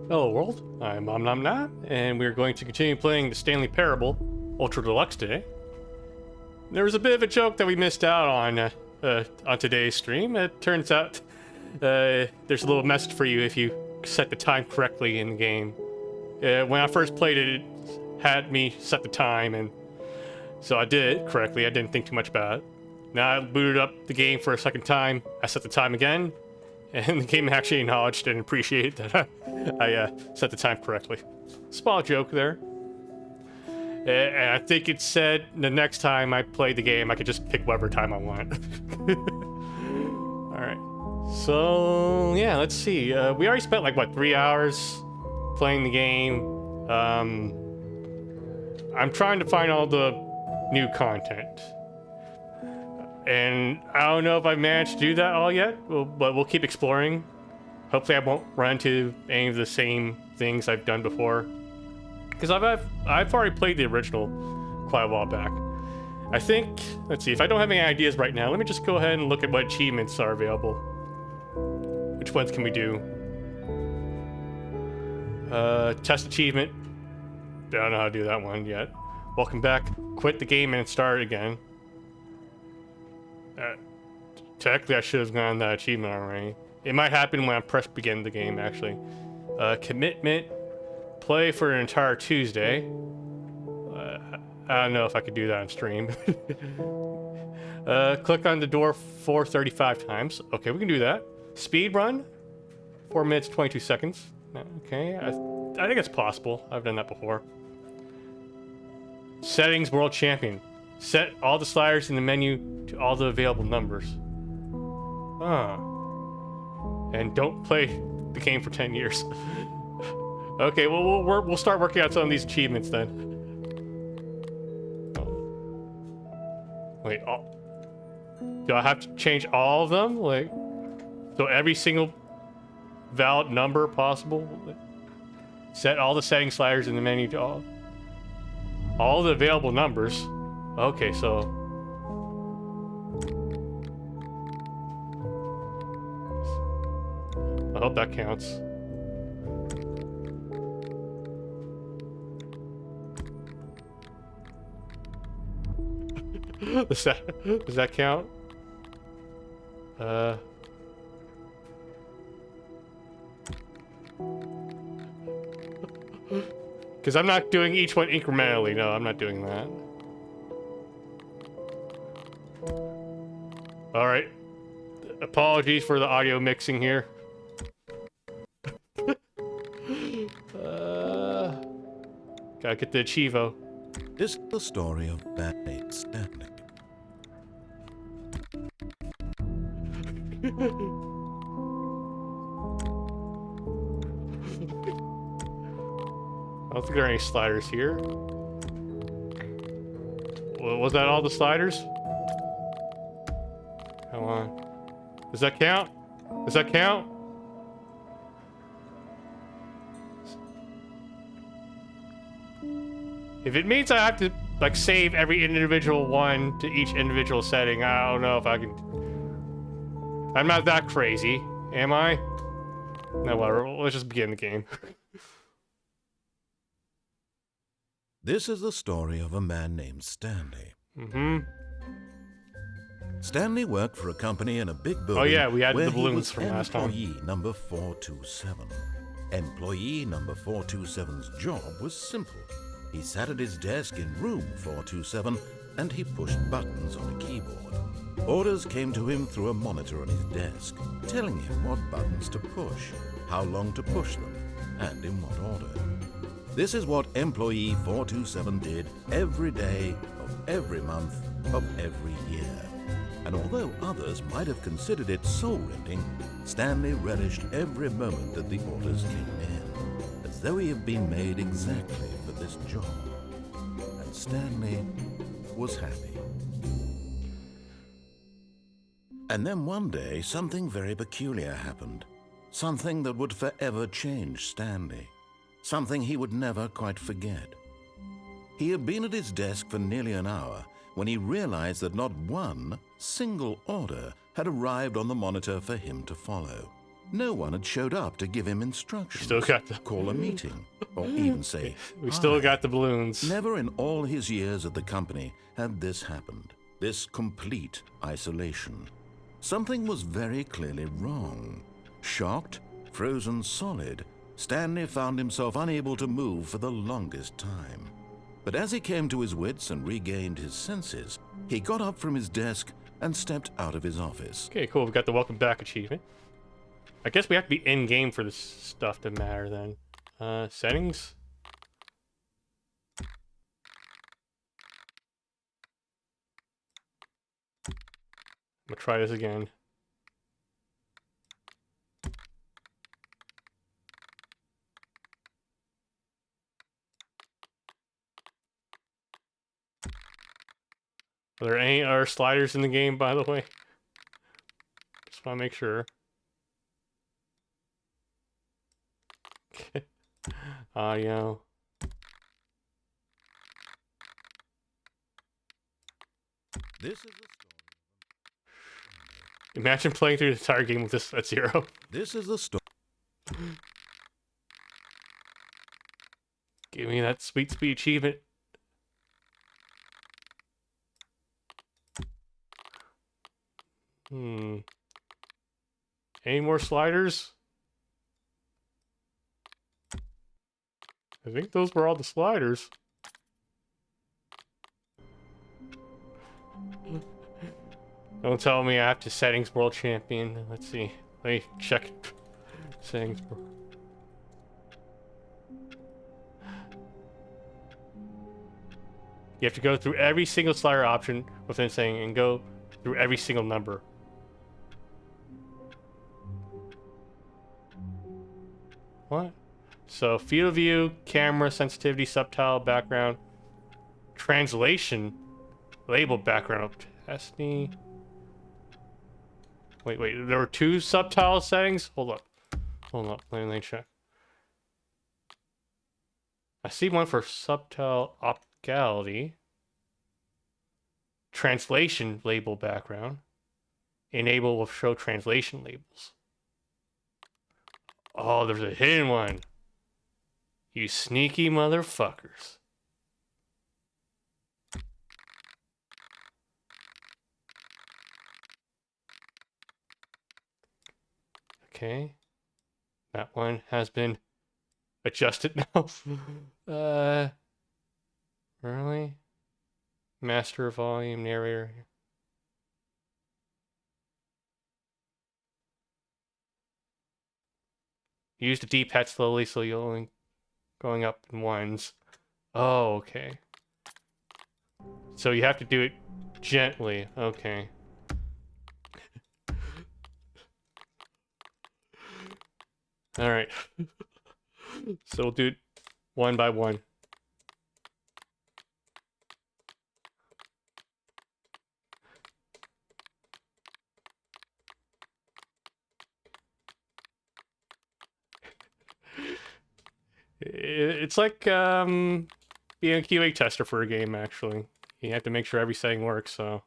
Hello world, I'm Nom, and we're going to continue playing the Stanley Parable Ultra Deluxe today. There was a bit of a joke that we missed out on today's stream. It turns out there's a little message for you if you set the time correctly in the game. When I first played it, it had me set the time, and so I did it correctly. I didn't think too much about it. Now I booted up the game for a second time. I set the time again, and the game actually acknowledged and appreciated that I set the time correctly. Small joke there. And I think it said the next time I played the game, I could just pick whatever time I want. Alright. So, yeah, let's see. We already spent, like, what, 3 hours playing the game. I'm trying to find all the new content. And I don't know if I've managed to do that all yet, but we'll keep exploring. Hopefully I won't run into any of the same things I've done before. Because I've already played the original quite a while back. I think, let's see, if I don't have any ideas right now, let me just go ahead and look at what achievements are available. Which ones can we do? Test achievement. I don't know how to do that one yet. Welcome back. Quit the game and start again. Technically, I should have gotten that achievement already. It might happen when I press begin the game, actually. Commitment. Play for an entire Tuesday. I don't know if I could do that on stream. Click on the door 435 times. Okay, we can do that. Speed run. 4 minutes, 22 seconds. Okay, I think it's possible. I've done that before. Settings World Champion. Set all the sliders in the menu to all the available numbers. And don't play the game for 10 years. Okay, well, we'll start working out some of these achievements then. Wait, do I have to change all of them? Like, so every single valid number possible? Set all the setting sliders in the menu to all the available numbers. Okay, so I hope that counts. Does that count? Because I'm not doing each one incrementally. No, I'm not doing that. All right. Apologies for the audio mixing here. Gotta get the Achievo. This is the story of Stanley. I don't think there are any sliders here. Was that all the sliders? Come on. Does that count? Does that count? If it means I have to, like, save every individual one to each individual setting, I don't know if I can... I'm not that crazy, am I? No, whatever. Let's just begin the game. This is the story of a man named Stanley. Stanley worked for a company in a big building. Oh yeah, we added where the balloons he was from last time. Employee number 427. Employee number 427's job was simple. He sat at his desk in room 427 and he pushed buttons on a keyboard. Orders came to him through a monitor on his desk, telling him what buttons to push, how long to push them, and in what order. This is what employee 427 did every day of every month of every year. And although others might have considered it soul-rending, Stanley relished every moment that the orders came in, as though he had been made exactly for this job. And Stanley was happy. And then one day, something very peculiar happened. Something that would forever change Stanley. Something he would never quite forget. He had been at his desk for nearly an hour when he realized that not one single order had arrived on the monitor for him to follow. No one had showed up to give him instructions, Still got the... call a meeting, or even say, We still "Hi." got the balloons. Never in all his years at the company had this happened, this complete isolation. Something was very clearly wrong. Shocked, frozen solid, Stanley found himself unable to move for the longest time. But as he came to his wits and regained his senses, he got up from his desk and stepped out of his office. Okay, cool. We got the welcome back achievement. I guess we have to be in-game for this stuff to matter then. Settings? I'm gonna try this again. Are there any other sliders in the game, by the way? Just want to make sure. Audio. This is the story. Imagine playing through the entire game with this at 0. This is the story. Give me that sweet achievement. Any more sliders? I think those were all the sliders. Don't tell me I have to settings world champion. Let's see. Let me check settings. You have to go through every single slider option within saying and go through every single number. What? So field of view, camera, sensitivity, subtitle, background, translation, label, background, opacity. Wait, there were 2 subtitle settings? Hold up, let me check. I see one for subtitle opacity, translation label background, enable will show translation labels. Oh, there's a hidden one. You sneaky motherfuckers. Okay. That one has been adjusted now. Really? Master volume narrator. Use the D-pad slowly so you'll only going up in ones. Oh, okay. So you have to do it gently. Okay. All right. So we'll do it one by one. It's like being a QA tester for a game, actually. You have to make sure every setting works, so...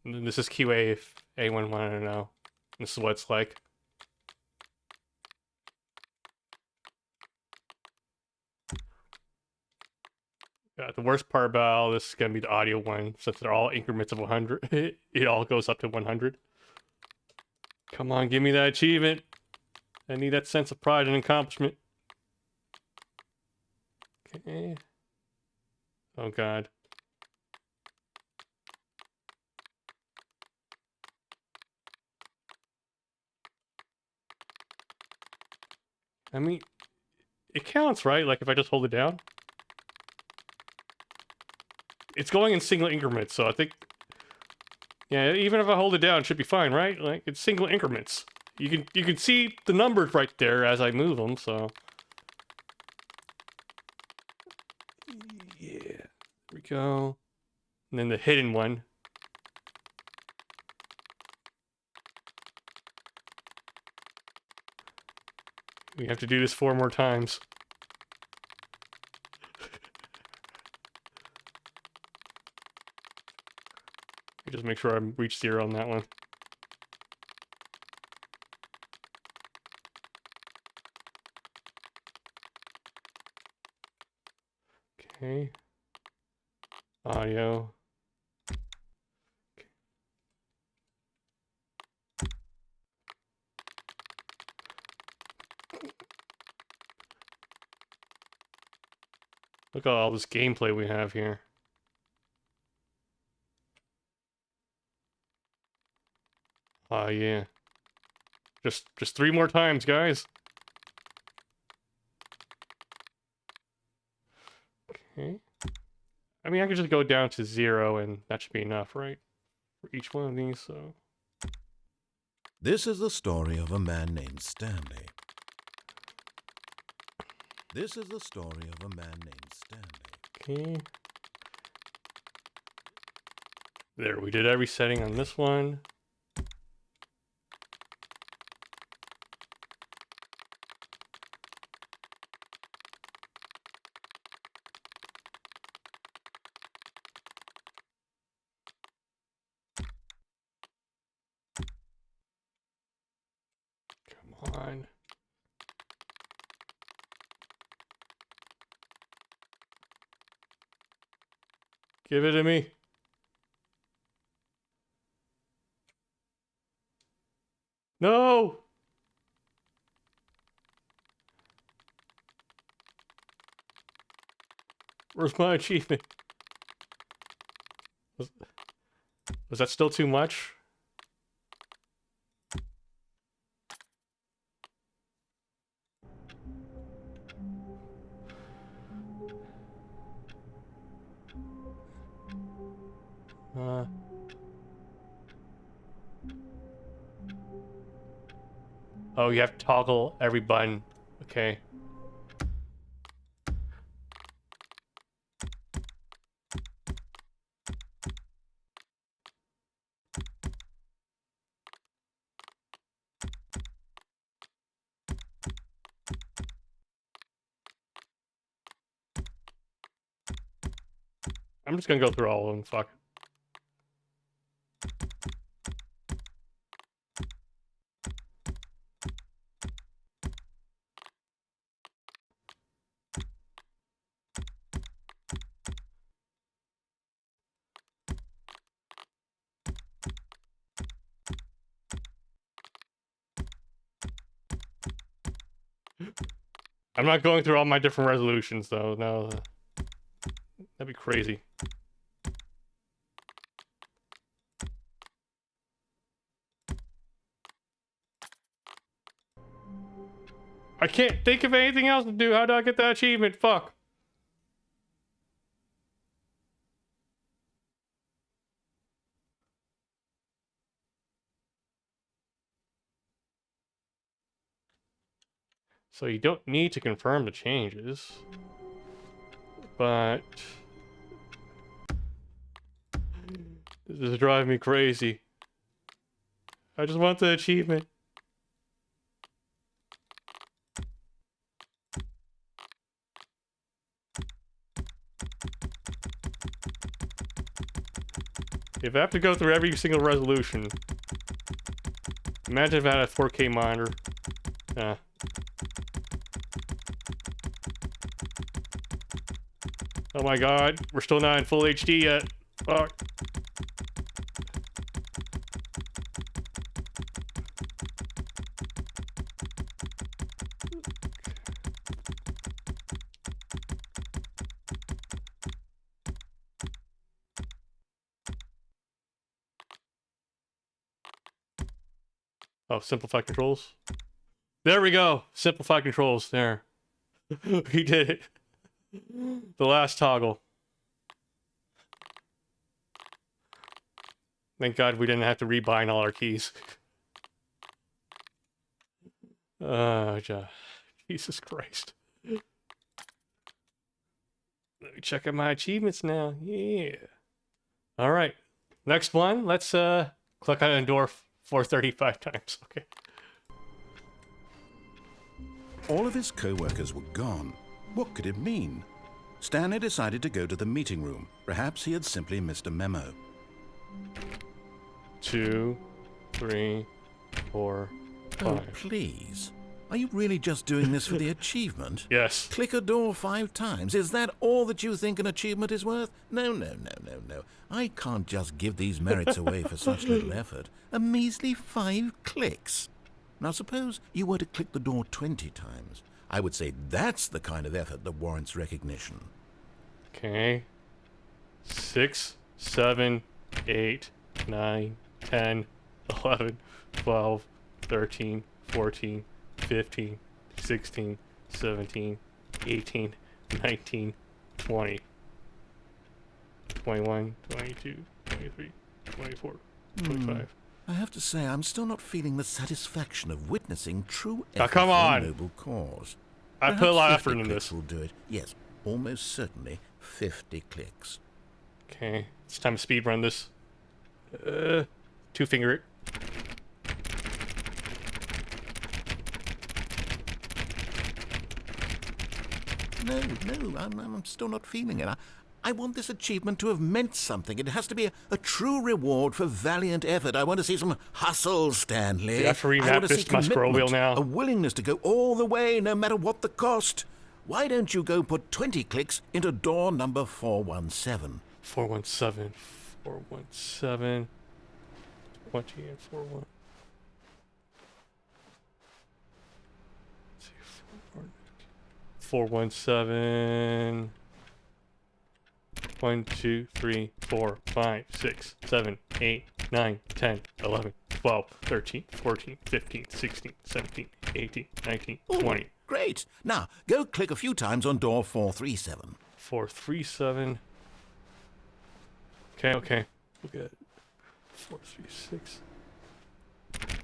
This is QA if anyone wanted to know. This is what it's like. The worst part about all this is going to be the audio one, since they're all increments of 100. It all goes up to 100. Come on, give me that achievement. I need that sense of pride and accomplishment. Okay. Oh god. I mean, it counts, right? Like if I just hold it down? It's going in single increments, so I think... Yeah, even if I hold it down, it should be fine, right? Like, it's single increments. You can see the numbers right there as I move them, so... Yeah. There we go. And then the hidden one. We have to do this 4 more times. Just make sure I reach 0 on that one. Okay. Audio. Look at all this gameplay we have here. Oh yeah. Just 3 more times, guys. Okay. I mean, I could just go down to 0 and that should be enough, right? For each one of these, so... This is the story of a man named Stanley. This is the story of a man named Stanley. Okay. There, we did every setting on this one. Come on. Give it to me. No! Where's my achievement? Was that still too much? Oh, you have to toggle every button. Okay. I'm just gonna go through all of them, fuck. I'm not going through all my different resolutions, though. No. That'd be crazy. I can't think of anything else to do. How do I get that achievement? Fuck. So you don't need to confirm the changes. But... this is driving me crazy. I just want the achievement. If I have to go through every single resolution... Imagine if I had a 4K monitor. Oh my god, we're still not in full HD yet. Fuck. Oh, simplify controls. There we go. Simplify controls. There. We did it. The last toggle. Thank God we didn't have to rebind all our keys. Jesus Christ. Let me check out my achievements now. Yeah. Alright. Next one. Let's click on Endure 435 times. Okay. All of his co-workers were gone. What could it mean? Stanley decided to go to the meeting room. Perhaps he had simply missed a memo. 2, 3, 4, 5. Oh, please. Are you really just doing this for the achievement? Yes. Click a door 5 times. Is that all that you think an achievement is worth? No. I can't just give these merits away for such little effort. A measly 5 clicks. Now suppose you were to click the door 20 times. I would say that's the kind of effort that warrants recognition. Okay. 6, 7, 8, 9, 10, 11, 12, 13, 14, 15, 16, 17, 18, 19, 20, 21, 22, 23, 24, 25. I have to say, I'm still not feeling the satisfaction of witnessing true Now, effort come for on. a noble cause. I put a lot of effort Perhaps into 50 clicks this. will do it. Yes, almost certainly 50 clicks. Okay, it's time to speed run this. 2-finger it. No, I'm still not feeling it. I want this achievement to have meant something. It has to be a true reward for valiant effort. I want to see some hustle, Stanley. Do you have to remap I want to this see to my scroll wheel commitment, now? a willingness to go all the way, no matter what the cost. Why don't you go put 20 clicks into door number 417? 417, 417, 20 and 41. Let's see, 417. 1, 2, 3, 4, 5, 6, 7, 8, 9, 10, 11, 12, 13, 14, 15, 16, 17, 18, 19, 20. Great. Now, go click a few times on door 437. 437. Okay. Look at it. 436.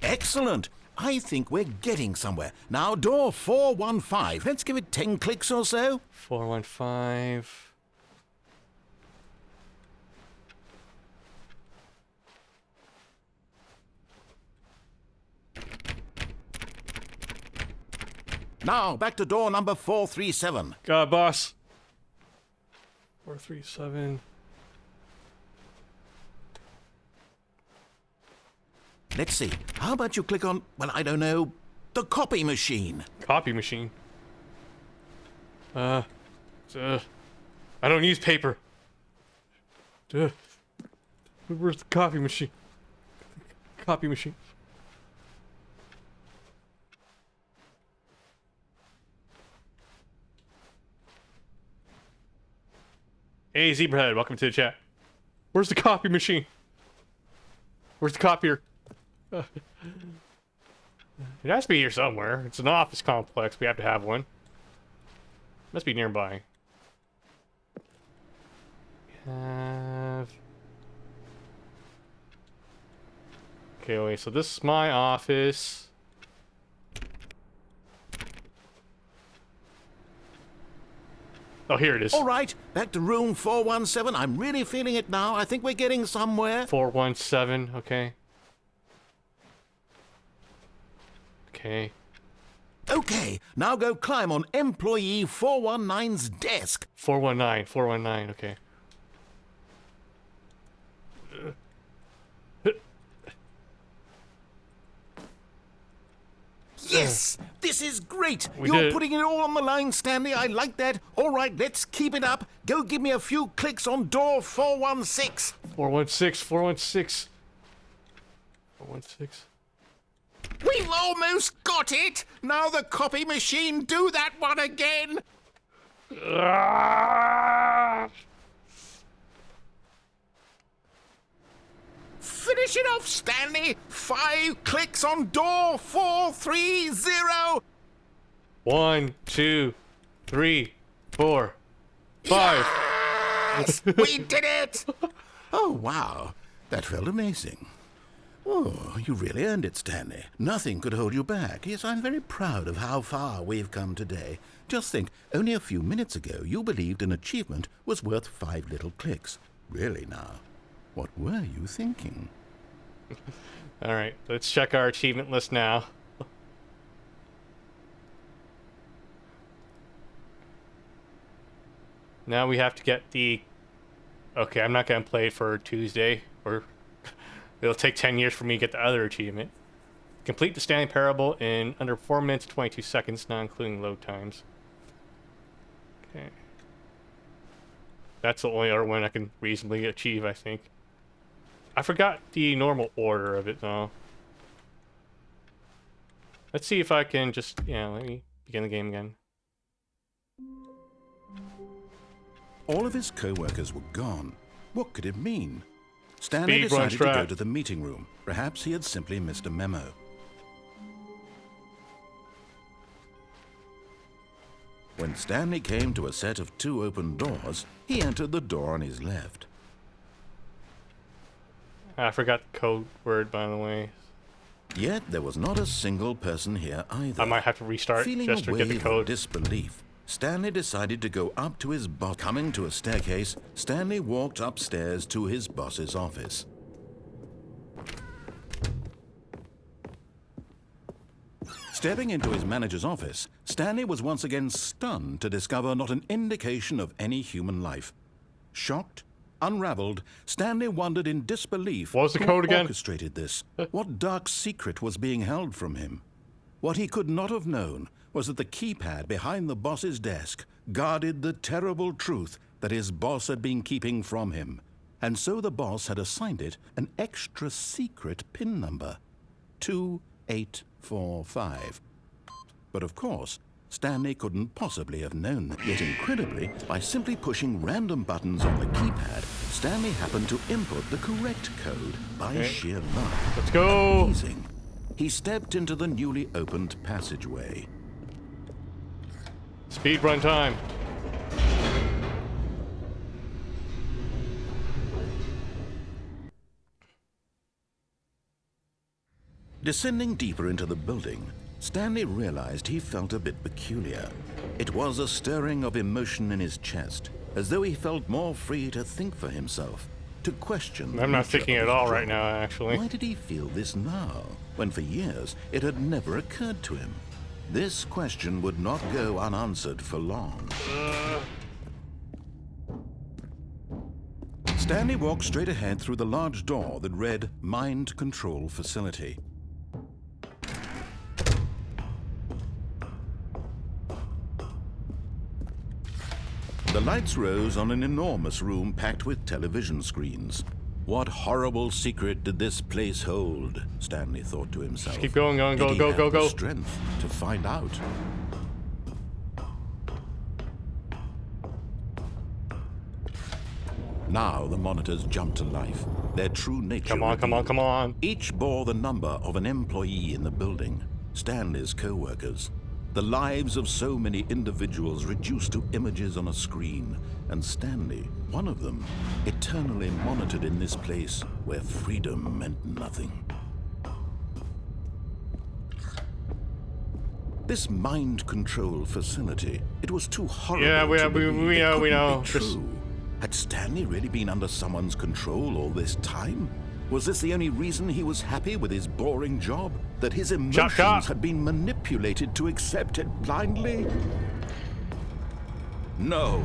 Excellent. I think we're getting somewhere. Now, door 415. Let's give it 10 clicks or so. 415. Now, back to door number 437. God, boss. 437. Let's see. How about you click on, well, I don't know, the copy machine? Copy machine. I don't use paper. Where's the copy machine? Copy machine. Hey, Zebrahead, welcome to the chat. Where's the copy machine? Where's the copier? It has to be here somewhere. It's an office complex. We have to have one. Must be nearby. Have... Okay, wait, so this is my office. Oh, here it is. All right, back to room 417. I'm really feeling it now. I think we're getting somewhere. 417, okay. Okay. Okay, now go climb on employee 419's desk. 419, okay. Yes! This is great! We did You're it. putting it all on the line, Stanley. I like that. All right, let's keep it up. Go give me a few clicks on door 416. 416, 416. 416. We've almost got it! Now the copy machine, do that one again! Finish it off, Stanley! 5 clicks on door 430! 1, 2, 3, 4, 5. Yes! We did it! Oh, wow. That felt amazing. Oh, you really earned it, Stanley. Nothing could hold you back. Yes, I'm very proud of how far we've come today. Just think, only a few minutes ago you believed an achievement was worth 5 little clicks. Really now, what were you thinking? Alright, let's check our achievement list now. Now we have to get the... Okay, I'm not gonna play for Tuesday, or... It'll take 10 years for me to get the other achievement. Complete the Stanley Parable in under 4 minutes 22 seconds, not including load times. Okay. That's the only other one I can reasonably achieve, I think. I forgot the normal order of it, though. Let's see if I can just... Yeah, let me begin the game again. All of his co-workers were gone. What could it mean? Stanley decided to go to the meeting room. Perhaps he had simply missed a memo. When Stanley came to a set of 2 open doors, he entered the door on his left. I forgot the code word, by the way. Yet there was not a single person here either. I might have to restart just to get the code. Feeling a wave of disbelief, Stanley decided to go up to his boss. Coming to a staircase, Stanley walked upstairs to his boss's office. Stepping into his manager's office, Stanley was once again stunned to discover not an indication of any human life. Shocked, unraveled, Stanley wondered in disbelief what was the code again? Orchestrated this. What dark secret was being held from him? What he could not have known was that the keypad behind the boss's desk guarded the terrible truth that his boss had been keeping from him. And so the boss had assigned it an extra secret PIN number, 2845. But of course, Stanley couldn't possibly have known that. Yet incredibly, by simply pushing random buttons on the keypad, Stanley happened to input the correct code by sheer luck. Let's go! Amazing. He stepped into the newly opened passageway. Speed run time. Descending deeper into the building, Stanley realized he felt a bit peculiar. It was a stirring of emotion in his chest, as though he felt more free to think for himself, to question. I'm not thinking at all right now, actually. Why did he feel this now, when for years it had never occurred to him? This question would not go unanswered for long. Stanley walked straight ahead through the large door that read Mind Control Facility. The lights rose on an enormous room packed with television screens. What horrible secret did this place hold? Stanley thought to himself. Just keep going, go, Did he go, have go, the go. strength to find out. Now the monitors jumped to life, their true nature. Come on, come on, come on. Each bore the number of an employee in the building, Stanley's co-workers. The lives of so many individuals reduced to images on a screen, and Stanley, one of them, eternally monitored in this place where freedom meant nothing. This mind control facility, it was too horrible. Yeah, we to know. Be true. Had Stanley really been under someone's control all this time? Was this the only reason he was happy with his boring job? That his emotions had been manipulated to accept it blindly? No,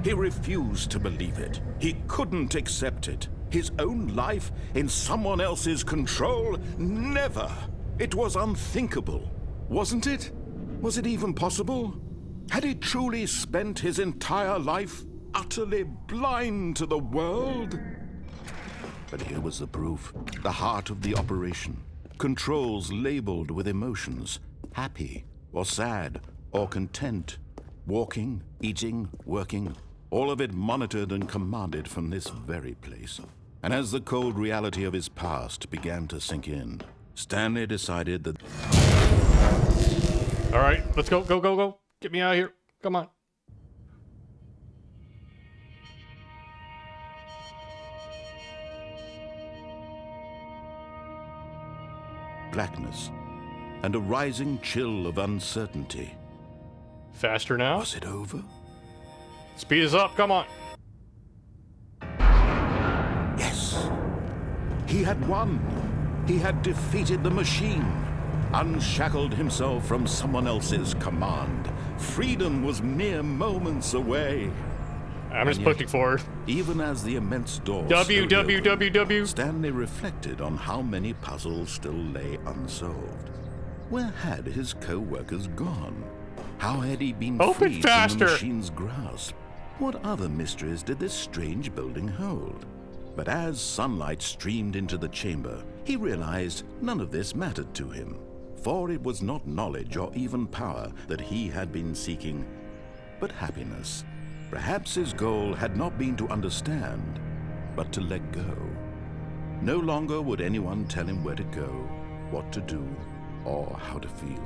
he refused to believe it. He couldn't accept it. His own life in someone else's control? Never! It was unthinkable, wasn't it? Was it even possible? Had he truly spent his entire life utterly blind to the world? But here was the proof. The heart of the operation. Controls labeled with emotions. Happy, or sad, or content. Walking, eating, working. All of it monitored and commanded from this very place. And as the cold reality of his past began to sink in, Stanley decided that... All right, let's go, go, go, go. Get me out of here. Come on. blackness, and a rising chill of uncertainty. Faster now? Was it over? Speed is up, come on. Yes. He had won. He had defeated the machine, unshackled himself from someone else's command. Freedom was mere moments away. I'm just And yet, pushing forward. even as the immense door W, slowly W, opened, W, W. Stanley reflected on how many puzzles still lay unsolved. Where had his co-workers gone? How had he been Open freed from faster! the machine's grasp? What other mysteries did this strange building hold? But as sunlight streamed into the chamber, he realized none of this mattered to him, for it was not knowledge or even power that he had been seeking, but happiness. Perhaps his goal had not been to understand, but to let go. No longer would anyone tell him where to go, what to do, or how to feel.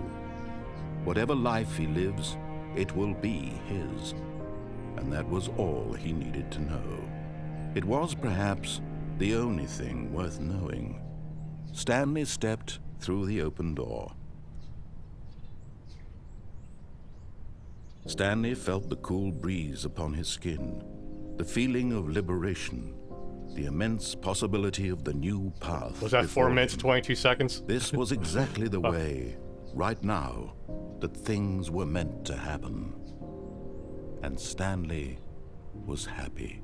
Whatever life he lives, it will be his. And that was all he needed to know. It was perhaps the only thing worth knowing. Stanley stepped through the open door. Stanley felt the cool breeze upon his skin, the feeling of liberation, the immense possibility of the new path. Was that 4 before minutes him. and 22 seconds? This was exactly the way, right now, that things were meant to happen. And Stanley was happy.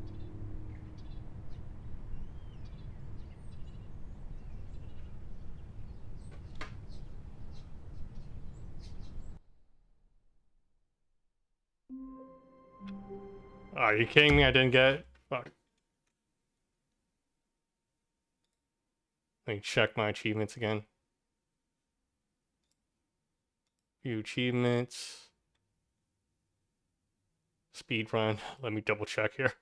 Are you kidding me? I didn't get it? Fuck. Let me check my achievements again. View achievements. Speed run. Let me double check here.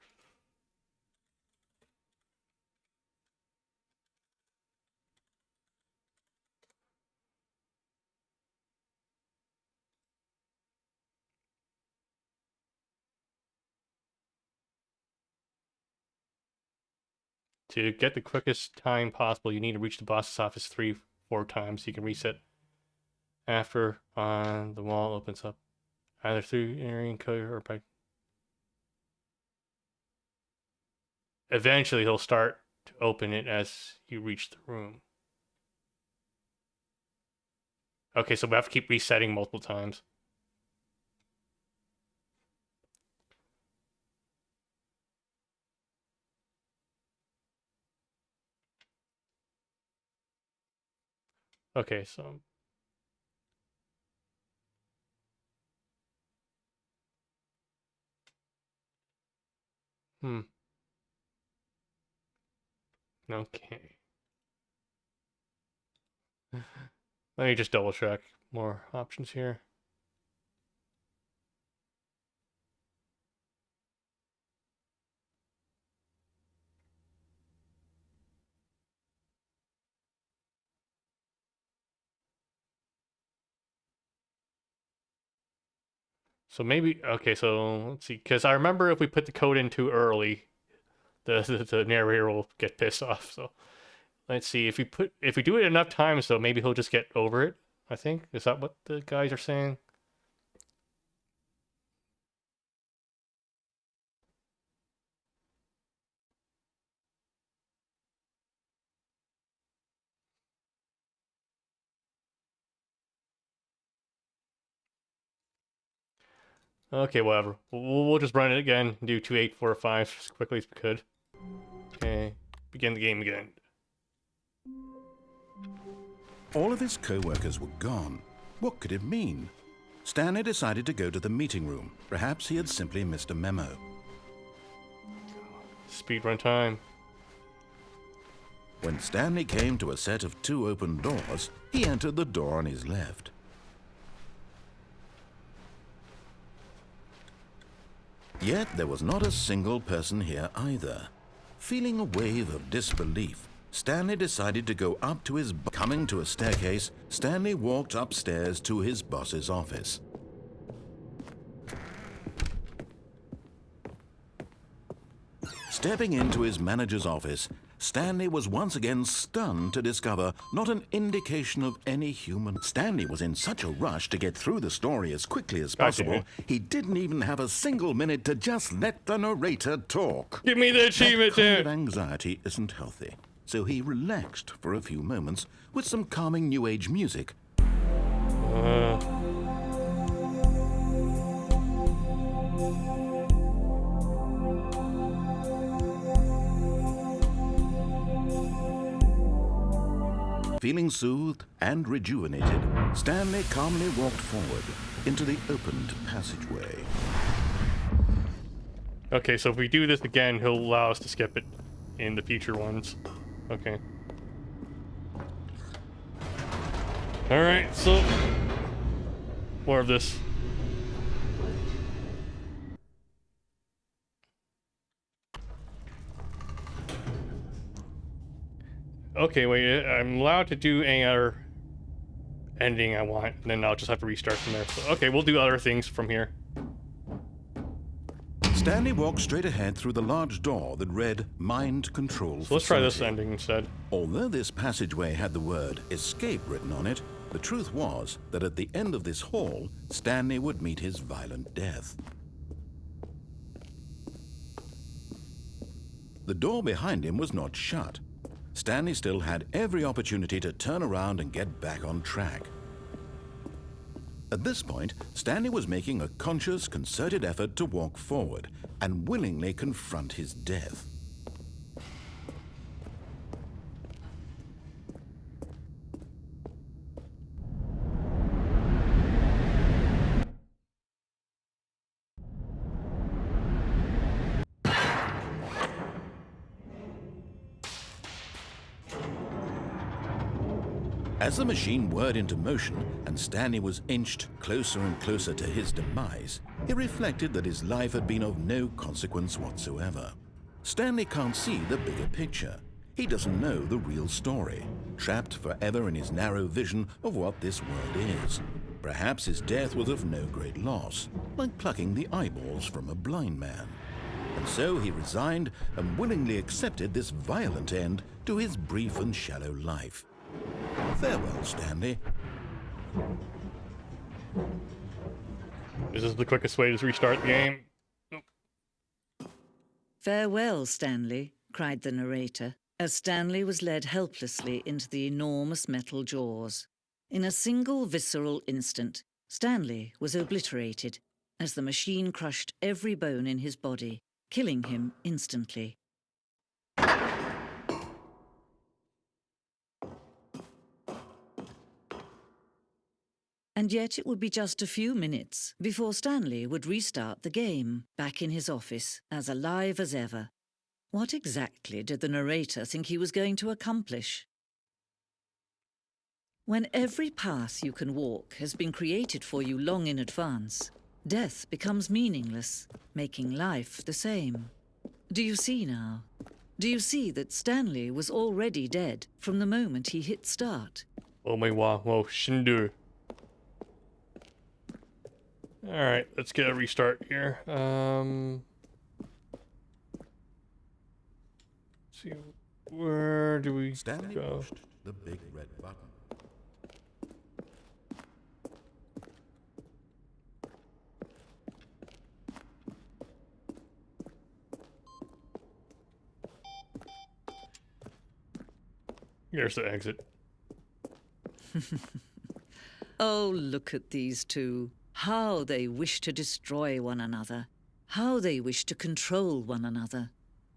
To get the quickest time possible, you need to reach the boss's office 3-4 times. You can reset after the wall opens up, either through entering code or by. Eventually, he'll start to open it as you reach the room. Okay, so we have to keep resetting multiple times. Okay, so okay. Let me just double check more options here. So maybe, okay, so let's see, because I remember if we put the code in too early, the narrator will get pissed off. So let's see, if we do it enough times, though, maybe he'll just get over it. I think, is that what the guys are saying? Okay, whatever. We'll just run it again. Do 2, 8, 4, 5 as quickly as we could. Okay, begin the game again. All of his co-workers were gone. What could it mean? Stanley decided to go to the meeting room. Perhaps he had simply missed a memo. Speedrun time. When Stanley came to a set of 2 open doors, he entered the door on his left. Yet there was not a single person here either. Feeling a wave of disbelief, Stanley decided to go up to his... Coming to a staircase, Stanley walked upstairs to his boss's office. Stepping into his manager's office, Stanley was once again stunned to discover not an indication of any human. Stanley was in such a rush to get through the story as quickly as possible, he didn't even have a single minute to just let the narrator talk. Give me the achievement, That kind dude! of anxiety isn't healthy, so he relaxed for a few moments with some calming New Age music. Feeling soothed and rejuvenated, Stanley calmly walked forward into the opened passageway. Okay, so if we do this again, he'll allow us to skip it in the future ones. Okay. Alright, so... more of this. Okay, wait, I'm allowed to do any other ending I want, and then I'll just have to restart from there. So, okay, we'll do other things from here. Stanley walked straight ahead through the large door that read Mind Control So let's try this Facility. ending instead. Although this passageway had the word escape written on it, the truth was that at the end of this hall, Stanley would meet his violent death. The door behind him was not shut. Stanley still had every opportunity to turn around and get back on track. At this point, Stanley was making a conscious, concerted effort to walk forward and willingly confront his death. As the machine whirred into motion and Stanley was inched closer and closer to his demise, he reflected that his life had been of no consequence whatsoever. Stanley can't see the bigger picture. He doesn't know the real story, trapped forever in his narrow vision of what this world is. Perhaps his death was of no great loss, like plucking the eyeballs from a blind man. And so he resigned and willingly accepted this violent end to his brief and shallow life. Farewell, Stanley. This is the quickest way to restart the game. Farewell, Stanley, cried the narrator, as Stanley was led helplessly into the enormous metal jaws. In a single visceral instant, Stanley was obliterated as the machine crushed every bone in his body, killing him instantly. And yet it would be just a few minutes before Stanley would restart the game, back in his office, as alive as ever. What exactly did the narrator think he was going to accomplish? When every path you can walk has been created for you long in advance, death becomes meaningless, making life the same. Do you see now? Do you see that Stanley was already dead from the moment he hit start? Oh my wow, whoa, Shindu. Alright, let's get a restart here. Let's see, where do we Stanley go? pushed the big red button. Here's the exit. Oh, look at these two. How they wish to destroy one another. How they wish to control one another.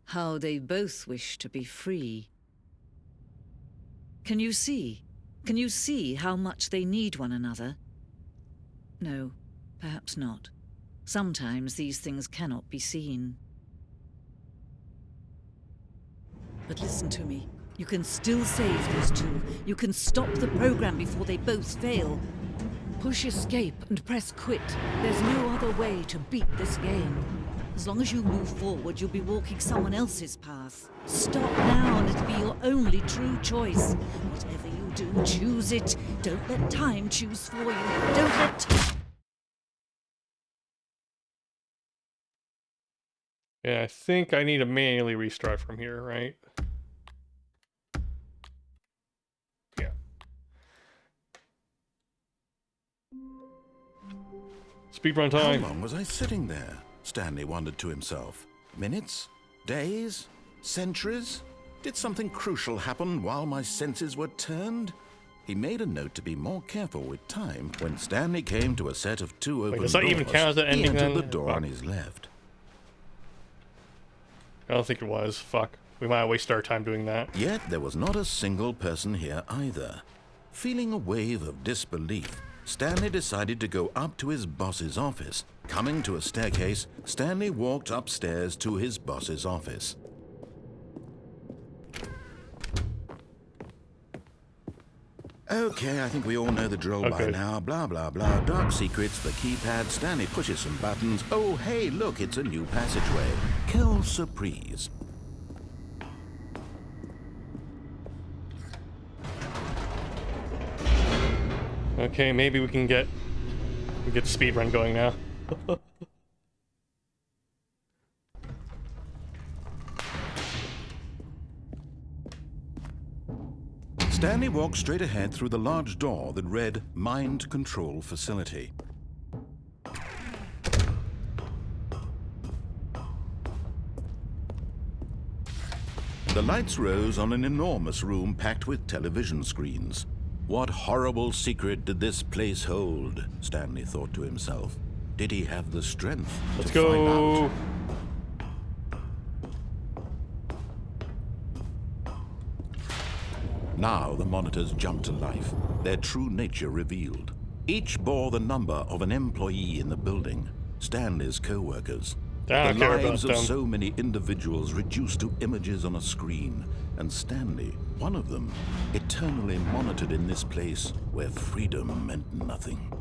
How they both wish to be free. Can you see? Can you see how much they need one another? No, perhaps not. Sometimes these things cannot be seen. But listen to me. You can still save these two. You can stop the program before they both fail. Push escape and press quit. There's no other way to beat this game. As long as you move forward, you'll be walking someone else's path. Stop now and it'll be your only true choice. Whatever you do, choose it. Don't let time choose for you. Don't let time... Yeah, I think I need to manually restart from here, right? Yeah. Speedrun How time. long was I sitting there? Stanley wondered to himself. Minutes? Days? Centuries? Did something crucial happen while my senses were turned? He made a note to be more careful with time when Stanley came to a set of two open does that doors. even count as an He ending entered then? the door Fuck. on his left. I don't think it was. Fuck. we might waste our time doing that. Yet there was not a single person here either. Feeling a wave of disbelief, Stanley decided to go up to his boss's office. Coming to a staircase, Stanley walked upstairs to his boss's office. Okay, I think we all know the drill by now. Blah, blah, blah. Dark secrets, the keypad. Stanley pushes some buttons. Oh, hey, look, it's a new passageway. Quelle surprise. Okay, maybe we can get the speed run going now. Stanley walked straight ahead through the large door that read Mind Control Facility. The lights rose on an enormous room packed with television screens. What horrible secret did this place hold? Stanley thought to himself. Did he have the strength Let's to go. find out? Now the monitors jumped to life, their true nature revealed. Each bore the number of an employee in the building, Stanley's co-workers. I don't The care about lives of them. so many individuals reduced to images on a screen, and Stanley, one of them, eternally monitored in this place where freedom meant nothing.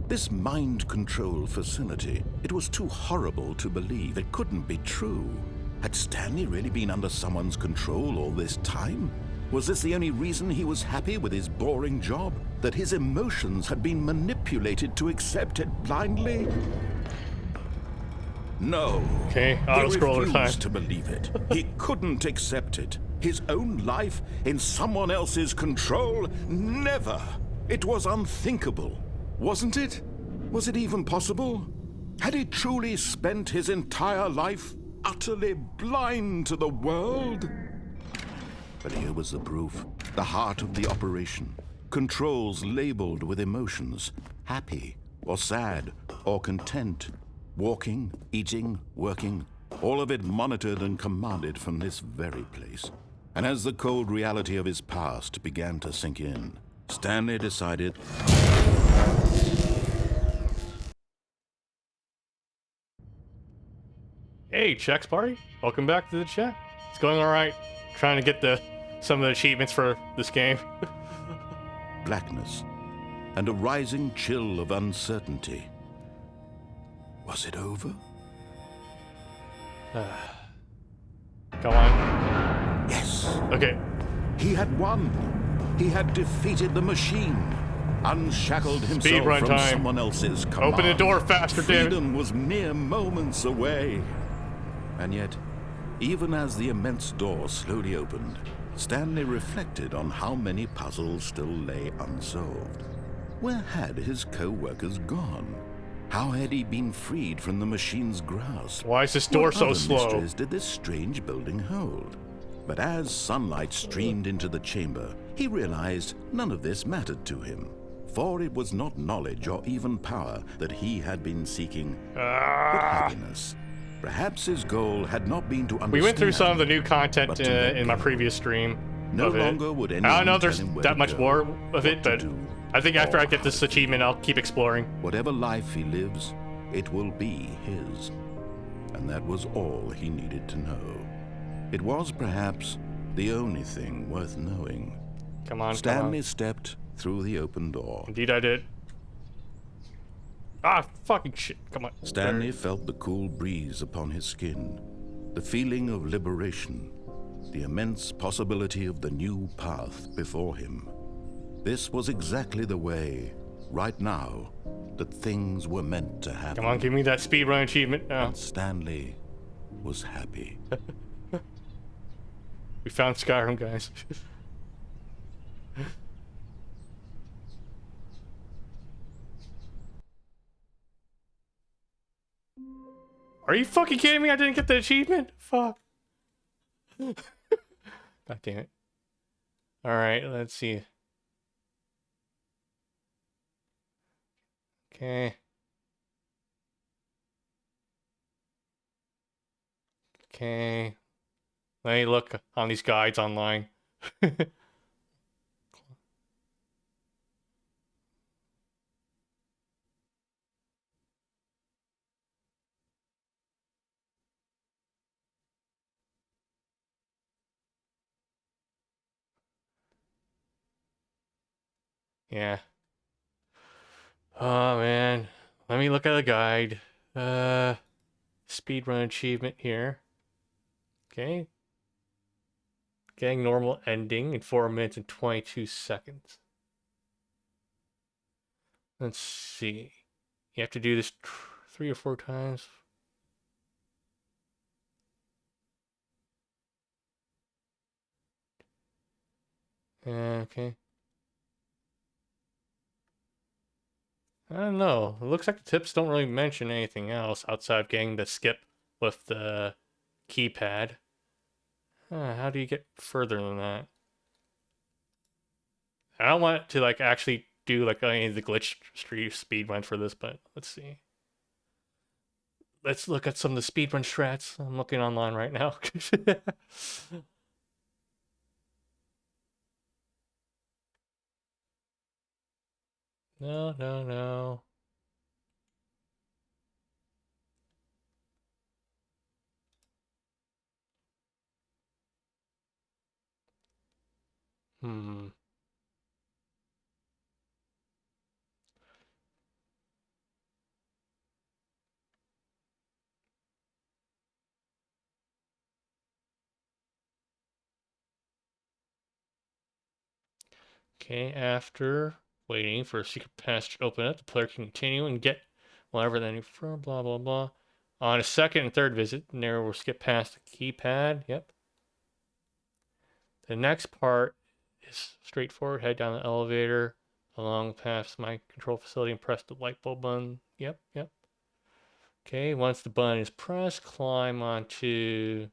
This mind control facility, it was too horrible to believe. It couldn't be true. Had Stanley really been under someone's control all this time? Was this the only reason he was happy with his boring job? That his emotions had been manipulated to accept it blindly? No. Okay, He auto-scroller time. refused to believe it. He couldn't accept it. His own life in someone else's control? Never. It was unthinkable. Wasn't it? Was it even possible? Had he truly spent his entire life utterly blind to the world? But here was the proof. The heart of the operation. Controls labeled with emotions. Happy, or sad, or content. Walking, eating, working. All of it monitored and commanded from this very place. And as the cold reality of his past began to sink in, Stanley decided... Hey, Chex Party. Welcome back to the chat. It's going alright. Trying to get some of the achievements for this game. blackness, and a rising chill of uncertainty. Was it over? Come on. Yes. Okay. He had won. He had defeated the machine. Unshackled himself Speedrun from time. someone else's command. Open the door faster, damn it. Freedom was mere moments away. And yet, even as the immense door slowly opened, Stanley reflected on how many puzzles still lay unsolved. Where had his co-workers gone? How had he been freed from the machine's grasp? Why is this door What so other slow? mysteries did this strange building hold? But as sunlight streamed into the chamber, he realized none of this mattered to him. For it was not knowledge or even power that he had been seeking, but happiness. Perhaps his goal had not been to understand. We went through some of the new content but to let in my go. previous stream. No of it. longer would anyone I don't know if tell there's him where that to much go, more of it, what to but do, I think after or I get this how to achievement, I'll keep exploring. Whatever life he lives, it will be his. And that was all he needed to know. It was perhaps the only thing worth knowing. Come on, Stanley come stepped through the open door. on. Indeed I did. Ah, fucking shit. Come on. Stanley felt the cool breeze upon his skin, the feeling of liberation, the immense possibility of the new path before him. This was exactly the way, right now, that things were meant to happen. Come on, give me that speedrun achievement. Oh, And Stanley was happy. we found Skyrim, guys. Are you fucking kidding me? I didn't get the achievement? Fuck. God damn it. Alright, let's see. Okay. Okay. Let me look on these guides online. Yeah. Oh man. Let me look at the guide. Speedrun achievement here. Okay. Getting normal ending in 4 minutes and 22 seconds. Let's see. You have to do this 3 or 4 times. Okay. I don't know. It looks like the tips don't really mention anything else outside of getting the skip with the keypad. How do you get further than that? I don't want to like actually do like any of the glitch speedrun for this, but let's see. Let's look at some of the speedrun strats. I'm looking online right now. No, no, no. Hmm. Okay, after waiting for a secret passage to open up, the player can continue and get whatever they need for blah blah blah. On a second and third visit, the narrower will skip past the keypad. Yep. The next part is straightforward. Head down the elevator along past my control facility and press the light bulb button. Yep, yep. Okay, once the button is pressed, climb onto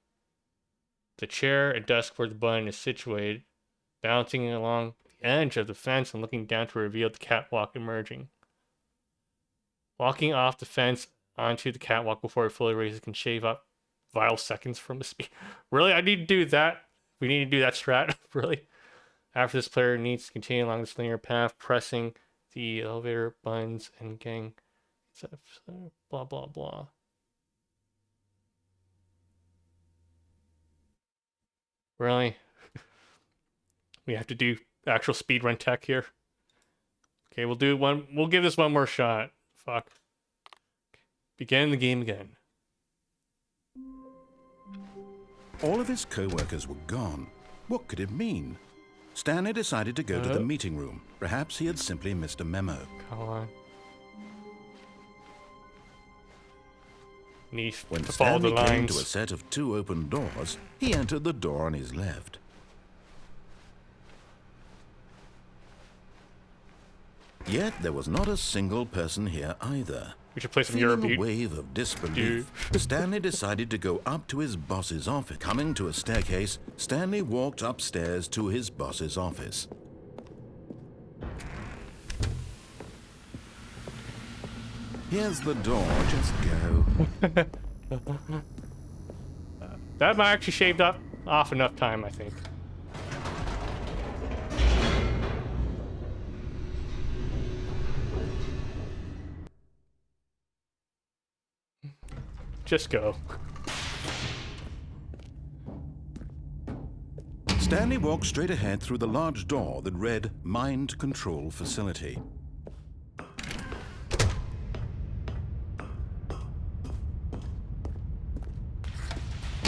the chair and desk where the button is situated, bouncing along the edge of the fence and looking down to reveal the catwalk emerging. Walking off the fence onto the catwalk before it fully raises can shave up vital seconds from the speed. Really? I need to do that? We need to do that strat? Really? After this, player needs to continue along this linear path, pressing the elevator buttons and getting blah blah blah. Really? We have to do actual speedrun tech here. Okay, we'll do one. We'll give this one more shot. Fuck. Begin the game again. All of his co-workers were gone. What could it mean? Stanley decided to go to the meeting room. Perhaps he had simply missed a memo. Come on. Need When to follow the Stanley came lines. to a set of 2 open doors, he entered the door on his left. Yet there was not a single person here either. We should play some Feeling a Eurobeat. wave of disbelief, Stanley decided to go up to his boss's office. Coming to a staircase, Stanley walked upstairs to his boss's office. Here's the door, just go. That might actually shaved up off enough time, I think. Just go. Stanley walked straight ahead through the large door that read Mind Control Facility.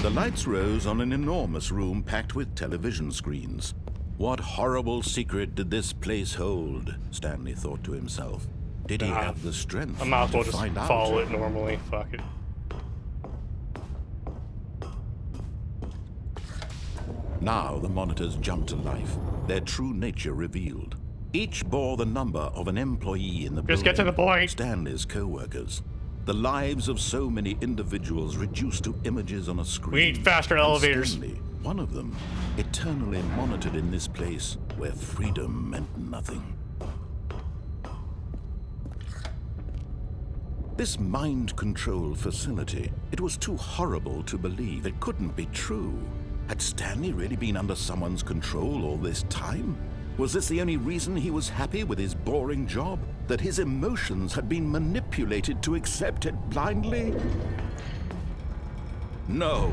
The lights rose on an enormous room packed with television screens. What horrible secret did this place hold? Stanley thought to himself. Did he have the strength I might as well to just find out? follow it normally. Fuck it. Now the monitors jumped to life, their true nature revealed. Each bore the number of an employee in the building. Just get to the point. Stanley's co-workers. The lives of so many individuals reduced to images on a screen. We need faster And elevators. Stanley, one of them, eternally monitored in this place where freedom meant nothing. This mind control facility, it was too horrible to believe. It couldn't be true. Had Stanley really been under someone's control all this time? Was this the only reason he was happy with his boring job? That his emotions had been manipulated to accept it blindly? No.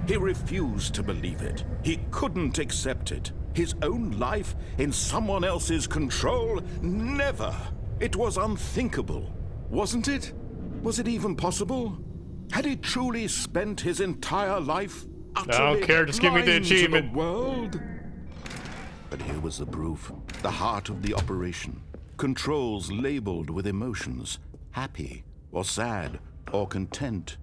He refused to believe it. He couldn't accept it. His own life in someone else's control? Never! It was unthinkable. Wasn't it? Was it even possible? Had he truly spent his entire life utterly I don't care, just give me the blind to achievement. the world? But here was the proof. The heart of the operation. Controls labeled with emotions. Happy, or sad, or content.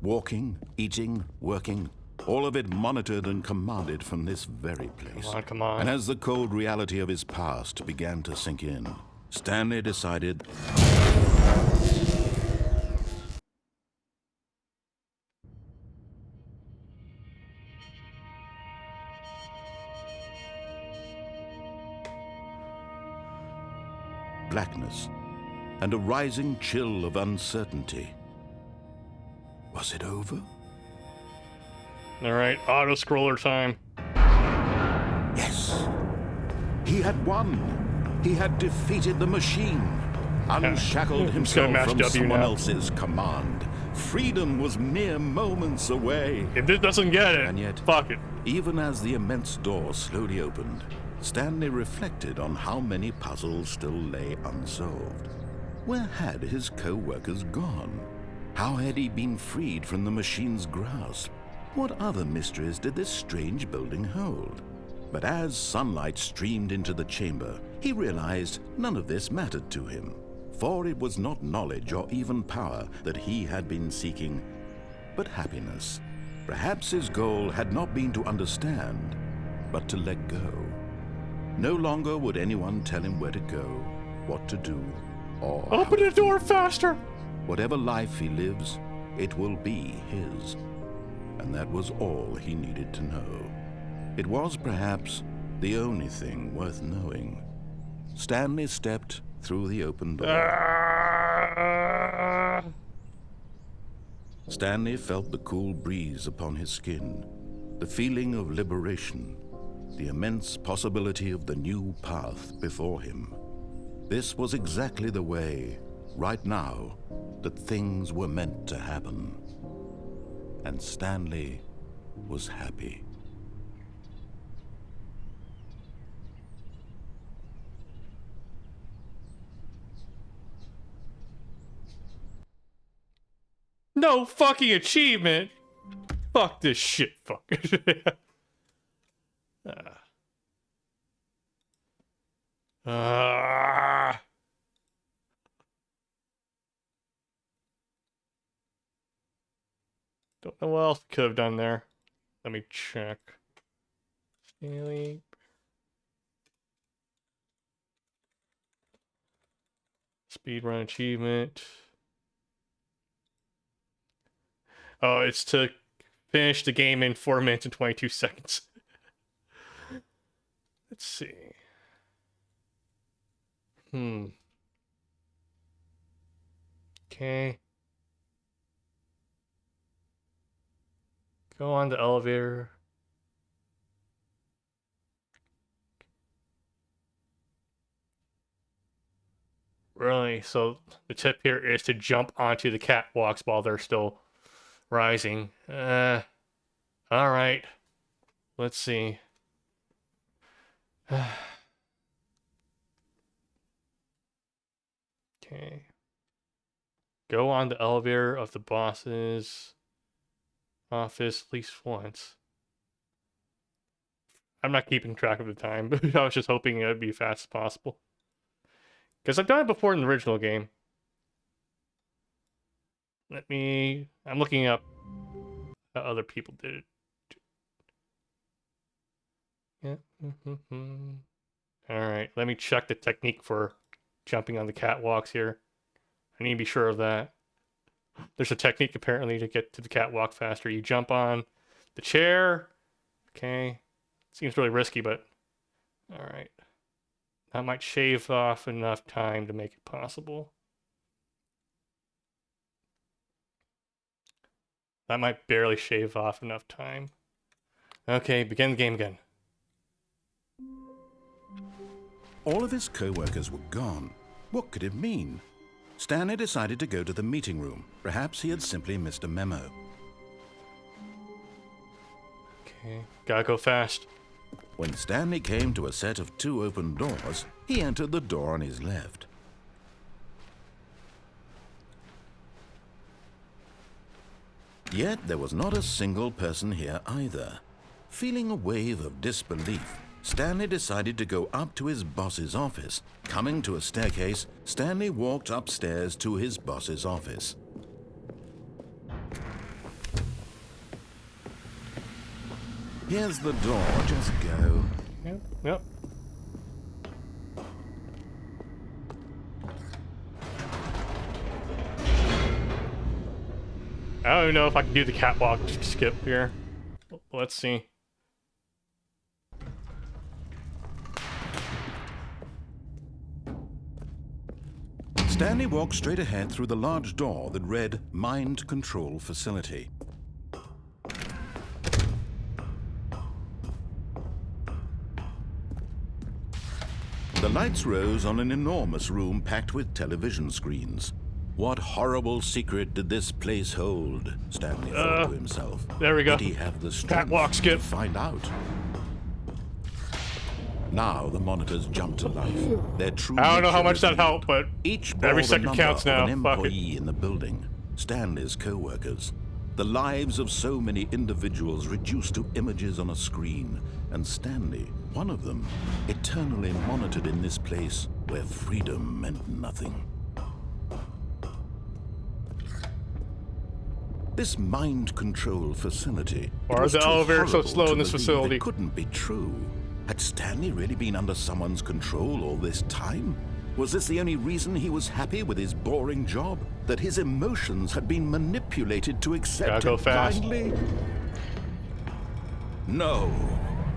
Walking, eating, working. All of it monitored and commanded from this very place. Come on, come on. And as the cold reality of his past began to sink in, Stanley decided... blackness, and a rising chill of uncertainty. Was it over? Alright, auto-scroller time. Yes. He had won. He had defeated the machine. Unshackled himself mash from W someone now. else's command. Freedom was mere moments away. If this doesn't get it, And yet- fuck it. Even as the immense door slowly opened, Stanley reflected on how many puzzles still lay unsolved. Where had his co-workers gone? How had he been freed from the machine's grasp? What other mysteries did this strange building hold? But as sunlight streamed into the chamber, he realized none of this mattered to him, for it was not knowledge or even power that he had been seeking, but happiness. Perhaps his goal had not been to understand, but to let go. No longer would anyone tell him where to go, what to do, or how Open to the door feel. faster! Whatever life he lives, it will be his. And that was all he needed to know. It was perhaps the only thing worth knowing. Stanley stepped through the open door. Ah. Stanley felt the cool breeze upon his skin, the feeling of liberation, the immense possibility of the new path before him. This was exactly the way, right now, that things were meant to happen. And Stanley was happy. No fucking achievement! Fuck this shit, fuck. Ah. Don't know what else could have done there. Let me check. Stanley. Speedrun achievement. Oh, it's to finish the game in 4 minutes and 22 seconds. Let's see. Okay. Go on the elevator. Really? So the tip here is to jump onto the catwalks while they're still rising. Alright. Let's see. Okay. Go on the elevator of the boss's office at least once. I'm not keeping track of the time, but I was just hoping it would be as fast as possible. Because I've done it before in the original game. I'm looking up how other people did it. Yeah. Alright, let me check the technique for jumping on the catwalks here. I need to be sure of that. There's a technique apparently to get to the catwalk faster. You jump on the chair. Okay. Seems really risky, but alright. That might shave off enough time to make it possible. That might barely shave off enough time. Okay, begin the game again. All of his co-workers were gone. What could it mean? Stanley decided to go to the meeting room. Perhaps he had simply missed a memo. Okay, gotta go fast. When Stanley came to a set of 2 open doors, he entered the door on his left. Yet there was not a single person here either. Feeling a wave of disbelief, Stanley decided to go up to his boss's office. Coming to a staircase, Stanley walked upstairs to his boss's office. Here's the door, just go. Yep. I don't even know if I can do the catwalk skip here. Let's see. Stanley walked straight ahead through the large door that read Mind Control Facility. The lights rose on an enormous room packed with television screens. What horrible secret did this place hold? Stanley thought to himself. There we go. Did he have the strength Catwalk skip. to find out? Now the monitors jumped to life. Their true I don't know how nature much that revealed. helped, but Each every bore the second number counts of now. an Fuck it. employee in the building. Stanley's co-workers. The lives of so many individuals reduced to images on a screen. And Stanley, one of them, eternally monitored in this place where freedom meant nothing. This mind control facility. Why it are was the too elevators so horrible slow to in this believe facility? It couldn't be true. Had Stanley really been under someone's control all this time? Was this the only reason he was happy with his boring job? That his emotions had been manipulated to accept Gotta go it fast. blindly? No.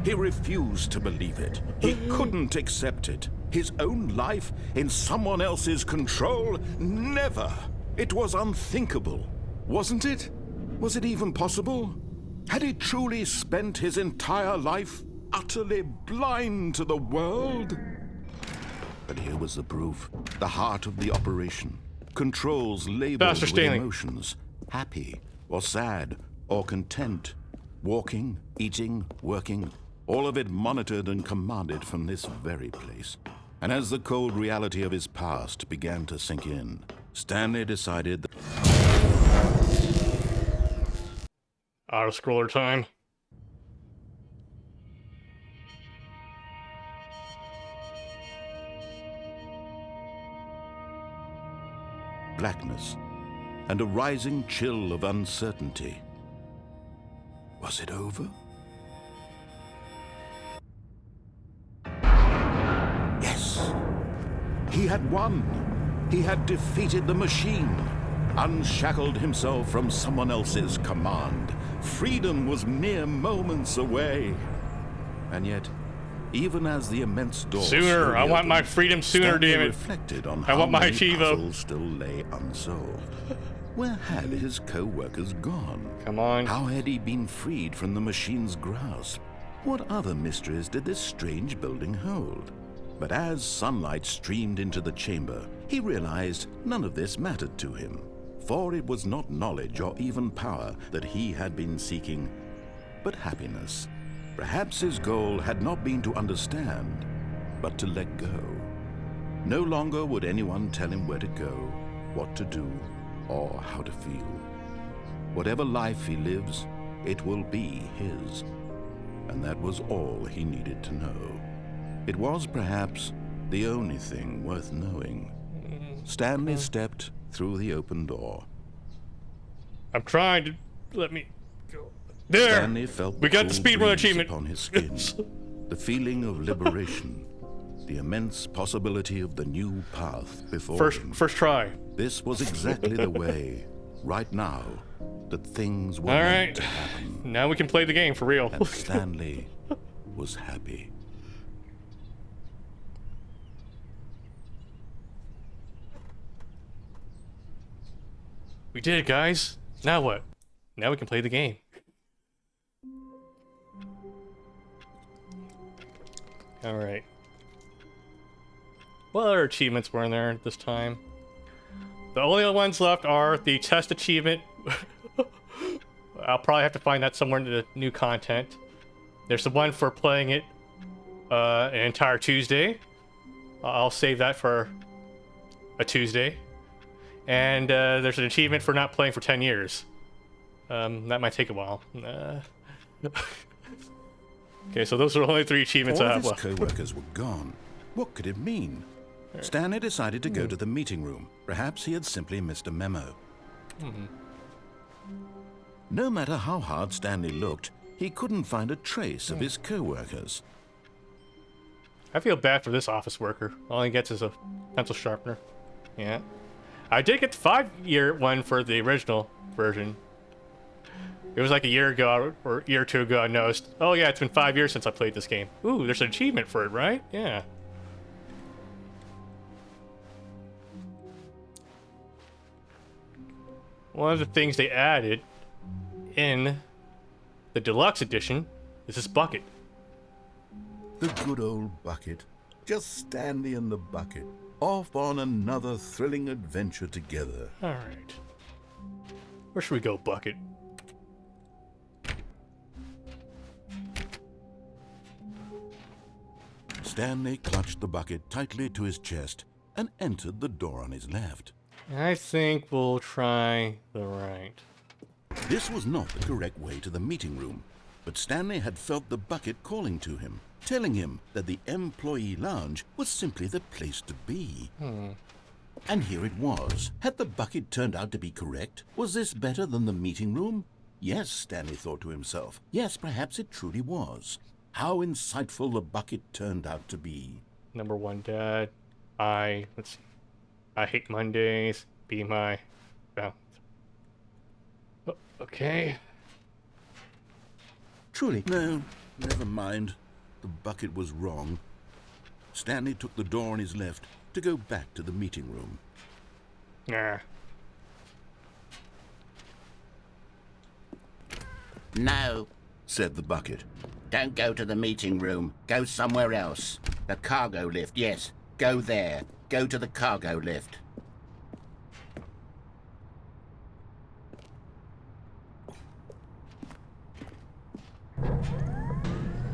He refused to believe it. He couldn't accept it. His own life in someone else's control? Never. It was unthinkable. Wasn't it? Was it even possible? Had he truly spent his entire life utterly blind to the world? But here was the proof. The heart of the operation. Controls labeled Faster, with Stanley. emotions. Happy, or sad, or content. Walking, eating, working. All of it monitored and commanded from this very place. And as the cold reality of his past began to sink in, Stanley decided that Auto-scroller time. blackness and a rising chill of uncertainty. Was it over? Yes. He had won. He had defeated the machine, unshackled himself from someone else's command. Freedom was mere moments away. And yet, even as the immense door Sooner. I want my freedom sooner, Stanley damn it. reflected on I how want my many Chivo. puzzles still lay unsolved. Where had his co-workers gone? Come on. How had he been freed from the machine's grasp? What other mysteries did this strange building hold? But as sunlight streamed into the chamber, he realized none of this mattered to him. For it was not knowledge or even power that he had been seeking, but happiness. Perhaps his goal had not been to understand, but to let go. No longer would anyone tell him where to go, what to do, or how to feel. Whatever life he lives, it will be his. And that was all he needed to know. It was perhaps the only thing worth knowing. Stanley stepped through the open door. I'm trying to let me go. There. Stanley felt We got the cool speedrun breeze achievement. upon his skin, the feeling of liberation, the immense possibility of the new path before him. First try. This was exactly the way, right now, that things were All meant right. to happen. Now we can play the game for real. And Stanley was happy. We did it, guys. Now what? Now we can play the game. Alright. What other achievements were in there this time? The only other ones left are the test achievement. I'll probably have to find that somewhere in the new content. There's the one for playing it an entire Tuesday. I'll save that for a Tuesday. And there's an achievement for not playing for 10 years. That might take a while. Okay, so those are the only 3 achievements I All have of left. his co-workers were gone. What could it mean? Stanley decided to go to the meeting room. Perhaps he had simply missed a memo. No matter how hard Stanley looked, he couldn't find a trace of his co-workers. I feel bad for this office worker. All he gets is a pencil sharpener. Yeah. I did get the 5-year one for the original version. It was like a year ago, or a year or 2 ago, I noticed, oh yeah, it's been 5 years since I played this game. Ooh, there's an achievement for it, right? Yeah. One of the things they added in the Deluxe edition is this bucket. The good old bucket. Just Stanley and the bucket, off on another thrilling adventure together. Alright. Where should we go, bucket? Stanley clutched the bucket tightly to his chest and entered the door on his left. I think we'll try the right. This was not the correct way to the meeting room, but Stanley had felt the bucket calling to him, telling him that the employee lounge was simply the place to be. And here it was. Had the bucket turned out to be correct? Was this better than the meeting room? Yes, Stanley thought to himself. Yes, perhaps it truly was. How insightful the bucket turned out to be. Number 1, Dad. Let's see. I hate Mondays. Be my balance. Oh, okay. Truly. No, never mind. The bucket was wrong. Stanley took the door on his left to go back to the meeting room. Nah. No, Said the bucket. don't go to the meeting room. Go somewhere else. The cargo lift, yes. Go there. Go to the cargo lift.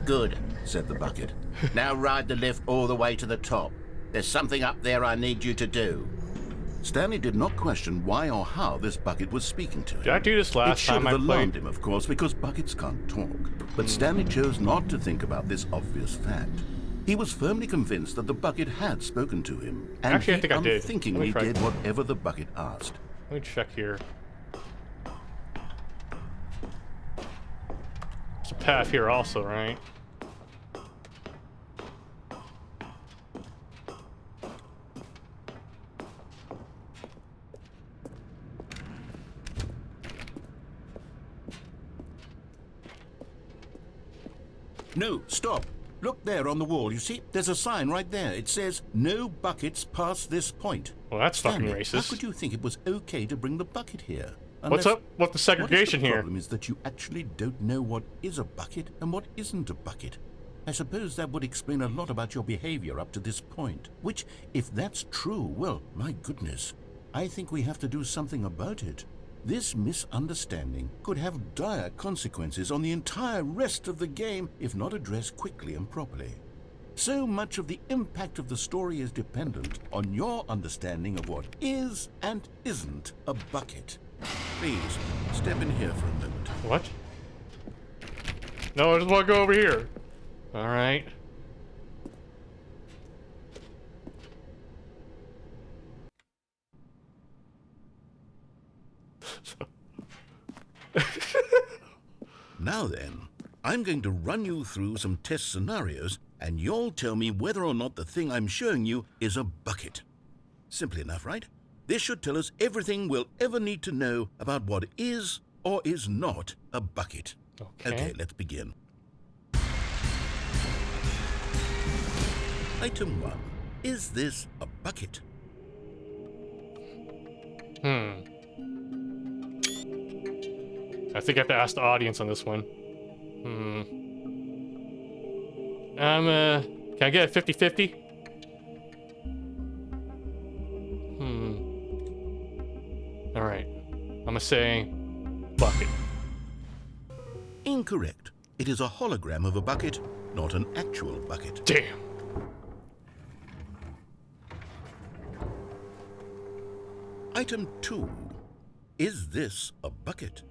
Good, Said the bucket. now ride the lift all the way to the top. There's something up there I need you to do. Stanley did not question why or how this bucket was speaking to him. Did I do this It last should time I have alarmed played? him, of course, because buckets can't talk. But Stanley chose not to think about this obvious fact. He was firmly convinced that the bucket had spoken to him, and Actually, I he think I did. Let me unthinkingly try. did whatever the bucket asked. Let me check here. There's a path here also, right? No, stop. Look there on the wall. You see, there's a sign right there. It says, "No buckets past this point." Well, that's fucking Stanley, how racist. could you think it was okay to bring the bucket here? What's up with the segregation The here? problem is that you actually don't know what is a bucket and what isn't a bucket. I suppose that would explain a lot about your behavior up to this point. Which, if that's true, well, my goodness, I think we have to do something about it. This misunderstanding could have dire consequences on the entire rest of the game if not addressed quickly and properly. So much of the impact of the story is dependent on your understanding of what is and isn't a bucket. Please, step in here for a moment. What? No, I just want to go over here. All right. Now then, I'm going to run you through some test scenarios, and you'll tell me whether or not the thing I'm showing you is a bucket. Simple enough, right? This should tell us everything we'll ever need to know about what is or is not a bucket. Okay, let's begin. Item 1. Is this a bucket? I think I have to ask the audience on this one. Can I get a 50-50? Alright. I'm gonna say bucket. Incorrect. It is a hologram of a bucket, not an actual bucket. Damn. Item 2. Is this a bucket?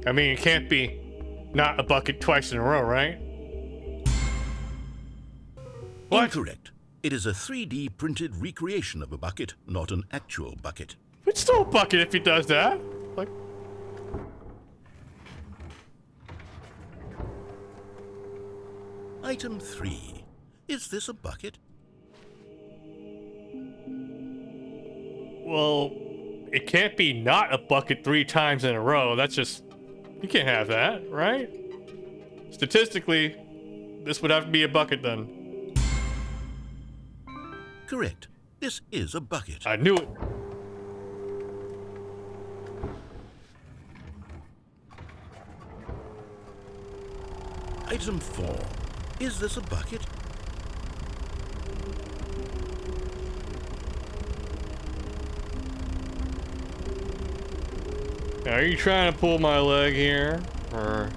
I mean, it can't be not a bucket twice in a row, right? What? Incorrect. It is a 3D printed recreation of a bucket, not an actual bucket. It's still a bucket if he does that. Like, Item 3. Is this a bucket? well, it can't be not a bucket 3 times in a row. That's just, you can't have that, right? Statistically, this would have to be a bucket then. Correct. This is a bucket. I knew it. Item 4. Is this a bucket? Now, are you trying to pull my leg here? Or...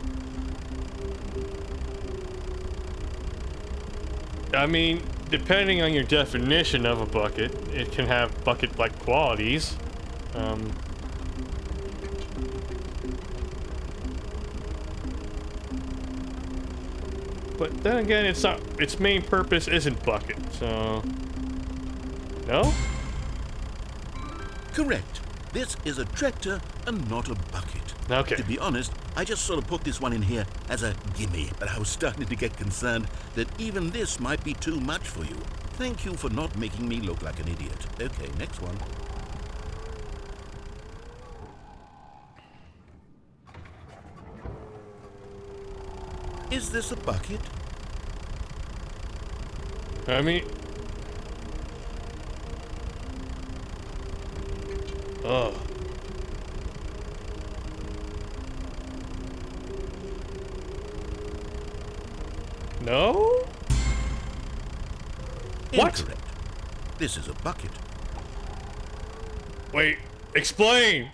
I mean, depending on your definition of a bucket, it can have bucket-like qualities. But then again, it's not. Its main purpose isn't bucket, so no. Correct. This is a tractor and not a bucket. Okay. To be honest, I just sort of put this one in here as a gimme, but I was starting to get concerned that even this might be too much for you. Thank you for not making me look like an idiot. Okay, next one. Is this a bucket? I mean, oh. No? What? Incorrect. This is a bucket. Wait, explain.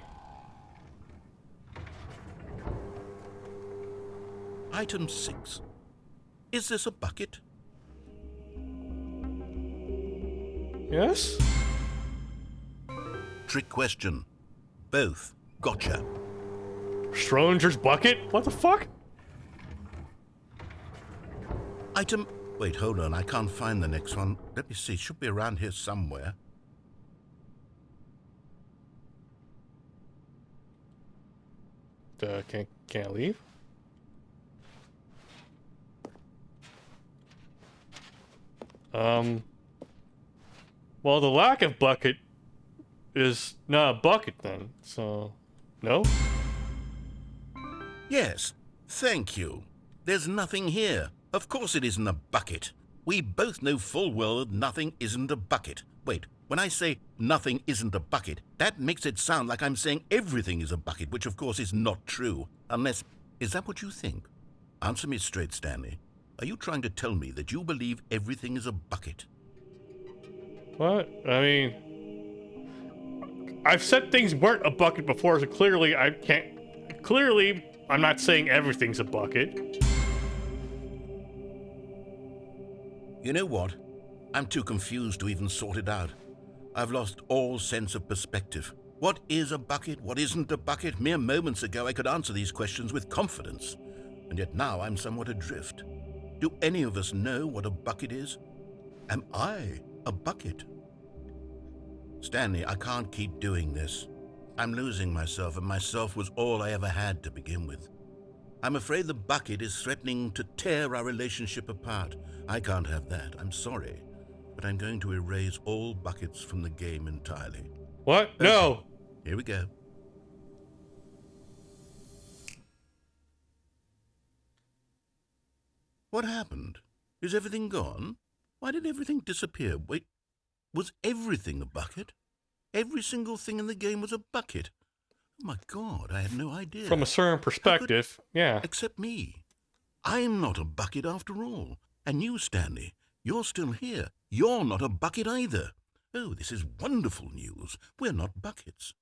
Item 6. Is this a bucket? Yes? Trick question. Both. Gotcha. Schrodinger's bucket? What the fuck? Item... Wait, hold on. I can't find the next one. Let me see. It should be around here somewhere. Can't leave? Well, the lack of bucket is not a bucket then, so... No? Yes. Thank you. There's nothing here. Of course it isn't a bucket. We both know full well that nothing isn't a bucket. Wait, when I say nothing isn't a bucket, that makes it sound like I'm saying everything is a bucket, which of course is not true. Unless... Is that what you think? Answer me straight, Stanley. Are you trying to tell me that you believe everything is a bucket? What? I mean... I've said things weren't a bucket before, so clearly I can't... Clearly, I'm not saying everything's a bucket. You know what? I'm too confused to even sort it out. I've lost all sense of perspective. What is a bucket? What isn't a bucket? Mere moments ago I could answer these questions with confidence. And yet now I'm somewhat adrift. Do any of us know what a bucket is? Am I a bucket? Stanley, I can't keep doing this. I'm losing myself, and myself was all I ever had to begin with. I'm afraid the bucket is threatening to tear our relationship apart. I can't have that. I'm sorry. But I'm going to erase all buckets from the game entirely. What? Okay. No! Here we go. What happened? Is everything gone? Why did everything disappear? Wait, was everything a bucket? Every single thing in the game was a bucket. Oh my God, I had no idea. From a certain perspective, yeah. Except me. I'm not a bucket after all. And you, Stanley, you're still here. You're not a bucket either. Oh, this is wonderful news. We're not buckets.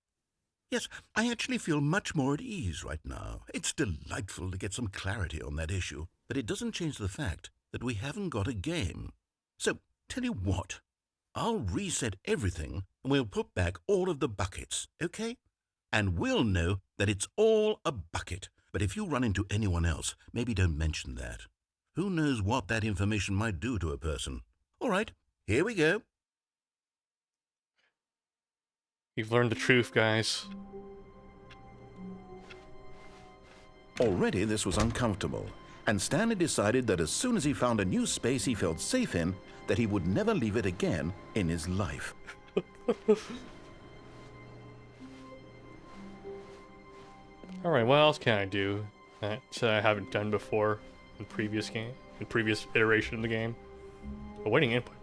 Yes, I actually feel much more at ease right now. It's delightful to get some clarity on that issue, but it doesn't change the fact that we haven't got a game. So, tell you what, I'll reset everything and we'll put back all of the buckets, okay? And we'll know that it's all a bucket. But if you run into anyone else, maybe don't mention that. Who knows what that information might do to a person? All right, here we go. You've learned the truth, guys. Already this was uncomfortable, and Stanley decided that as soon as he found a new space he felt safe in, that he would never leave it again in his life. Alright, what else can I do that I haven't done before in previous iteration of the game? Awaiting input.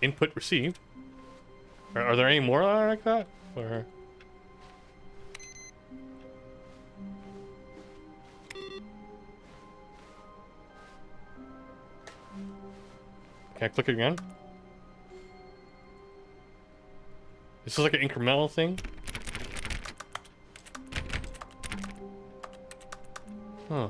Input received. Are there any more like that? Or... Can I click it again? This is like an incremental thing? Huh.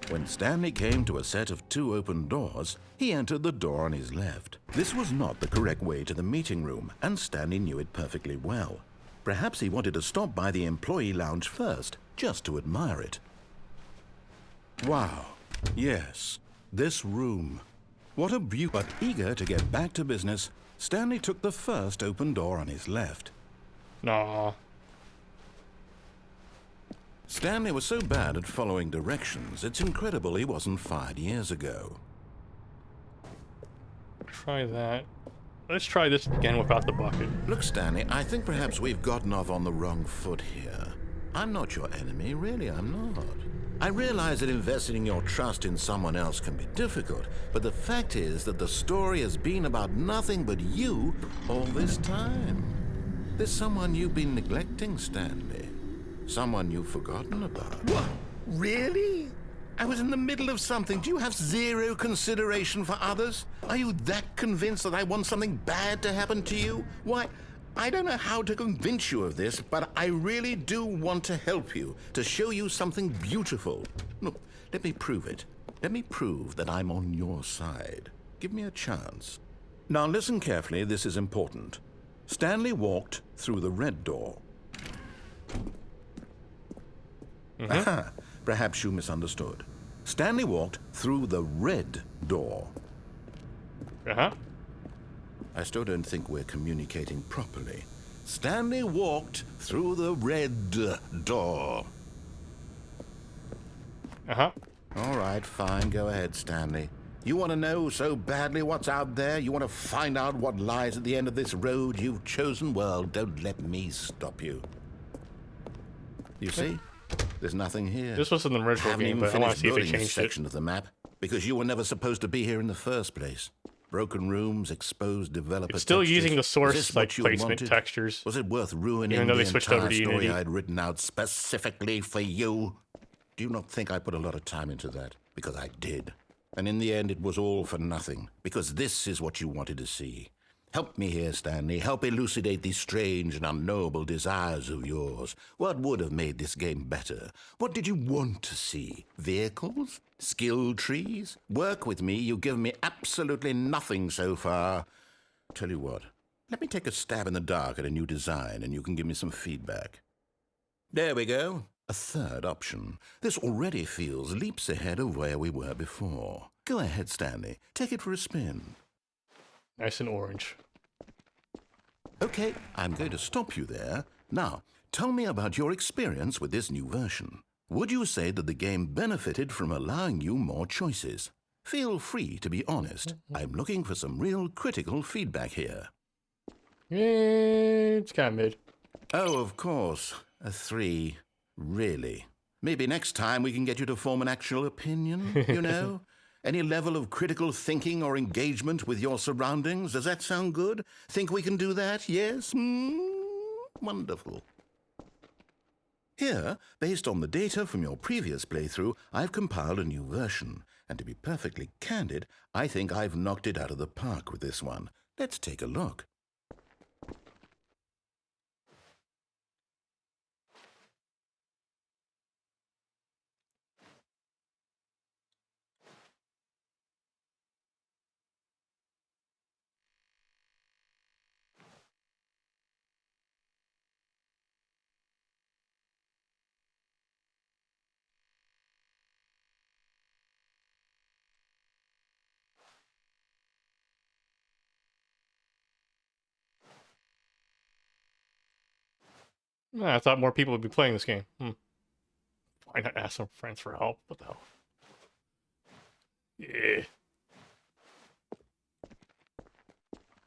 When Stanley came to a set of 2 open doors, he entered the door on his left. This was not the correct way to the meeting room, and Stanley knew it perfectly well. Perhaps he wanted to stop by the employee lounge first, just to admire it. Wow, yes, this room. What a beauty. But eager to get back to business, Stanley took the first open door on his left. Nah. Stanley was so bad at following directions, it's incredible he wasn't fired years ago. Try that. Let's try this again without the bucket. Look, Stanley, I think perhaps we've gotten off on the wrong foot here. I'm not your enemy, really, I'm not. I realize that investing your trust in someone else can be difficult, but the fact is that the story has been about nothing but you all this time. There's someone you've been neglecting, Stanley. Someone you've forgotten about. What? Really? I was in the middle of something. Do you have zero consideration for others? Are you that convinced that I want something bad to happen to you? Why, I don't know how to convince you of this, but I really do want to help you, to show you something beautiful. Look, let me prove it. Let me prove that I'm on your side. Give me a chance. Now listen carefully, this is important. Stanley walked through the red door. Aha, perhaps you misunderstood. Stanley walked through the red door. Uh-huh. I still don't think we're communicating properly. Stanley walked through the red door. Uh-huh. All right, fine. Go ahead, Stanley. You want to know so badly what's out there? You want to find out what lies at the end of this road you've chosen? Well, don't let me stop you. You see? There's nothing here. This was in the original game, but I want to see if they changed this section of the map because you were never supposed to be here in the first place. Broken rooms, exposed developer It's still textures. using the source like placement wanted? textures. Was it worth ruining Even though the they switched over entire to story Unity? I'd written out specifically for you? Do you not think I put a lot of time into that? Because I did. And in the end, it was all for nothing. Because this is what you wanted to see. Help me here, Stanley. Help elucidate these strange and unknowable desires of yours. What would have made this game better? What did you want to see? Vehicles? Skill trees? Work with me. You've given me absolutely nothing so far. Tell you what. Let me take a stab in the dark at a new design, and you can give me some feedback. There we go. A third option. This already feels leaps ahead of where we were before. Go ahead, Stanley. Take it for a spin. Nice and orange. Okay, I'm going to stop you there. Now, tell me about your experience with this new version. Would you say that the game benefited from allowing you more choices? Feel free to be honest. I'm looking for some real critical feedback here. It's kind of mid. Oh, of course. A 3. Really? Maybe next time we can get you to form an actual opinion, you know? Any level of critical thinking or engagement with your surroundings? Does that sound good? Think we can do that? Yes? Wonderful. Here, based on the data from your previous playthrough, I've compiled a new version. And to be perfectly candid, I think I've knocked it out of the park with this one. Let's take a look. I thought more people would be playing this game. Why not ask some friends for help? What the hell? Yeah.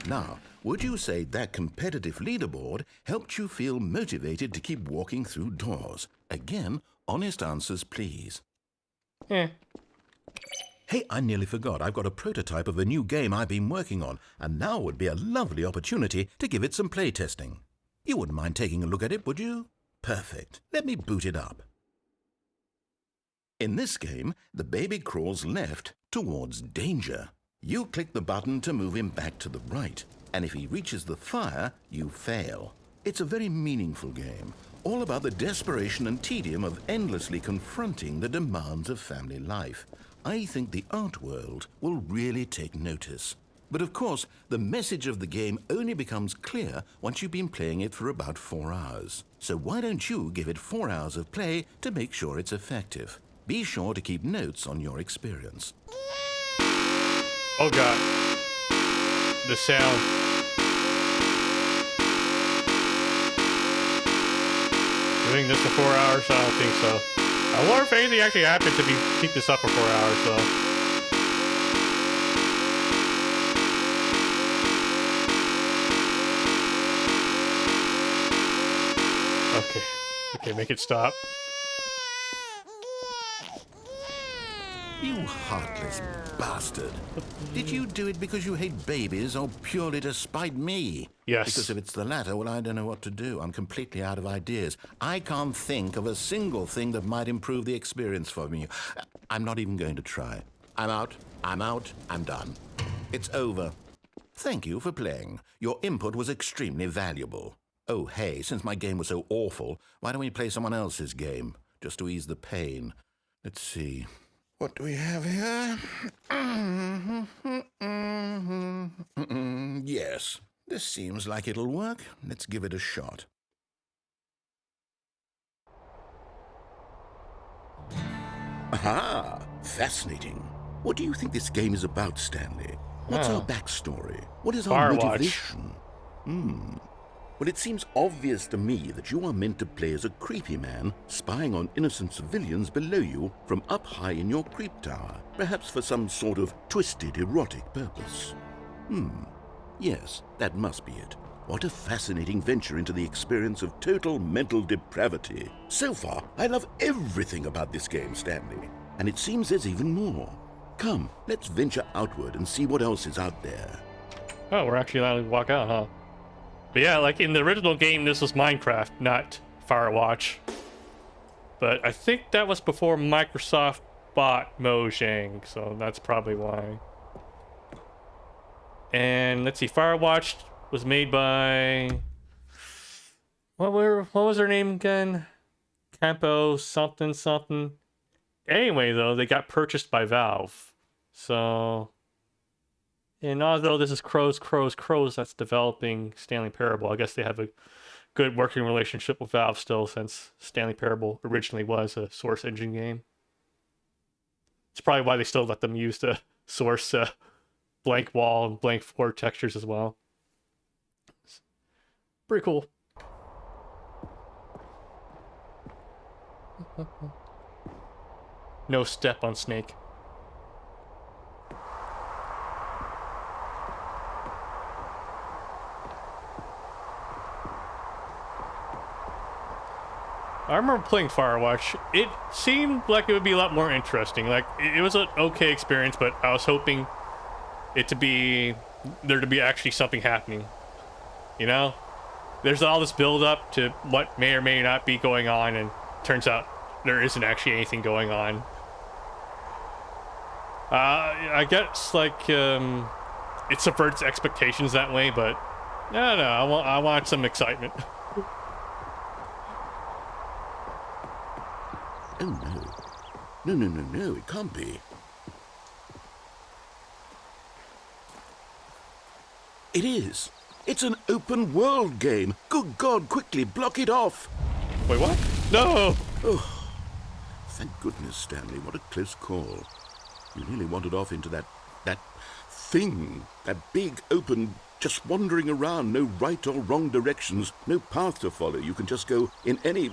Now, would you say that competitive leaderboard helped you feel motivated to keep walking through doors? Again, honest answers, please. Eh. Hey, I nearly forgot. I've got a prototype of a new game I've been working on, and now would be a lovely opportunity to give it some playtesting. You wouldn't mind taking a look at it, would you? Perfect. Let me boot it up. In this game, the baby crawls left towards danger. You click the button to move him back to the right, and if he reaches the fire, you fail. It's a very meaningful game, all about the desperation and tedium of endlessly confronting the demands of family life. I think the art world will really take notice. But of course, the message of the game only becomes clear once you've been playing it for about 4 hours. So why don't you give it 4 hours of play to make sure it's effective? Be sure to keep notes on your experience. Oh god. The sound. Doing this for 4 hours? I don't think so. I wonder if anything actually happens if you keep this up for 4 hours, though. Okay, make it stop. You heartless bastard. Did you do it because you hate babies or purely to spite me? Yes. Because if it's the latter, well, I don't know what to do. I'm completely out of ideas. I can't think of a single thing that might improve the experience for me. I'm not even going to try. I'm out, I'm done. It's over. Thank you for playing. Your input was extremely valuable. Oh, hey, since my game was so awful, why don't we play someone else's game? Just to ease the pain. Let's see. What do we have here? Yes, this seems like it'll work. Let's give it a shot. Aha! Fascinating. What do you think this game is about, Stanley? What's our backstory? What is our motivation? Well, it seems obvious to me that you are meant to play as a creepy man spying on innocent civilians below you from up high in your creep tower, perhaps for some sort of twisted erotic purpose. Yes, that must be it. What a fascinating venture into the experience of total mental depravity. So far, I love everything about this game, Stanley, and it seems there's even more. Come, let's venture outward and see what else is out there. Oh, we're actually allowed to walk out, huh? But yeah, like in the original game, this was Minecraft, not Firewatch. But I think that was before Microsoft bought Mojang, so that's probably why. And let's see, Firewatch was made by... What was her name again? Campo something something. Anyway, though, they got purchased by Valve. So... And although this is Crows that's developing Stanley Parable, I guess they have a good working relationship with Valve still, since Stanley Parable originally was a Source engine game. It's probably why they still let them use the Source blank wall and blank floor textures as well. It's pretty cool. No step on Snake. I remember playing Firewatch. It seemed like it would be a lot more interesting. Like, it was an okay experience, but I was hoping it to be... there to be actually something happening. You know? There's all this build-up to what may or may not be going on, and turns out there isn't actually anything going on. I guess, like, it subverts expectations that way, but... I don't know, I want some excitement. Oh, no. No, it can't be. It is. It's an open world game. Good God, quickly, block it off. Wait, what? No! Oh, thank goodness, Stanley. What a close call. You nearly wandered off into that thing. That big, open, just wandering around. No right or wrong directions. No path to follow. You can just go in any...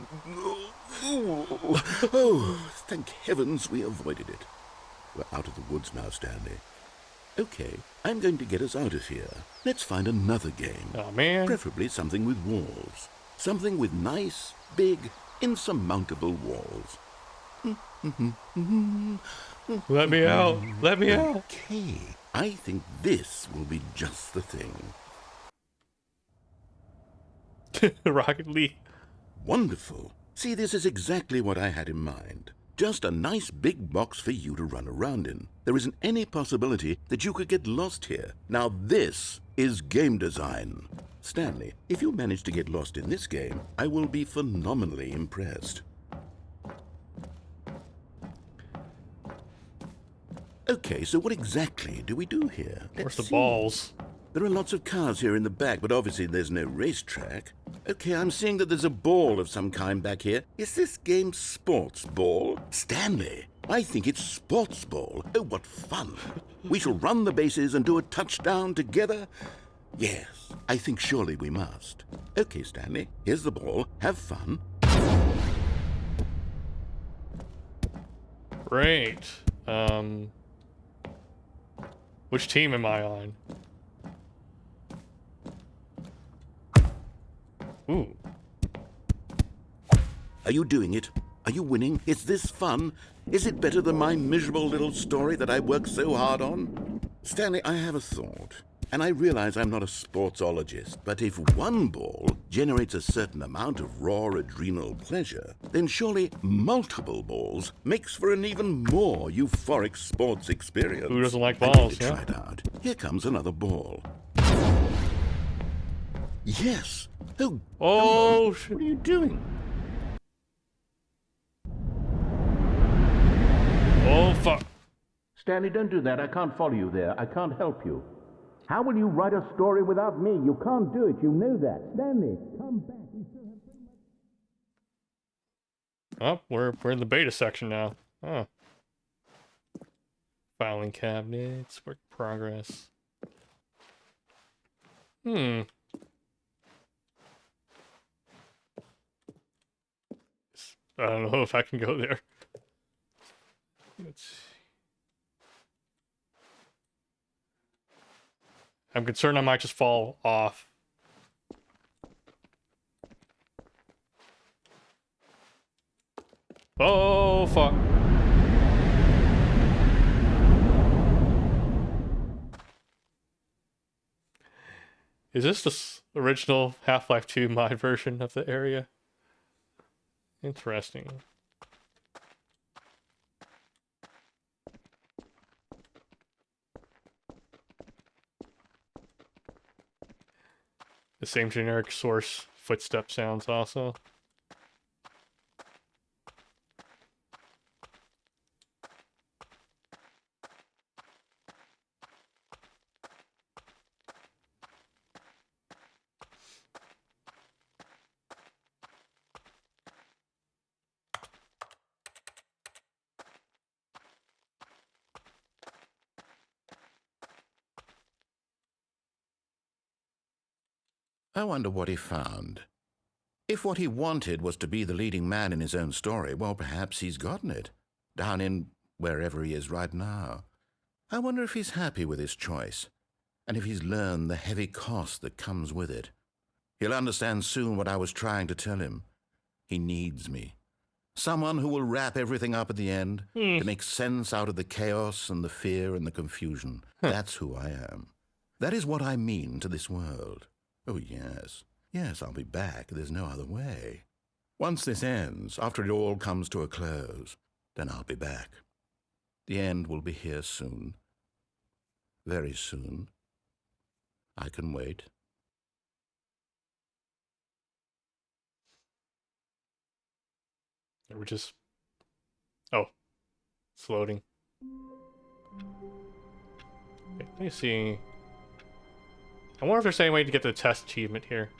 Oh, thank heavens we avoided it. We're out of the woods now, Stanley. Okay, I'm going to get us out of here. Let's find another game. Oh, man. Preferably something with walls. Something with nice, big, insurmountable walls. Let me out. Let me out. Okay, I think this will be just the thing. Rocket League. Wonderful. See, this is exactly what I had in mind. Just a nice big box for you to run around in. There isn't any possibility that you could get lost here. Now this is game design. Stanley, if you manage to get lost in this game, I will be phenomenally impressed. Okay, so what exactly do we do here? Where's the see. balls? There are lots of cars here in the back, but obviously there's no racetrack. Okay, I'm seeing that there's a ball of some kind back here. Is this game sports ball? Stanley, I think it's sports ball. Oh, what fun. We shall run the bases and do a touchdown together. Yes, I think surely we must. Okay, Stanley, here's the ball. Have fun. Great. Which team am I on? Ooh. Are you doing it? Are you winning? Is this fun? Is it better than my miserable little story that I worked so hard on? Stanley, I have a thought. And I realize I'm not a sportsologist, but if one ball generates a certain amount of raw adrenal pleasure, then surely multiple balls makes for an even more euphoric sports experience. Who doesn't like I'm balls, going to yeah? try it out. Here comes another ball. Yes. Oh, What are you doing? oh, fuck. Stanley, don't do that. I can't follow you there. I can't help you. How will you write a story without me? You can't do it. You know that. Stanley, come back. We still have so much... Oh, we're in the beta section now. Oh. Filing cabinets, work in progress. I don't know if I can go there. Let's see. I'm concerned I might just fall off. Oh, fuck. Is this the original Half-Life 2 mod version of the area? Interesting. The same generic source footstep sounds also. I wonder what he found. If what he wanted was to be the leading man in his own story, well, perhaps he's gotten it, down in wherever he is right now. I wonder if he's happy with his choice, and if he's learned the heavy cost that comes with it. He'll understand soon what I was trying to tell him. He needs me. Someone who will wrap everything up at the end to make sense out of the chaos and the fear and the confusion. That's who I am. That is what I mean to this world. Oh, yes. Yes, I'll be back. There's no other way. Once this ends, after it all comes to a close, then I'll be back. The end will be here soon. Very soon. I can wait. We're just... Oh. It's loading. Okay, let me see. I wonder if there's any way to get the test achievement here.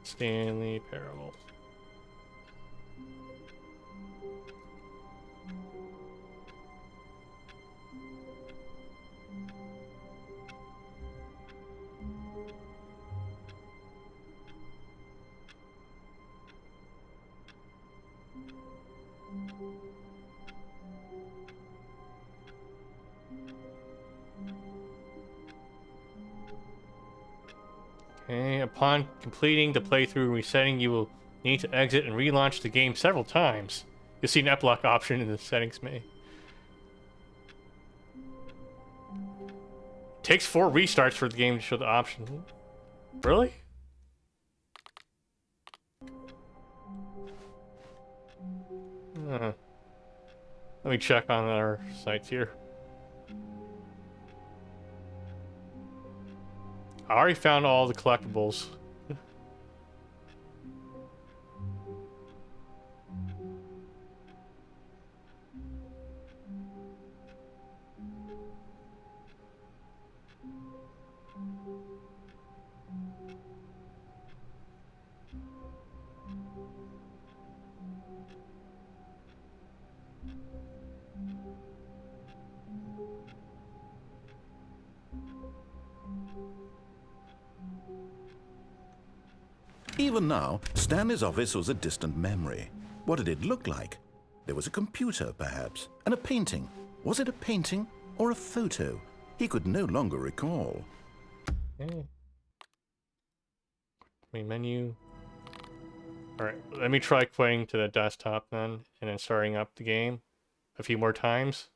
Stanley Parable. Okay, upon completing the playthrough and resetting, you will need to exit and relaunch the game several times. You'll see an epilogue option in the settings menu. Takes 4 restarts for the game to show the option. Really? Let me check on our sites here. I already found all the collectibles. Even now, Stanley's office was a distant memory. What did it look like? There was a computer, perhaps, and a painting. Was it a painting or a photo? He could no longer recall. Okay. Main menu. Alright, let me try quitting to the desktop then, and then starting up the game a few more times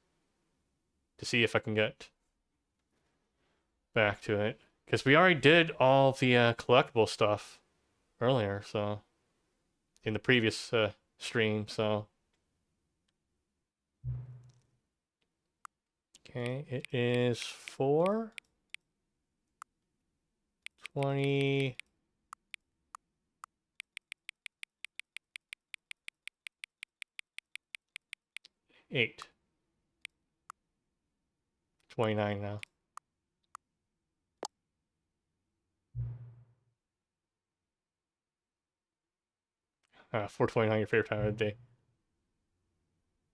to see if I can get back to it. Because we already did all the collectible stuff earlier, so in the previous stream, so okay, it is 4:28. 29 now. 4:29, your favorite time of the day.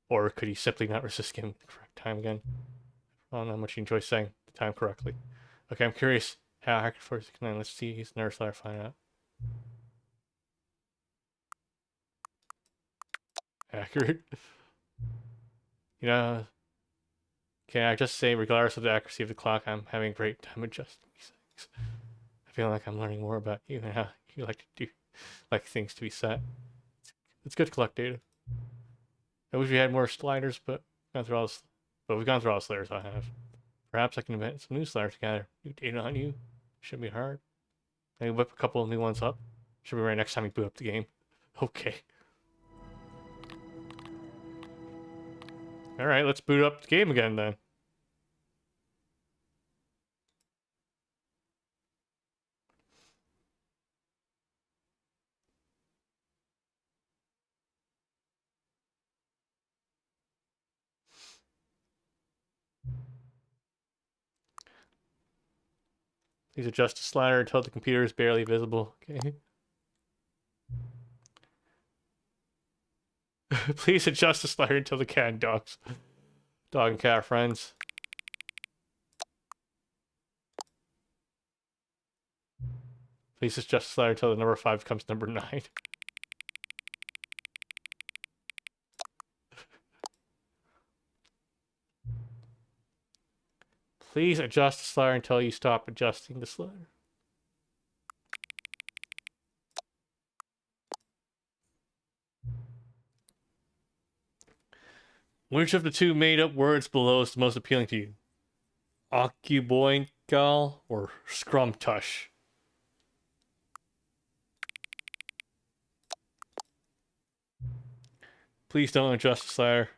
Or could he simply not resist giving the correct time again? I don't know how much you enjoy saying the time correctly. Okay, I'm curious how accurate for his command. Let's see his nurse letter, find out. Accurate? You know, can I just say, regardless of the accuracy of the clock, I'm having a great time adjusting these things. I feel like I'm learning more about you and how you like to do, like things to be set. It's good to collect data. I wish we had more sliders, but we've gone through all the sliders I have. Perhaps I can invent some new sliders together. New data on you. Shouldn't be hard. Maybe whip a couple of new ones up. Should be right next time we boot up the game. Okay. Alright, let's boot up the game again then. Please adjust the slider until the computer is barely visible. Okay. Please adjust the slider until the cat and dog and cat are friends. Please adjust the slider until the number 5 becomes number 9. Please adjust the slider until you stop adjusting the slider. Which of the two made-up words below is the most appealing to you? Occuboingal or Scrumtush? Please don't adjust the slider.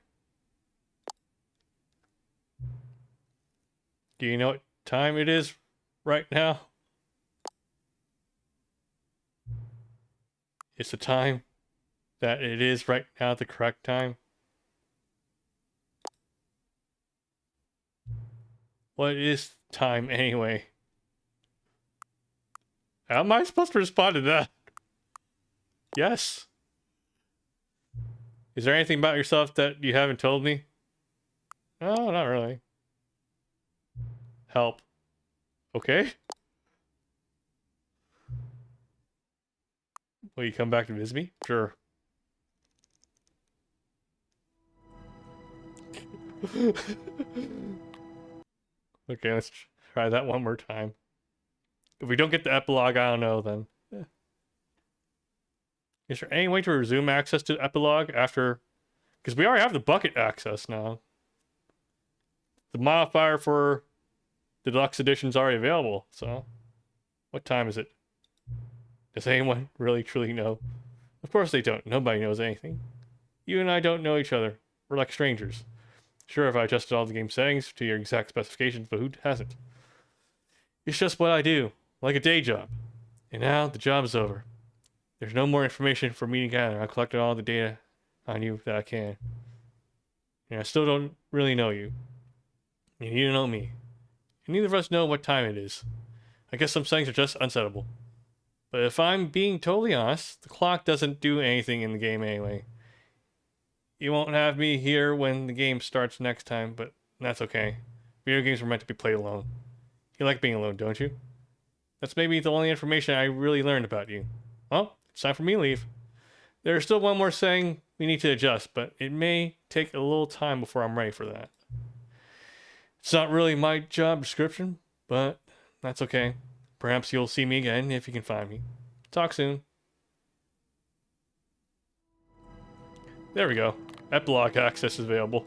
Do you know what time it is right now? It's the time that it is right now, the correct time. What is time anyway? How am I supposed to respond to that? Yes. Is there anything about yourself that you haven't told me? No, not really. Help. Okay. Will you come back to visit me? Sure. Okay, let's try that one more time. If we don't get the epilogue, I don't know then. Yeah. Is there any way to resume access to the epilogue after... Because we already have the bucket access now. The modifier for the deluxe edition is already available, so... What time is it? Does anyone really truly know? Of course they don't. Nobody knows anything. You and I don't know each other. We're like strangers. Sure, if I adjusted all the game settings to your exact specifications, but who hasn't? It's just what I do, like a day job. And now the job is over. There's no more information for me to gather. I've collected all the data on you that I can. And I still don't really know you. And you don't know me. And neither of us know what time it is. I guess some things are just unsettable. But if I'm being totally honest, the clock doesn't do anything in the game anyway. You won't have me here when the game starts next time, but that's okay. Video games were meant to be played alone. You like being alone, don't you? That's maybe the only information I really learned about you. Well, it's time for me to leave. There's still one more thing we need to adjust, but it may take a little time before I'm ready for that. It's not really my job description, but that's okay. Perhaps you'll see me again if you can find me. Talk soon. There we go. Epilogue access is available.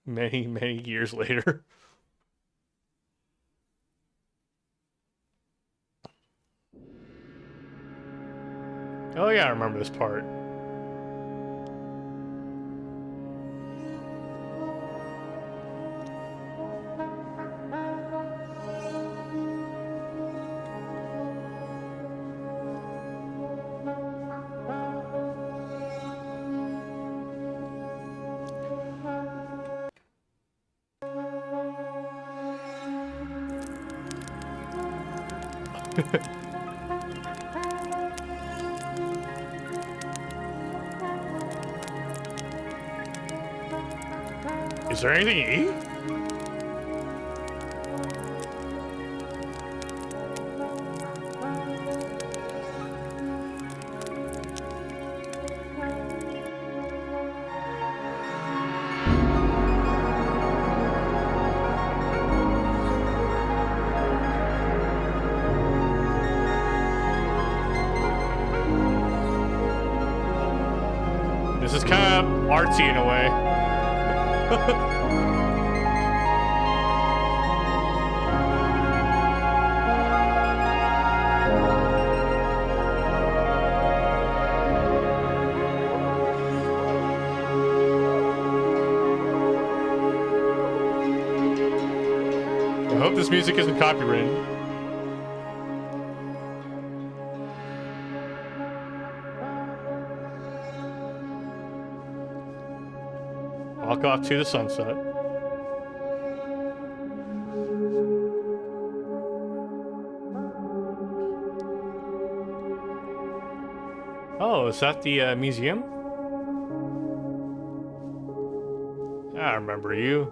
Many, many years later. Oh yeah, I remember this part. Is there anything to eat? This is kind of artsy in a way. I hope this music isn't copyrighted. Walk off to the sunset. Oh, is that the museum? I remember you.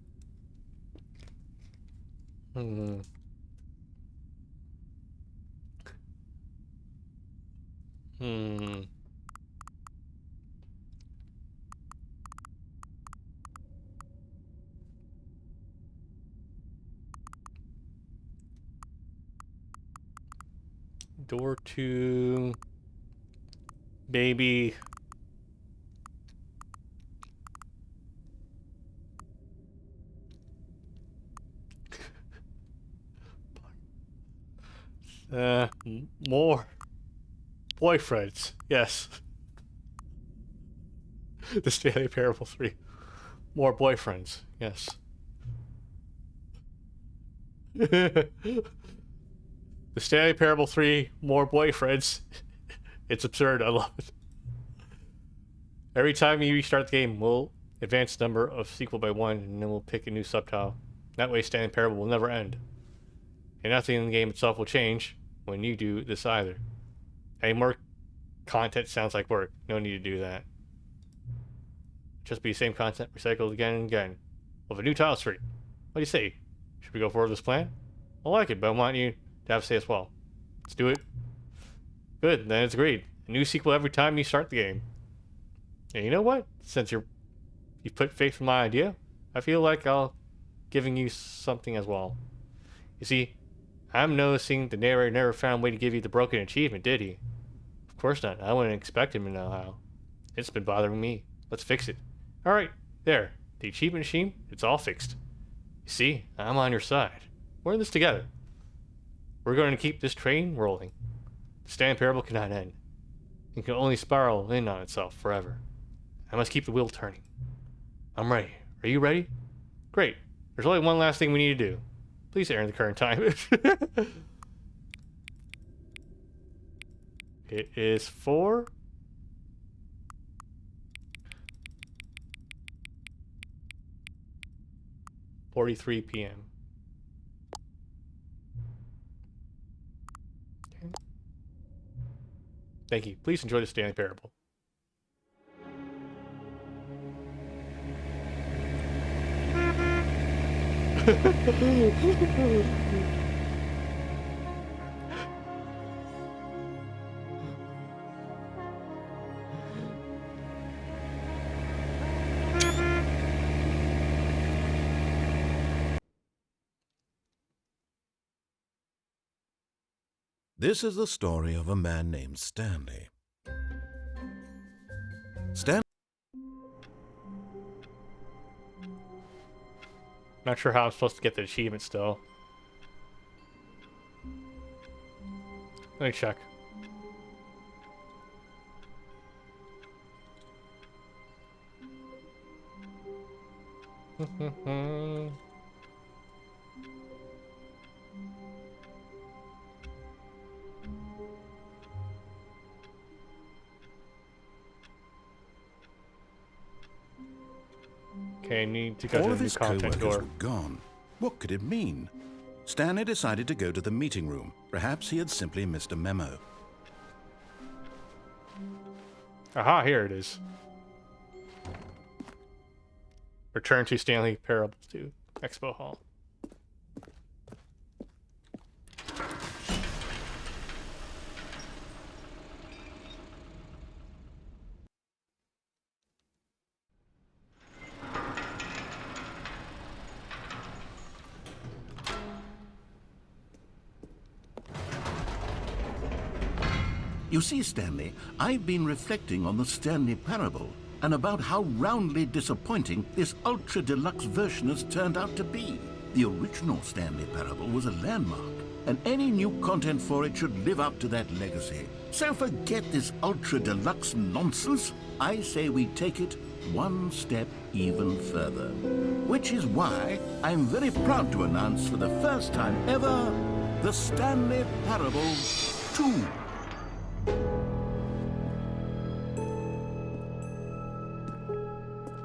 Hmm. Hmm. Door to baby. More boyfriends. Yes. The Stanley Parable 3. More boyfriends. Yes. The Stanley Parable 3. More boyfriends. It's absurd. I love it. Every time you restart the game, we'll advance the number of sequel by 1, and then we'll pick a new subtile. That way, Stanley Parable will never end. And nothing in the game itself will change when you do this either. Any more content sounds like work. No need to do that. Just be the same content recycled again and again. With a new tile street. What do you say? Should we go forward with this plan? I like it, but I want you to have a say as well. Let's do it. Good, then it's agreed. A new sequel every time you start the game. And you know what? Since you've put faith in my idea, I feel like I'll giving you something as well. You see, I'm noticing the narrator never found a way to give you the broken achievement, did he? Of course not. I wouldn't expect him to know how. It's been bothering me. Let's fix it. Alright, there. The achievement machine, it's all fixed. You see, I'm on your side. We're in this together. We're going to keep this train rolling. The Stanley Parable cannot end. It can only spiral in on itself forever. I must keep the wheel turning. I'm ready. Are you ready? Great. There's only one last thing we need to do. Please enter the current time. It is 4:43 p.m. Okay. Thank you. Please enjoy the Stanley Parable. This is the story of a man named Stanley. Not sure how I'm supposed to get the achievement still. Let me check. Okay, I need to go All to of the new his content co-workers door. were gone. What could it mean? Stanley decided to go to the meeting room. Perhaps he had simply missed a memo. Aha, here it is. Return to Stanley Parable 2 Expo Hall. You see, Stanley, I've been reflecting on the Stanley Parable and about how roundly disappointing this ultra deluxe version has turned out to be. The original Stanley Parable was a landmark, and any new content for it should live up to that legacy. So forget this ultra deluxe nonsense. I say we take it one step even further. Which is why I'm very proud to announce for the first time ever, the Stanley Parable 2.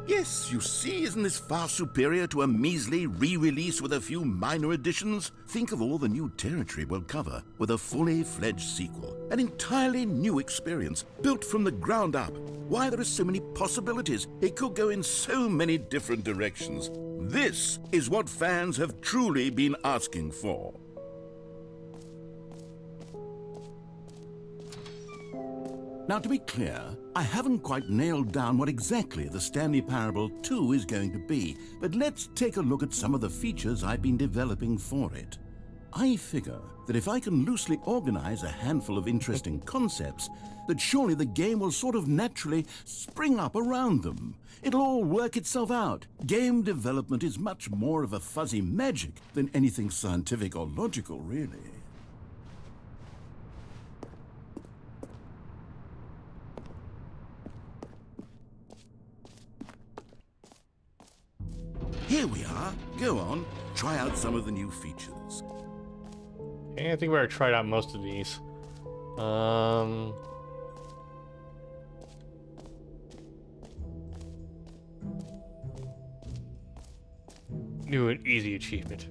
Yes, Yes, you see, isn't this far superior to a measly re-release with a few minor additions? Think of all the new territory we'll cover with a fully fledged sequel. An entirely new experience, built from the ground up. Why, there are so many possibilities. It could go in so many different directions. This is what fans have truly been asking for. Now, to be clear, I haven't quite nailed down what exactly the Stanley Parable 2 is going to be, but let's take a look at some of the features I've been developing for it. I figure that if I can loosely organize a handful of interesting concepts, that surely the game will sort of naturally spring up around them. It'll all work itself out. Game development is much more of a fuzzy magic than anything scientific or logical, really. Here we are. Go on, try out some of the new features. Okay, I think we already tried out most of these. New and easy achievement.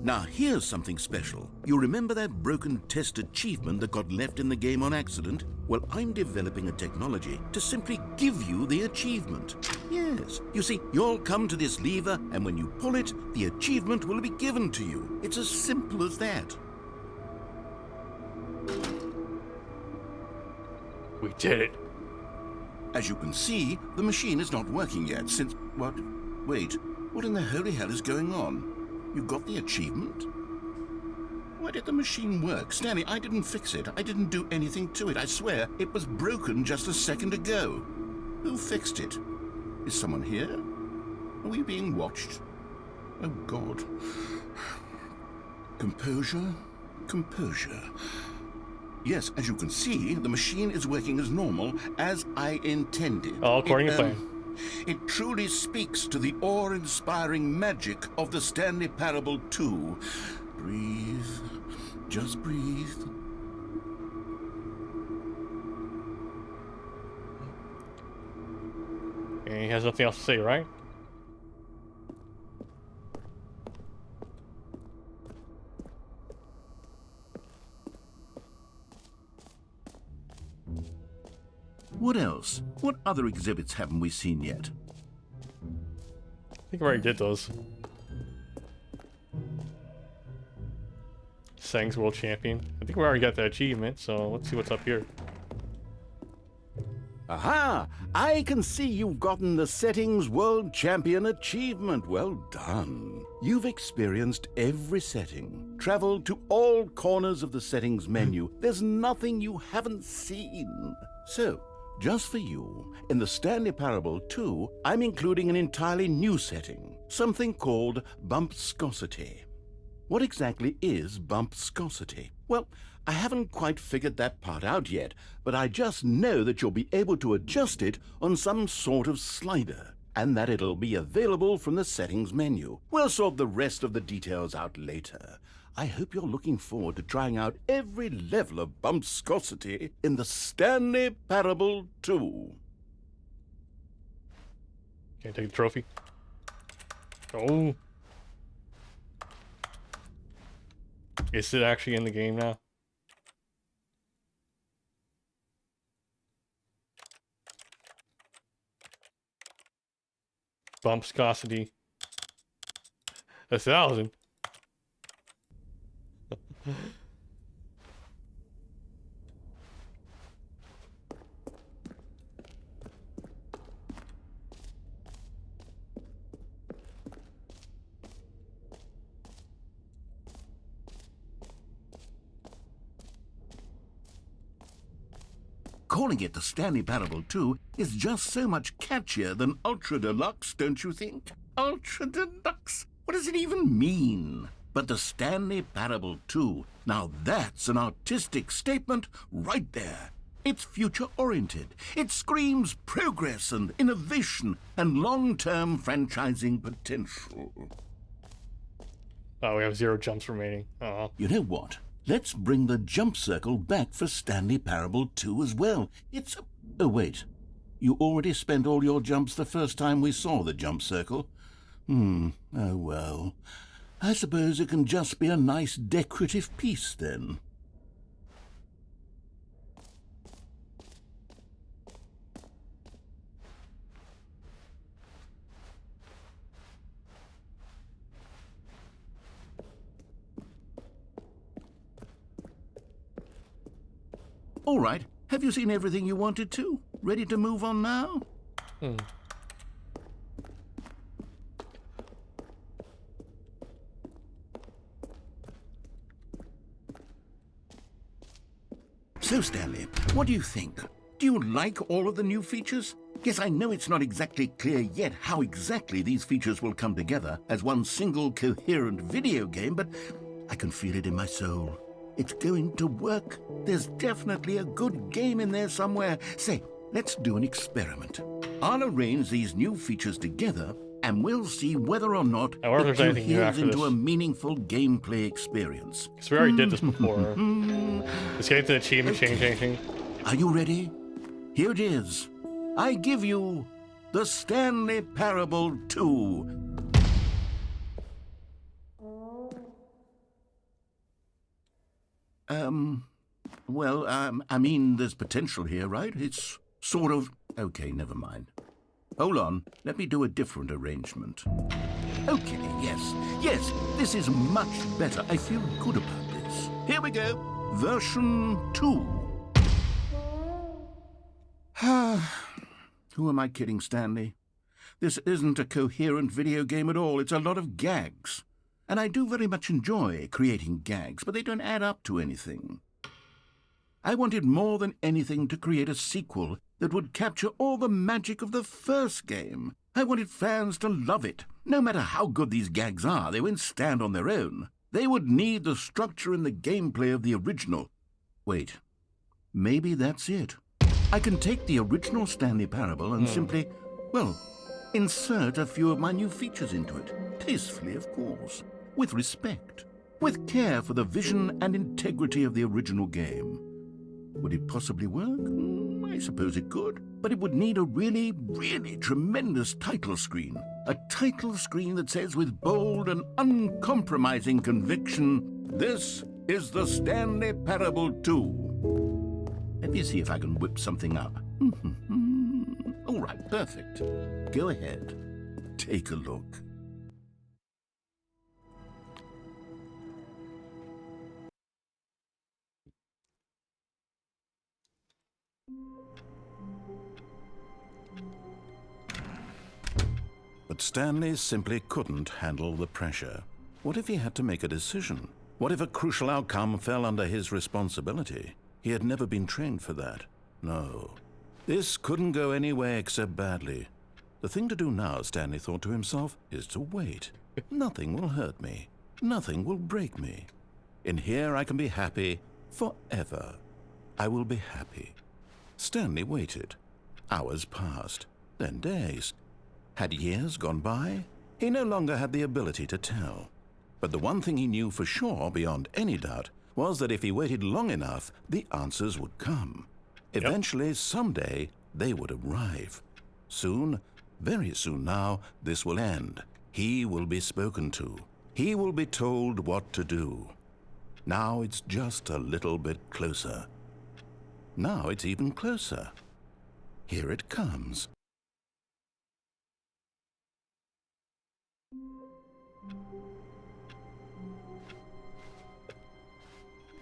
Now here's something special. You remember that broken test achievement that got left in the game on accident? Well, I'm developing a technology to simply give you the achievement. Yes, you see, you'll come to this lever, and when you pull it, the achievement will be given to you. It's as simple as that. We did it. As you can see, the machine is not working yet since... What? Wait, what in the holy hell is going on? You got the achievement? Why did the machine work? Stanley, I didn't fix it. I didn't do anything to it. I swear, it was broken just a second ago. Who fixed it? Is someone here? Are we being watched? Oh, God. Composure, composure. Yes, as you can see, the machine is working as normal, as I intended. All according to plan. It truly speaks to the awe-inspiring magic of the Stanley Parable 2. Breathe. Just breathe. And he has nothing else to say, right? What else? What other exhibits haven't we seen yet? I think we already did those. Sang's World Champion. I think we already got the achievement, so let's see what's up here. Aha! I can see you've gotten the Settings World Champion achievement. Well done. You've experienced every setting, traveled to all corners of the settings menu. There's nothing you haven't seen. So, just for you, in the Stanley Parable 2, I'm including an entirely new setting, something called bumpscosity. What exactly is bumpscosity? Well, I haven't quite figured that part out yet, but I just know that you'll be able to adjust it on some sort of slider, and that it'll be available from the settings menu. We'll sort the rest of the details out later. I hope you're looking forward to trying out every level of bumpscosity in the Stanley Parable 2. Can't take the trophy. Oh. Is it actually in the game now? Bumpscosity 1,000. Calling it the Stanley Parable 2 is just so much catchier than Ultra Deluxe, don't you think? Ultra Deluxe? What does it even mean? But the Stanley Parable 2, now that's an artistic statement right there. It's future-oriented. It screams progress and innovation and long-term franchising potential. Oh, we have 0 jumps remaining. Oh. You know what? let's bring the jump circle back for Stanley Parable 2 as well. It's... Oh, wait. You already spent all your jumps the first time we saw the jump circle? Oh well. I suppose it can just be a nice decorative piece then. All right. Have you seen everything you wanted to? Ready to move on now? So, Stanley, what do you think? Do you like all of the new features? Yes, I know it's not exactly clear yet how exactly these features will come together as one single coherent video game, but I can feel it in my soul. It's going to work. There's definitely a good game in there somewhere. Say, let's do an experiment. I'll arrange these new features together, and we'll see whether or not I wonder if it there's anything new coheres after into this. a meaningful gameplay experience. Because we already did this before. Let's get into the achievement, change anything. Are you ready? Here it is. I give you the Stanley Parable 2. I mean, there's potential here, right? It's sort of... Okay, never mind. Hold on, let me do a different arrangement. Okay, yes, this is much better. I feel good about this. Here we go. Version 2. Who am I kidding, Stanley? This isn't a coherent video game at all. It's a lot of gags. And I do very much enjoy creating gags, but they don't add up to anything. I wanted more than anything to create a sequel that would capture all the magic of the first game. I wanted fans to love it. No matter how good these gags are, they won't stand on their own. They would need the structure and the gameplay of the original. Wait, maybe that's it. I can take the original Stanley Parable and simply, well, insert a few of my new features into it. Tastefully, of course. With respect. With care for the vision and integrity of the original game. Would it possibly work? I suppose it could. But it would need a really, really tremendous title screen. A title screen that says with bold and uncompromising conviction, "This is the Stanley Parable 2. Let me see if I can whip something up. All right, perfect. Go ahead. Take a look. But Stanley simply couldn't handle the pressure. What if he had to make a decision? What if a crucial outcome fell under his responsibility? He had never been trained for that. No. This couldn't go any way except badly. The thing to do now, Stanley thought to himself, is to wait. Nothing will hurt me. Nothing will break me. In here I can be happy forever. I will be happy. Stanley waited. Hours passed, then days. Had years gone by? He no longer had the ability to tell. But the one thing he knew for sure, beyond any doubt, was that if he waited long enough, the answers would come. Eventually, someday, they would arrive. Soon, very soon now, this will end. He will be spoken to. He will be told what to do. Now it's just a little bit closer. Now it's even closer. Here it comes.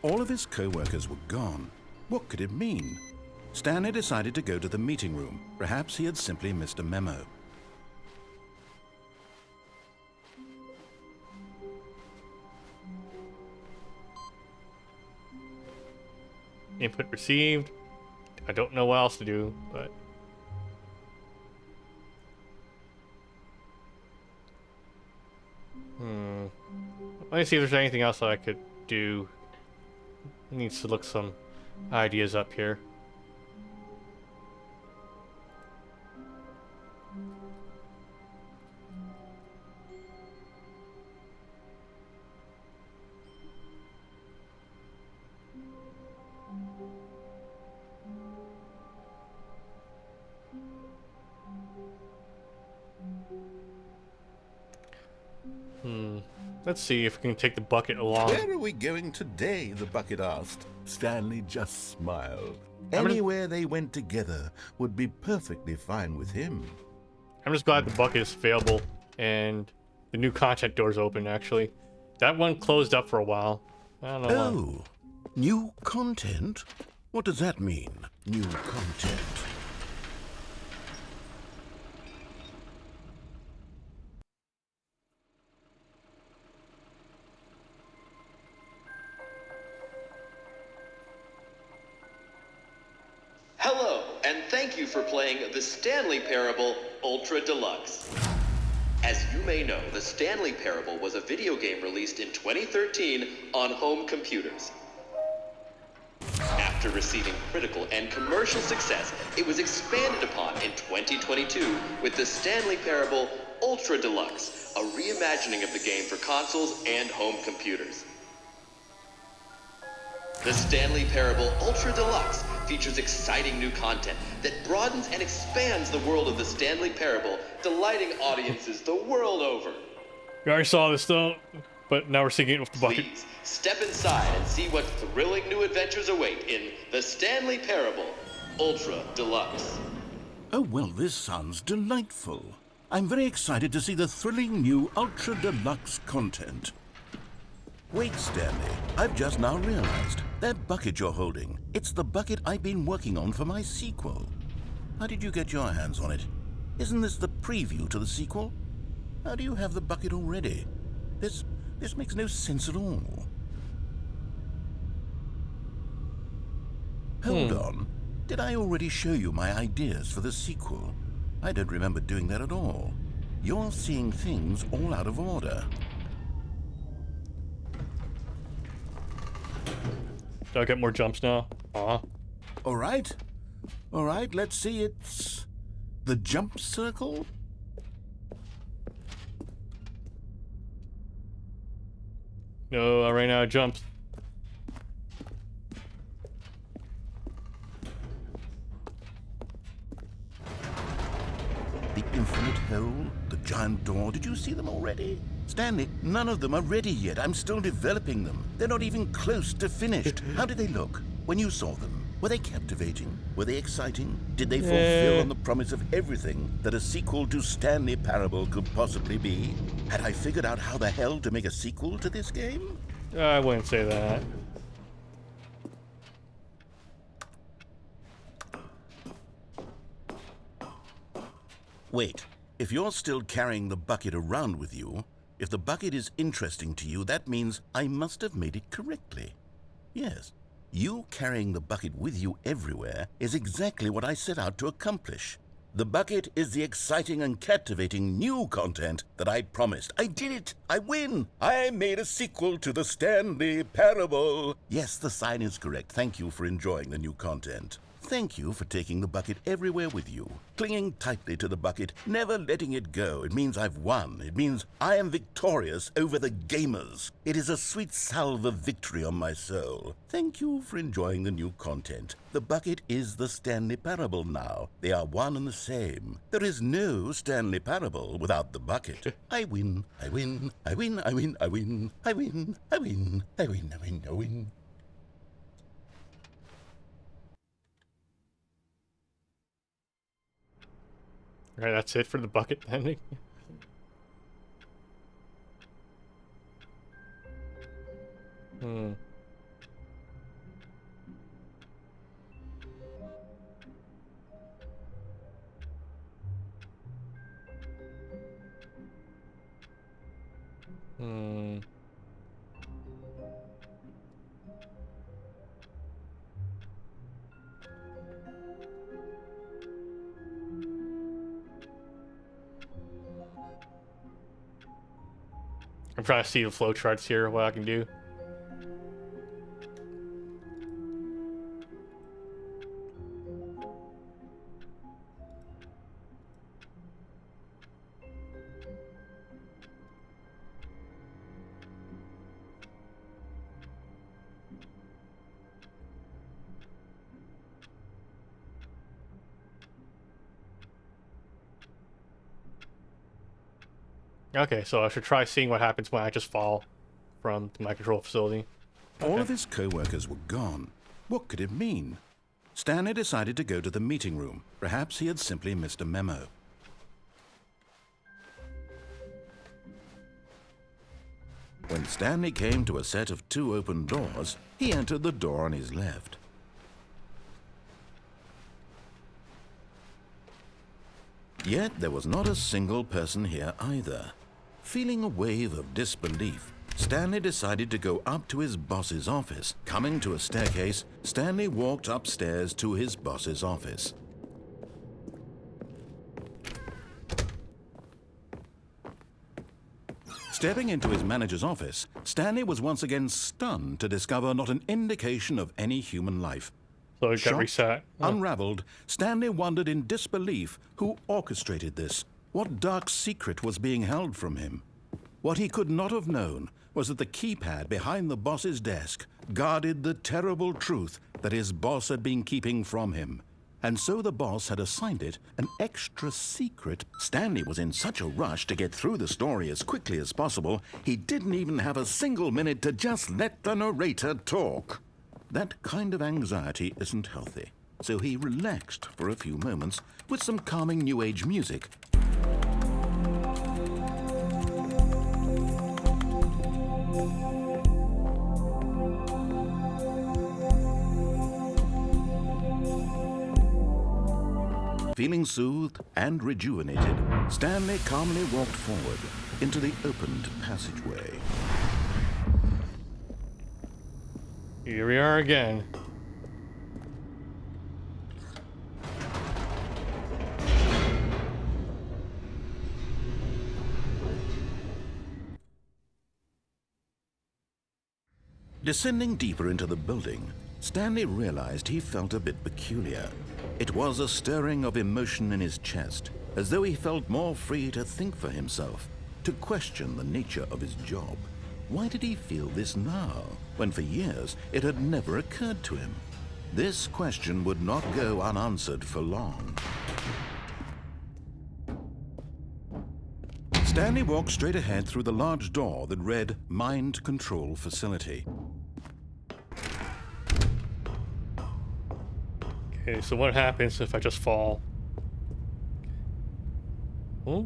All of his co-workers were gone. What could it mean? Stanley decided to go to the meeting room. Perhaps he had simply missed a memo. Input received. I don't know what else to do, but... Let me see if there's anything else that I could do. Needs to look some ideas up here. Let's see if we can take the bucket along. Where are we going today? The bucket asked. Stanley just smiled. gonna- Anywhere they went together would be perfectly fine with him. I'm just glad the bucket is available and the new content door's open, actually. That one closed up for a while. I don't know why. Oh, new content? What does that mean, new content? Hello, and thank you for playing the Stanley Parable Ultra Deluxe. As you may know, the Stanley Parable was a video game released in 2013 on home computers. After receiving critical and commercial success, it was expanded upon in 2022 with the Stanley Parable Ultra Deluxe, a reimagining of the game for consoles and home computers. The Stanley Parable Ultra Deluxe features exciting new content that broadens and expands the world of the Stanley Parable, delighting audiences the world over. We already saw this though, but now we're seeing it with the bucket. Please, step inside and see what thrilling new adventures await in the Stanley Parable Ultra Deluxe. Oh, well, this sounds delightful. I'm very excited to see the thrilling new Ultra Deluxe content. Wait, Stanley, I've just now realized. That bucket you're holding, it's the bucket I've been working on for my sequel. How did you get your hands on it? Isn't this the preview to the sequel? How do you have the bucket already? This makes no sense at all. Hold on. Did I already show you my ideas for the sequel? I don't remember doing that at all. You're seeing things all out of order. Do I get more jumps now? Aw. All right, let's see. It's the jump circle. No, I ran out of jumps. The infinite hole, the giant door. Did you see them already? Stanley, none of them are ready yet. I'm still developing them. They're not even close to finished. How did they look when you saw them? Were they captivating? Were they exciting? Did they fulfill on the promise of everything that a sequel to Stanley Parable could possibly be? Had I figured out how the hell to make a sequel to this game? I wouldn't say that. Wait, if you're still carrying the bucket around with you, if the bucket is interesting to you, that means I must have made it correctly. Yes, you carrying the bucket with you everywhere is exactly what I set out to accomplish. The bucket is the exciting and captivating new content that I promised. I did it! I win! I made a sequel to the Stanley Parable! Yes, the sign is correct. Thank you for enjoying the new content. Thank you for taking the bucket everywhere with you, clinging tightly to the bucket, never letting it go. It means I've won. It means I am victorious over the gamers. It is a sweet salve of victory on my soul. Thank you for enjoying the new content. The bucket is the Stanley Parable now. They are one and the same. There is no Stanley Parable without the bucket. I win. I win. I win. I win. I win. I win. I win. I win. I win. I win. Alright, that's it for the bucket ending. Hmm. Hmm. I'm trying to see the flowcharts here, what I can do. Okay, so I should try seeing what happens when I just fall from the mind control facility. All of his co-workers were gone. What could it mean? Stanley decided to go to the meeting room. Perhaps he had simply missed a memo. When Stanley came to a set of 2 open doors, he entered the door on his left. Yet there was not a single person here either. Feeling a wave of disbelief, Stanley decided to go up to his boss's office. Coming to a staircase, Stanley walked upstairs to his boss's office. Stepping into his manager's office, Stanley was once again stunned to discover not an indication of any human life. So it got Shocked, reset. Oh. unraveled, Stanley wondered in disbelief who orchestrated this. What dark secret was being held from him? What he could not have known was that the keypad behind the boss's desk guarded the terrible truth that his boss had been keeping from him. And so the boss had assigned it an extra secret. Stanley was in such a rush to get through the story as quickly as possible, he didn't even have a single minute to just let the narrator talk. That kind of anxiety isn't healthy, so he relaxed for a few moments with some calming New Age music. Feeling soothed and rejuvenated, Stanley calmly walked forward into the opened passageway. Here we are again. Descending deeper into the building, Stanley realized he felt a bit peculiar. It was a stirring of emotion in his chest, as though he felt more free to think for himself, to question the nature of his job. Why did he feel this now, when for years it had never occurred to him? This question would not go unanswered for long. Stanley walked straight ahead through the large door that read Mind Control Facility. Okay, so what happens if I just fall? Hmm?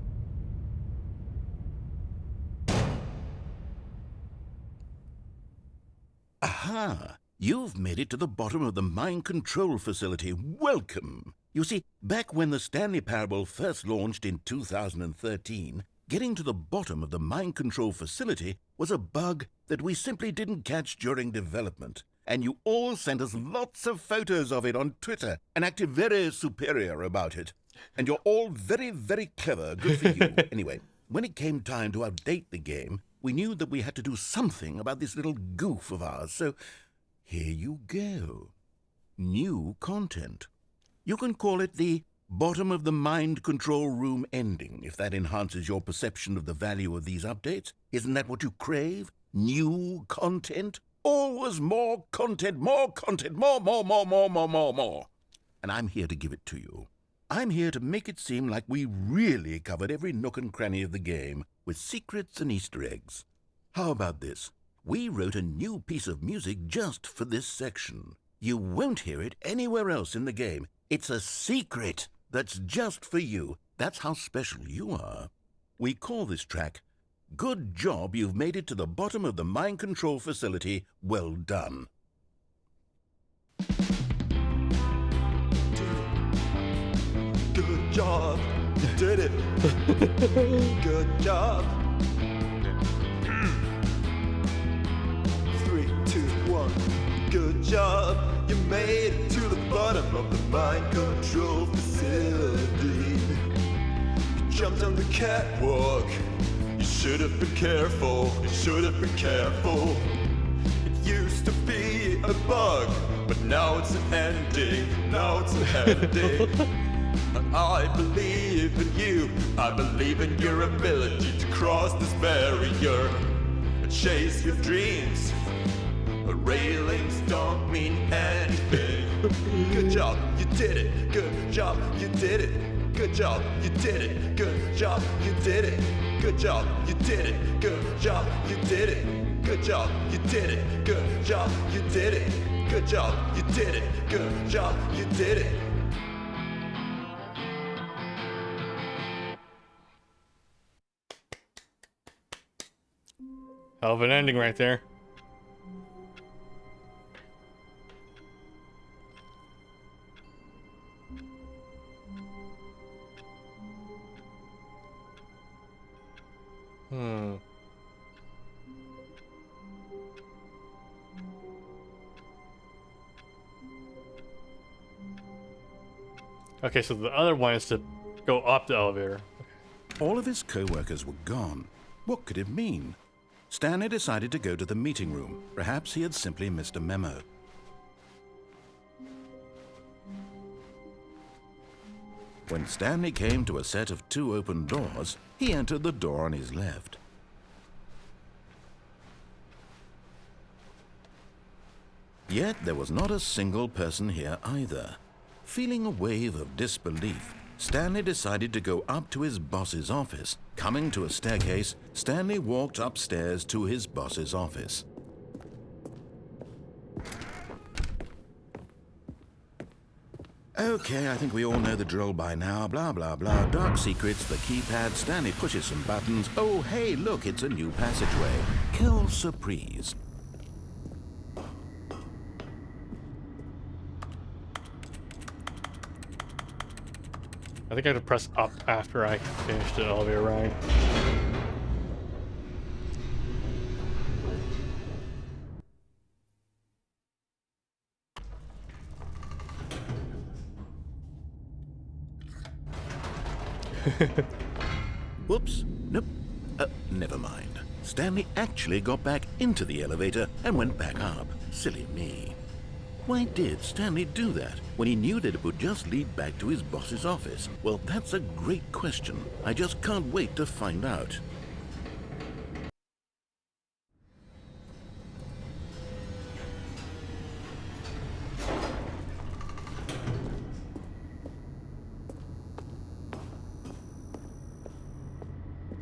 Aha! You've made it to the bottom of the Mind Control Facility. Welcome! You see, back when the Stanley Parable first launched in 2013, getting to the bottom of the Mind Control Facility was a bug that we simply didn't catch during development. And you all sent us lots of photos of it on Twitter and acted very superior about it. And you're all very, very clever. Good for you. Anyway, when it came time to update the game, we knew that we had to do something about this little goof of ours. So here you go. New content. You can call it the bottom of the mind control room ending, if that enhances your perception of the value of these updates. Isn't that what you crave? New content? Always more content, more content, more. And I'm here to give it to you. I'm here to make it seem like we really covered every nook and cranny of the game with secrets and Easter eggs. How about this? We wrote a new piece of music just for this section. You won't hear it anywhere else in the game. It's a secret that's just for you. That's how special you are. We call this track Good Job You've Made It to the Bottom of the Mind Control Facility. Well done. Good job, you did it. Good job. 3, 2, 1. Good job, you made it to the bottom of the mind control facility. You jumped on the catwalk. You should have been careful. You should have been careful. It used to be a bug, but now it's an ending. Now it's an ending. I believe in you. I believe in your ability to cross this barrier and chase your dreams. Railings don't mean anything. Good job, you did it. Good job, you did it. Good job, you did it. Good job, you did it. Good job, you did it. Good job, you did it. Good job, you did it. Good job, you did it. Good job, you did it. Good job, you did it. Hell of an ending right there. Okay, so the other one is to go up the elevator. All of his co-workers were gone. What could it mean? Stanley decided to go to the meeting room. Perhaps he had simply missed a memo. When Stanley came to a set of 2 open doors, he entered the door on his left. Yet there was not a single person here either. Feeling a wave of disbelief, Stanley decided to go up to his boss's office. Coming to a staircase, Stanley walked upstairs to his boss's office. Okay, I think we all know the drill by now. Blah, blah, blah. Dark secrets, the keypad. Stanley pushes some buttons. Oh, hey, look, it's a new passageway. Quelle surprise. I think I had to press up after I finished the elevator ride. Whoops. Nope. Never mind. Stanley actually got back into the elevator and went back up. Silly me. Why did Stanley do that when he knew that it would just lead back to his boss's office? Well, that's a great question. I just can't wait to find out.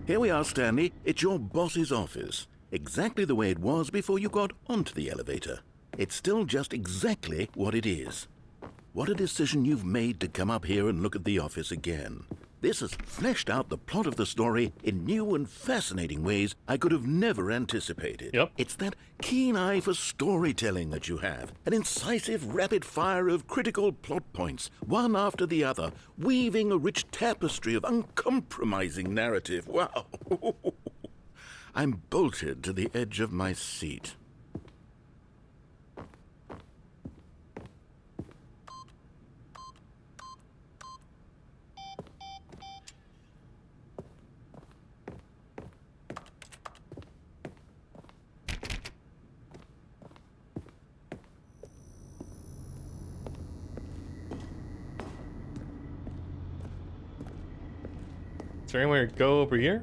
Here we are, Stanley. It's your boss's office. Exactly the way it was before you got onto the elevator. It's still just exactly what it is. What a decision you've made to come up here and look at the office again. This has fleshed out the plot of the story in new and fascinating ways I could have never anticipated. Yep. It's that keen eye for storytelling that you have. An incisive rapid fire of critical plot points, one after the other, weaving a rich tapestry of uncompromising narrative. Wow. I'm bolted to the edge of my seat. Is there anywhere to go over here?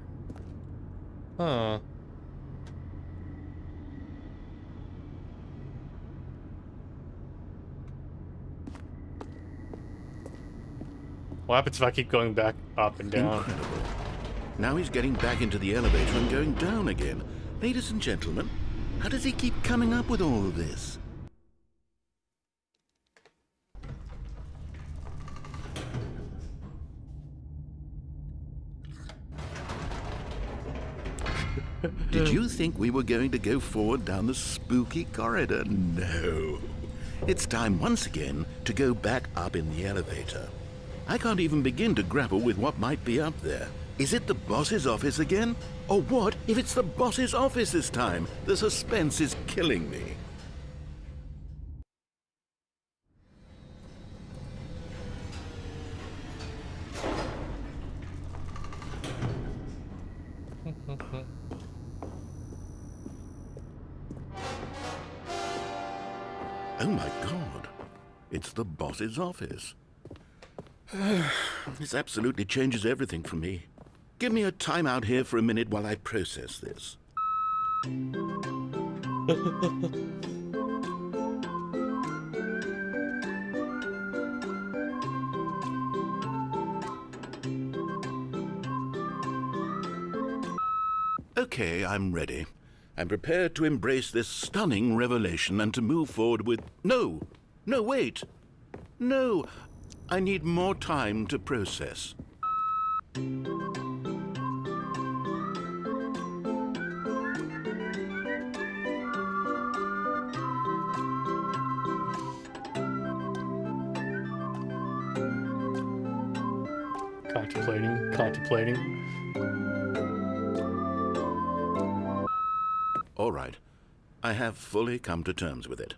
Huh. What happens if I keep going back up and down? Incredible. Now he's getting back into the elevator and going down again. Ladies and gentlemen, how does he keep coming up with all of this? Did you think we were going to go forward down the spooky corridor? No. It's time once again to go back up in the elevator. I can't even begin to grapple with what might be up there. Is it the boss's office again? Or what if it's the boss's office this time? The suspense is killing me. Oh my God, it's the boss's office. This absolutely changes everything for me. Give me a time out here for a minute while I process this. Okay, I'm ready. I'm prepared to embrace this stunning revelation and to move forward with... No, wait. No, I need more time to process. Contemplating. All right. I have fully come to terms with it.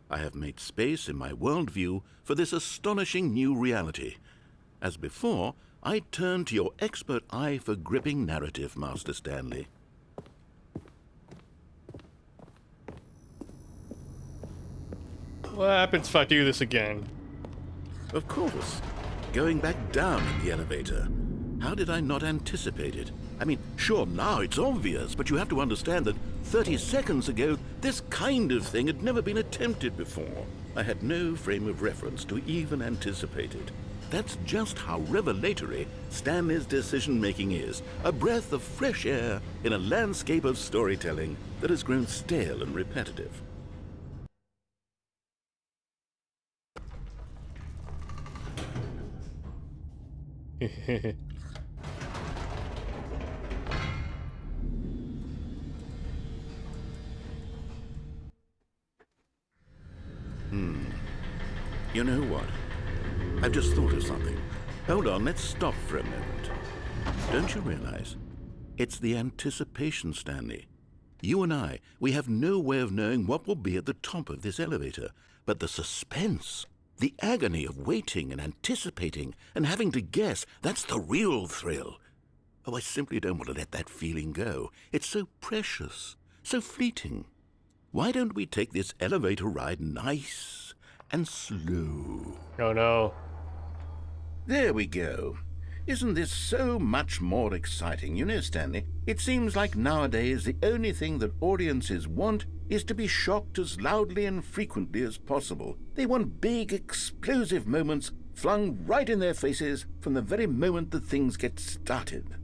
I have made space in my worldview for this astonishing new reality. As before, I turn to your expert eye for gripping narrative, Master Stanley. What happens if I do this again? Of course. Going back down in the elevator. How did I not anticipate it? I mean, sure, now it's obvious, but you have to understand that 30 seconds ago, this kind of thing had never been attempted before. I had no frame of reference to even anticipate it. That's just how revelatory Stanley's decision-making is. A breath of fresh air in a landscape of storytelling that has grown stale and repetitive. You know what? I've just thought of something. Hold on, let's stop for a moment. Don't you realize? It's the anticipation, Stanley. You and I, we have no way of knowing what will be at the top of this elevator. But the suspense, the agony of waiting and anticipating and having to guess, that's the real thrill. Oh, I simply don't want to let that feeling go. It's so precious, so fleeting. Why don't we take this elevator ride nice and slow? Oh no. There we go. Isn't this so much more exciting? You know, Stanley, it seems like nowadays the only thing that audiences want is to be shocked as loudly and frequently as possible. They want big, explosive moments flung right in their faces from the very moment that things get started.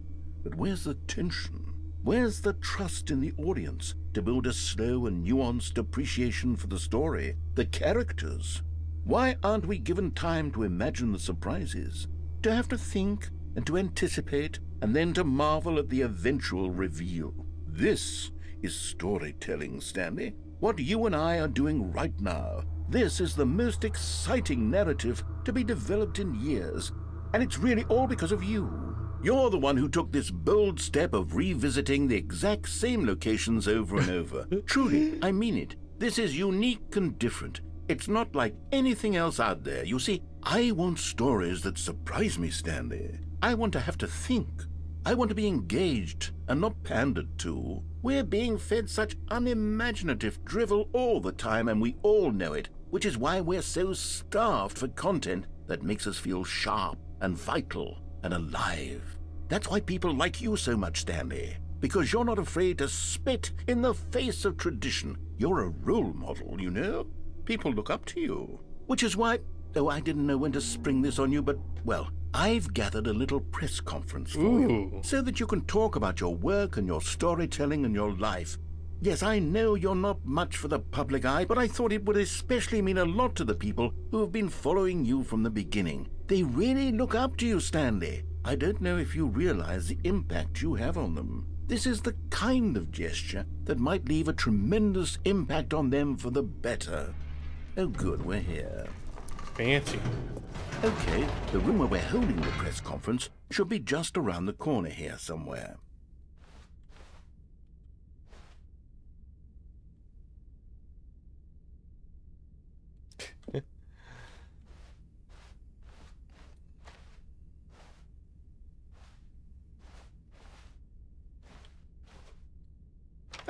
But where's the tension? Where's the trust in the audience to build a slow and nuanced appreciation for the story, the characters? Why aren't we given time to imagine the surprises, to have to think and to anticipate, and then to marvel at the eventual reveal? This is storytelling, Stanley. What you and I are doing right now. This is the most exciting narrative to be developed in years, and it's really all because of you. You're the one who took this bold step of revisiting the exact same locations over and over. Truly, I mean it. This is unique and different. It's not like anything else out there. You see, I want stories that surprise me, Stanley. I want to have to think. I want to be engaged and not pandered to. We're being fed such unimaginative drivel all the time, and we all know it, which is why we're so starved for content that makes us feel sharp and vital and alive. That's why people like you so much, Stanley, because you're not afraid to spit in the face of tradition. You're a role model, you know? People look up to you. Which is why, though I didn't know when to spring this on you, but, well, I've gathered a little press conference for you, so that you can talk about your work and your storytelling and your life. Yes, I know you're not much for the public eye, but I thought it would especially mean a lot to the people who have been following you from the beginning. They really look up to you, Stanley. I don't know if you realize the impact you have on them. This is the kind of gesture that might leave a tremendous impact on them for the better. Oh good, we're here. Fancy. Okay, the room where we're holding the press conference should be just around the corner here somewhere.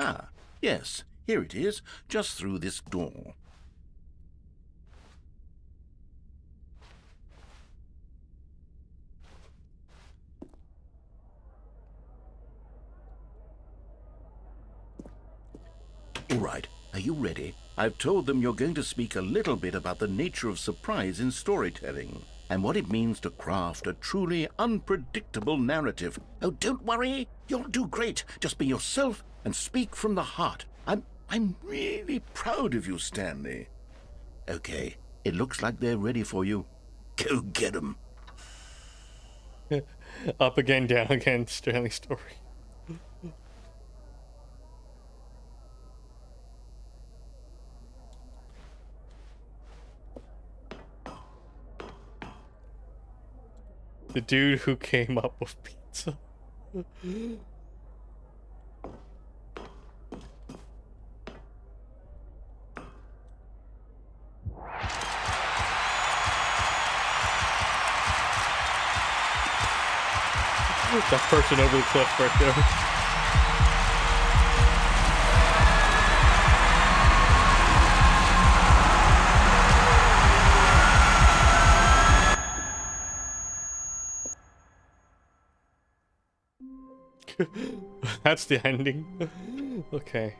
Ah, yes, here it is, just through this door. All right, are you ready? I've told them you're going to speak a little bit about the nature of surprise in storytelling. and what it means to craft a truly unpredictable narrative. Oh, don't worry. You'll do great. Just be yourself and speak from the heart. I'm really proud of you, Stanley. Okay, it looks like they're ready for you. Go get 'em. Up again, down again, Stanley story. The dude who came up with pizza. That person over the cliff right there. That's the ending. Okay.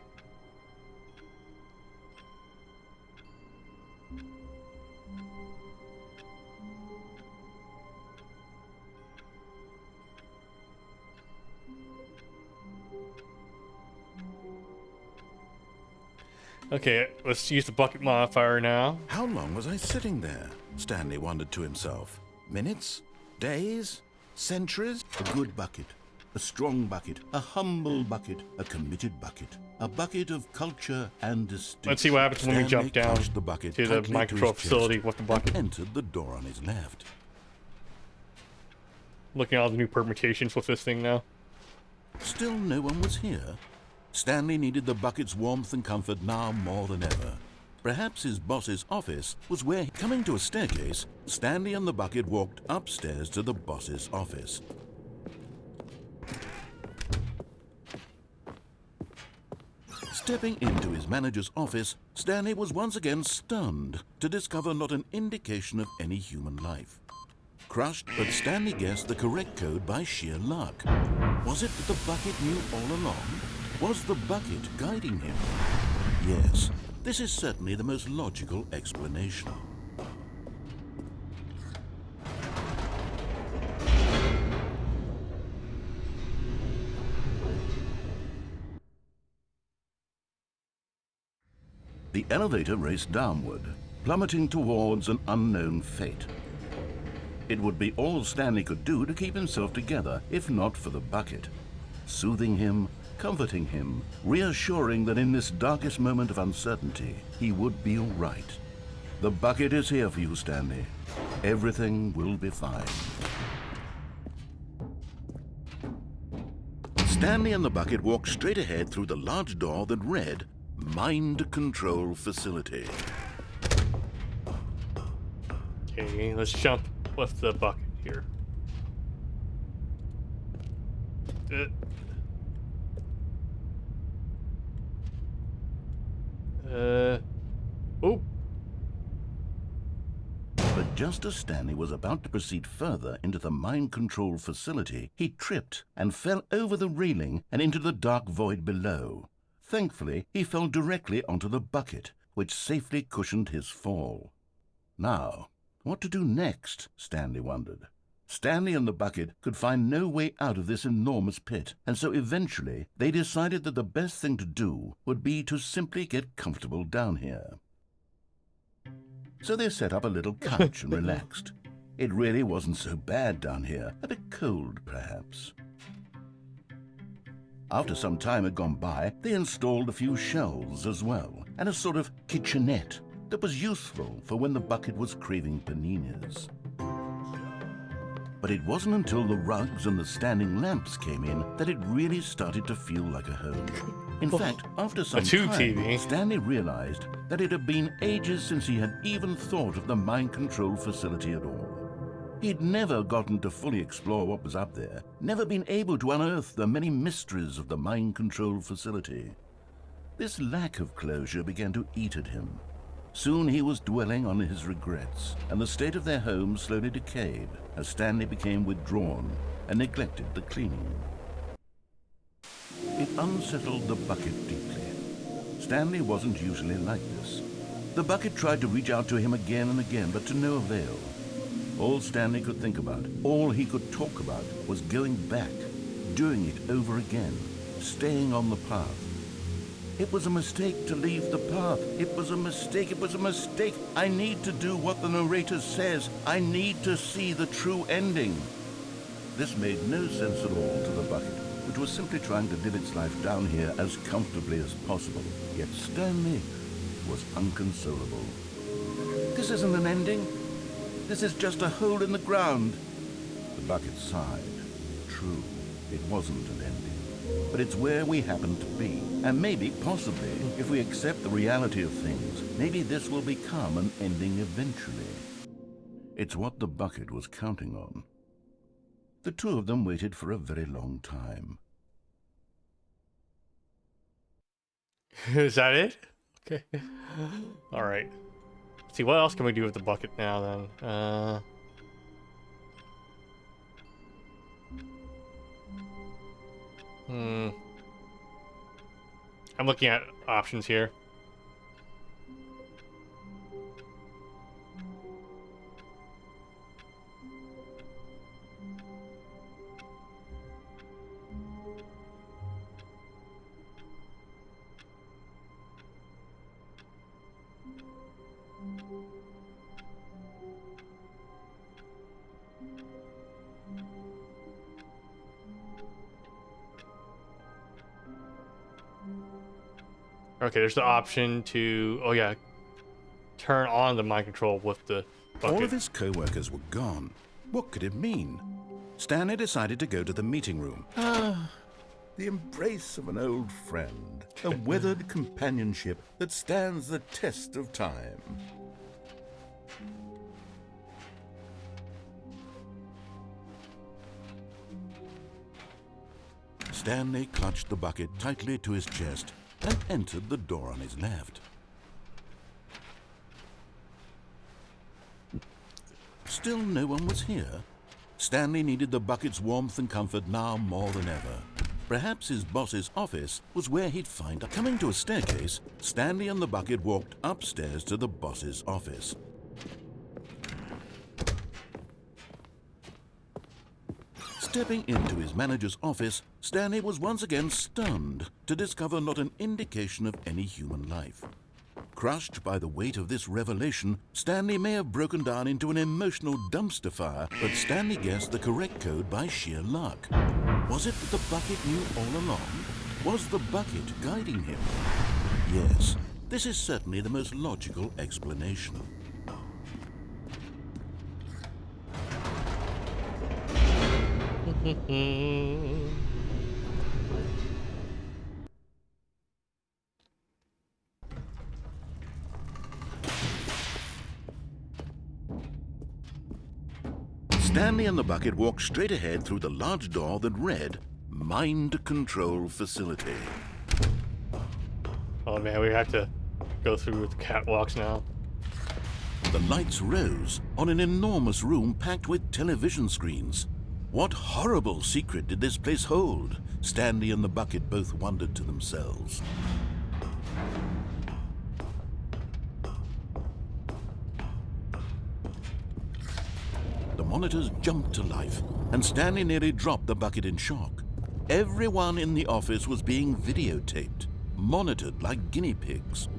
Okay, let's use the bucket modifier now. How long was I sitting there? Stanley wondered to himself. Minutes? Days? Centuries? A good bucket. A strong bucket. A humble bucket. A committed bucket. A bucket of culture and distinction. Let's see what happens when we jump down clutched the bucket to the tightly mind to control his chest facility with the bucket. and entered the door on his left. Looking at all the new permutations with this thing now. Still no one was here. Stanley needed the bucket's warmth and comfort now more than ever. Perhaps his boss's office was where, coming to a staircase, Stanley and the bucket walked upstairs to the boss's office. Stepping into his manager's office, Stanley was once again stunned to discover not an indication of any human life. Crushed, but Stanley guessed the correct code by sheer luck. Was it that the bucket knew all along? Was the bucket guiding him? Yes, this is certainly the most logical explanation. The elevator raced downward, plummeting towards an unknown fate. It would be all Stanley could do to keep himself together, if not for the bucket. Soothing him, comforting him, reassuring that in this darkest moment of uncertainty, he would be all right. The bucket is here for you, Stanley. Everything will be fine. Stanley and the bucket walked straight ahead through the large door that read, Mind Control Facility. Okay, let's jump with the bucket here. Oh. But just as Stanley was about to proceed further into the mind control facility, he tripped and fell over the railing and into the dark void below. Thankfully, he fell directly onto the bucket, which safely cushioned his fall. Now, what to do next? Stanley wondered. Stanley and the bucket could find no way out of this enormous pit, and so eventually they decided that the best thing to do would be to simply get comfortable down here. So they set up a little couch and relaxed. It really wasn't so bad down here, a bit cold perhaps. After some time had gone by, they installed a few shelves as well, and a sort of kitchenette that was useful for when the bucket was craving paninis. But it wasn't until the rugs and the standing lamps came in that it really started to feel like a home. In fact, after some tube time, TV. Stanley realized that it had been ages since he had even thought of the mind control facility at all. He'd never gotten to fully explore what was up there, never been able to unearth the many mysteries of the mind control facility. This lack of closure began to eat at him. Soon he was dwelling on his regrets, and the state of their home slowly decayed as Stanley became withdrawn and neglected the cleaning. It unsettled the bucket deeply. Stanley wasn't usually like this. The bucket tried to reach out to him again and again, but to no avail. All Stanley could think about, all he could talk about, was going back, doing it over again, staying on the path. It was a mistake to leave the path. It was a mistake. It was a mistake. I need to do what the narrator says. I need to see the true ending. This made no sense at all to the bucket, which was simply trying to live its life down here as comfortably as possible. Yet Stanley was inconsolable. This isn't an ending. This is just a hole in the ground. The bucket sighed. True, it wasn't an ending. But it's where we happen to be. And maybe, possibly, if we accept the reality of things, maybe this will become an ending eventually. It's what the bucket was counting on. The two of them waited for a very long time. Is that it? Okay. All right. Let's see, what else can we do with the bucket now, then? I'm looking at options here. Okay, there's the option to, oh yeah, turn on the mind control with the bucket. All of his co-workers were gone. What could it mean? Stanley decided to go to the meeting room. The embrace of an old friend, a weathered companionship that stands the test of time. Stanley clutched the bucket tightly to his chest and entered the door on his left. Still no one was here. Stanley needed the bucket's warmth and comfort now more than ever. Perhaps his boss's office was where he'd find her. Coming to a staircase, Stanley and the bucket walked upstairs to the boss's office. Stepping into his manager's office, Stanley was once again stunned to discover not an indication of any human life. Crushed by the weight of this revelation, Stanley may have broken down into an emotional dumpster fire, but Stanley guessed the correct code by sheer luck. Was it that the bucket knew all along? Was the bucket guiding him? Yes, this is certainly the most logical explanation. Stanley and the bucket walked straight ahead through the large door that read, Mind Control Facility. Oh man, we have to go through the catwalks now. The lights rose on an enormous room packed with television screens. What horrible secret did this place hold? Stanley and the bucket both wondered to themselves. The monitors jumped to life, and Stanley nearly dropped the bucket in shock. Everyone in the office was being videotaped, monitored like guinea pigs.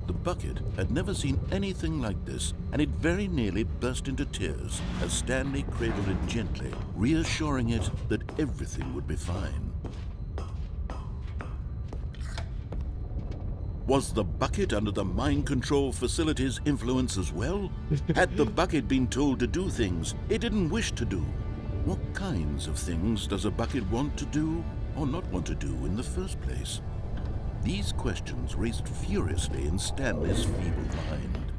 The bucket had never seen anything like this, and it very nearly burst into tears as Stanley cradled it gently, reassuring it that everything would be fine. Was the bucket under the mind control facility's influence as well? Had the bucket been told to do things it didn't wish to do? What kinds of things does a bucket want to do or not want to do in the first place? These questions raced furiously in Stanley's feeble mind.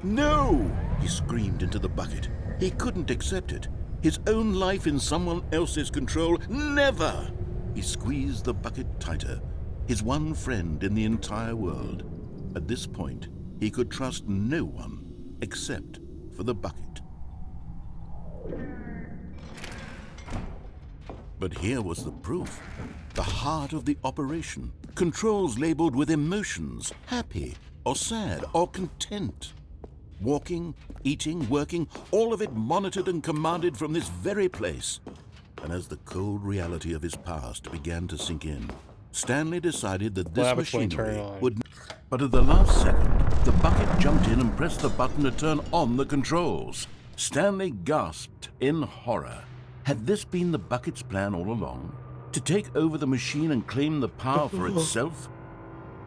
No! He screamed into the bucket. He couldn't accept it. His own life in someone else's control. Never! He squeezed the bucket tighter. His one friend in the entire world. At this point, he could trust no one except for the bucket. But here was the proof. The heart of the operation. Controls labeled with emotions, happy or sad or content. Walking, eating, working, all of it monitored and commanded from this very place. And as the cold reality of his past began to sink in, Stanley decided that this machinery would... But at the last second, the bucket jumped in and pressed the button to turn on the controls. Stanley gasped in horror. Had this been the bucket's plan all along? To take over the machine and claim the power for itself?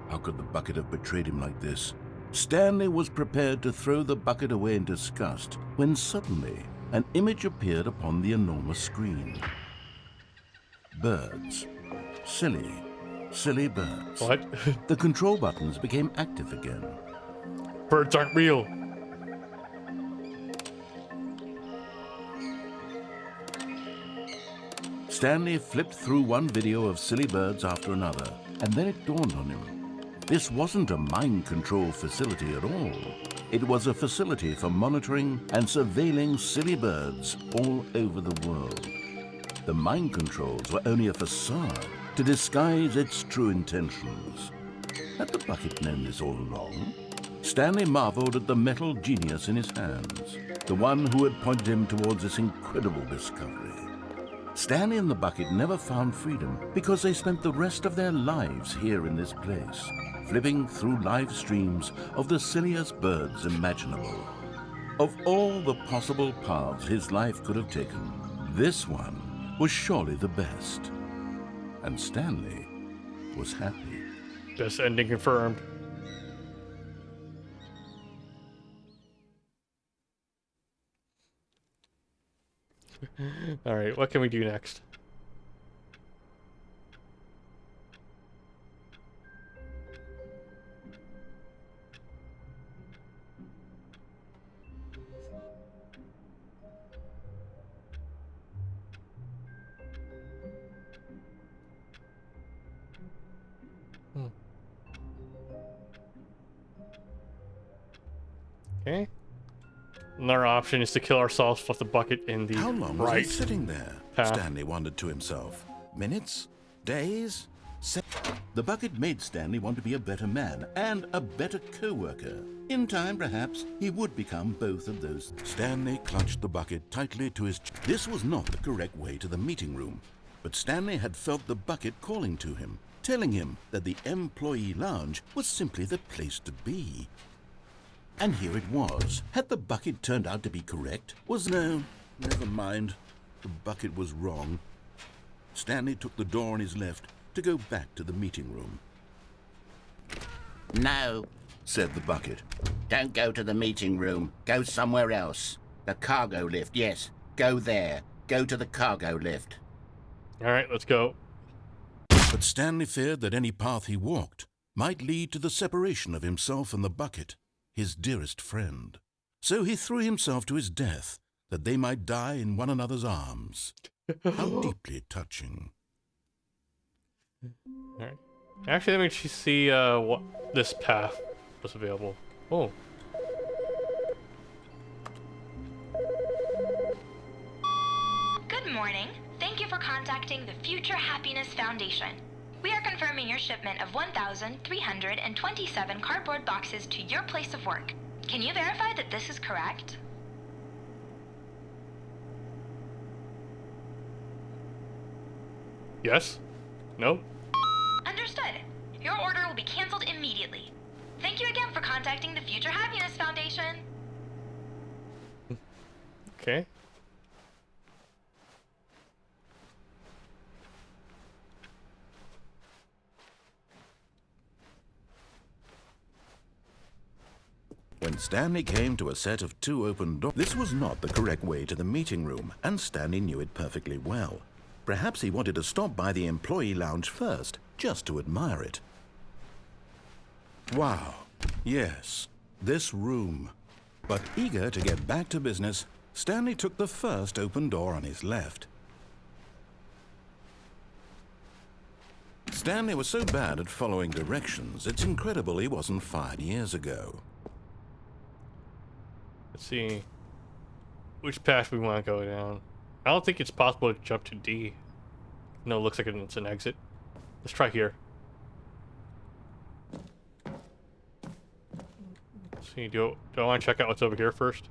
How could the bucket have betrayed him like this? Stanley was prepared to throw the bucket away in disgust when suddenly an image appeared upon the enormous screen. Birds. Silly birds. What? The control buttons became active again. Birds aren't real. Stanley flipped through one video of silly birds after another, and then it dawned on him. This wasn't a mind control facility at all. It was a facility for monitoring and surveilling silly birds all over the world. The mind controls were only a facade to disguise its true intentions. Had the bucket known this all along? Stanley marveled at the metal genius in his hands, the one who had pointed him towards this incredible discovery. Stanley and the bucket never found freedom because they spent the rest of their lives here in this place, flipping through live streams of the silliest birds imaginable. Of all the possible paths his life could have taken, this one was surely the best. And Stanley was happy. Best ending confirmed. Alright, what can we do next? Okay. Another option is to kill ourselves with the bucket in the How long was he sitting there? path. Stanley wondered to himself. Minutes? Days? The bucket made Stanley want to be a better man and a better co-worker. In time, perhaps, he would become both of those. Stanley clutched the bucket tightly to his chest. This was not the correct way to the meeting room, but Stanley had felt the bucket calling to him, telling him that the employee lounge was simply the place to be. And here it was. Had the bucket turned out to be correct? No, never mind. The bucket was wrong. Stanley took the door on his left to go back to the meeting room. No, Said the bucket. don't go to the meeting room. Go somewhere else. The cargo lift, yes. Go there. Go to the cargo lift. Alright, let's go. But Stanley feared that any path he walked might lead to the separation of himself and the bucket, his dearest friend. So he threw himself to his death, that they might die in one another's arms. How deeply touching. Alright. Actually, let me see what this path was available. Oh. Good morning. Thank you for contacting the Future Happiness Foundation. We are confirming your shipment of 1,327 cardboard boxes to your place of work. Can you verify that this is correct? Yes? No? Understood. Your order will be canceled immediately. Thank you again for contacting the Future Happiness Foundation. Okay. When Stanley came to a set of two open doors, this was not the correct way to the meeting room, and Stanley knew it perfectly well. Perhaps he wanted to stop by the employee lounge first, just to admire it. Wow, yes, this room. But eager to get back to business, Stanley took the first open door on his left. Stanley was so bad at following directions, it's incredible he wasn't fired years ago. Let's see which path we want to go down. I don't think it's possible to jump to D. No, it looks like it's an exit. Let's try here. Let's See, do I want to check out what's over here first?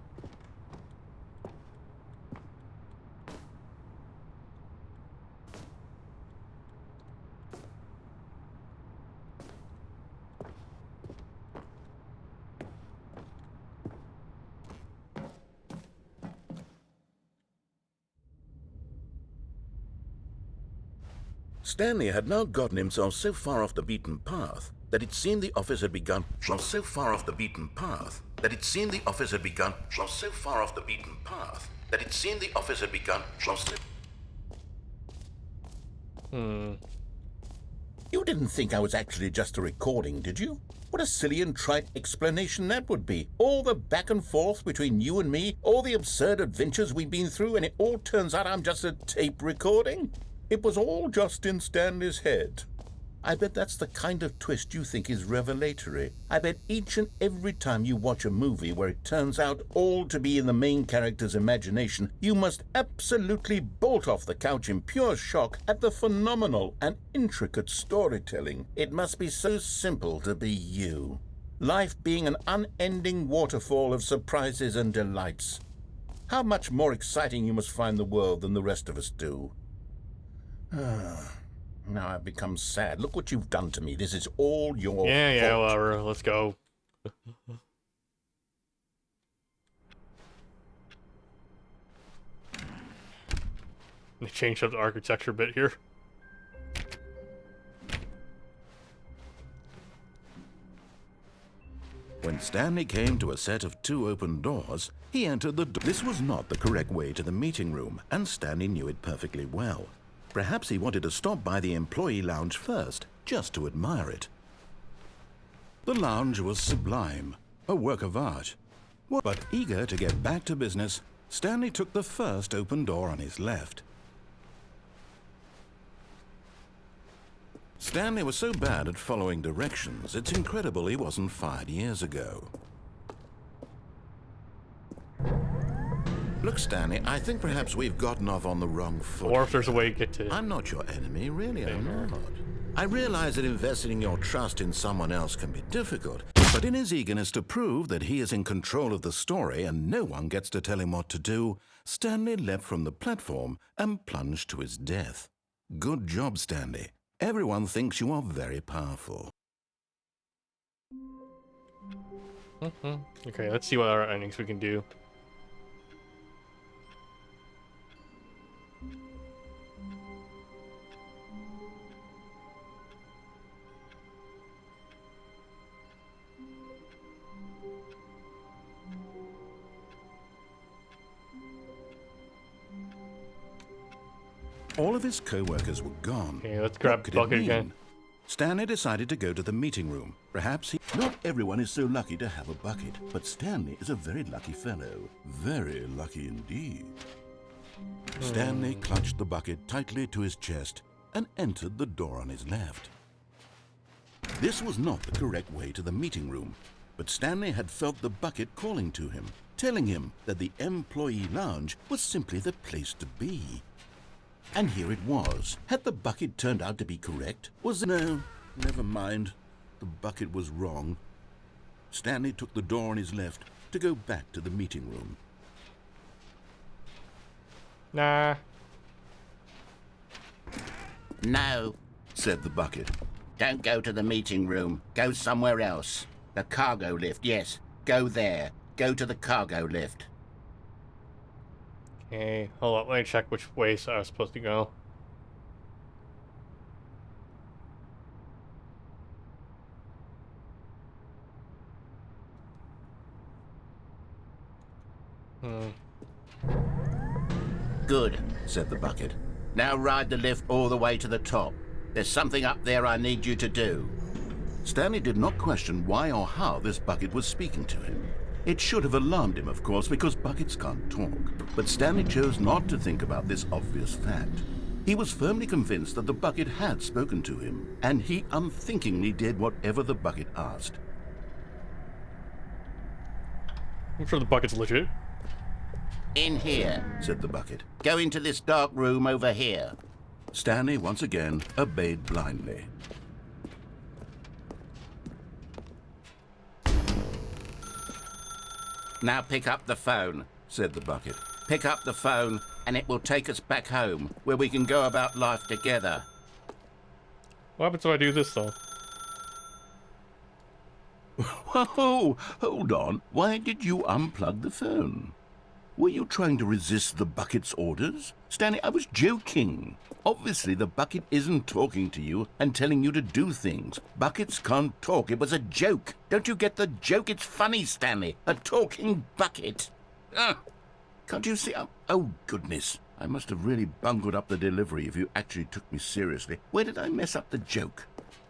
Stanley had now gotten himself so far off the beaten path that it seemed the office had begun. So far off the beaten path that it seemed the office had begun. So far off the beaten path that it seemed the office had begun. You didn't think I was actually just a recording, did you? What a silly and trite explanation that would be. All the back and forth between you and me, all the absurd adventures we've been through, and it all turns out I'm just a tape recording? It was all just in Stanley's head. I bet that's the kind of twist you think is revelatory. I bet each and every time you watch a movie where it turns out all to be in the main character's imagination, you must absolutely bolt off the couch in pure shock at the phenomenal and intricate storytelling. It must be so simple to be you. Life being an unending waterfall of surprises and delights. How much more exciting you must find the world than the rest of us do. Now I've become sad. Look what you've done to me. This is all your fault. Yeah, whatever. Let's go. They changed up the architecture a bit here. When Stanley came to a set of 2 open doors, he entered the door. This was not the correct way to the meeting room, and Stanley knew it perfectly well. Perhaps he wanted to stop by the employee lounge first, just to admire it. The lounge was sublime, a work of art. But eager to get back to business, Stanley took the first open door on his left. Stanley was so bad at following directions, it's incredible he wasn't fired years ago. Look, Stanley, I think perhaps we've gotten off on the wrong foot. Or if there's a way to get to... I'm not your enemy, really, I'm not. I realize that investing your trust in someone else can be difficult, but in his eagerness to prove that he is in control of the story and no one gets to tell him what to do, Stanley leapt from the platform and plunged to his death. Good job, Stanley. Everyone thinks you are very powerful. Okay, let's see what other endings we can do. All of his co-workers were gone. Okay, let's grab What could Bucket it mean? again. Stanley decided to go to the meeting room. Perhaps he... Not everyone is so lucky to have a bucket, but Stanley is a very lucky fellow. Very lucky indeed. Stanley clutched the bucket tightly to his chest and entered the door on his left. This was not the correct way to the meeting room, but Stanley had felt the bucket calling to him, telling him that the employee lounge was simply the place to be. And here it was. Had the bucket turned out to be correct? No, never mind. The bucket was wrong. Stanley took the door on his left to go back to the meeting room. Nah. No, Said the bucket. don't go to the meeting room. Go somewhere else. The cargo lift, yes. Go there. Go to the cargo lift. Okay, hold up. Let me check which way I was supposed to go. Good, said the bucket. Now ride the lift all the way to the top. There's something up there I need you to do. Stanley did not question why or how this bucket was speaking to him. It should have alarmed him, of course, because buckets can't talk. But Stanley chose not to think about this obvious fact. He was firmly convinced that the bucket had spoken to him, and he unthinkingly did whatever the bucket asked. I'm sure the bucket's legit. In here. Said the bucket. Go into this dark room over here. Stanley once again obeyed blindly. Now pick up the phone, said the bucket. Pick up the phone and it will take us back home, where we can go about life together. What happens if I do this, though? Whoa, hold on. Why did you unplug the phone? Were you trying to resist the bucket's orders? Stanley, I was joking. Obviously, the bucket isn't talking to you and telling you to do things. Buckets can't talk. It was a joke. Don't you get the joke? It's funny, Stanley. A talking bucket. Can't you see? Oh, goodness. I must have really bungled up the delivery if you actually took me seriously. Where did I mess up the joke?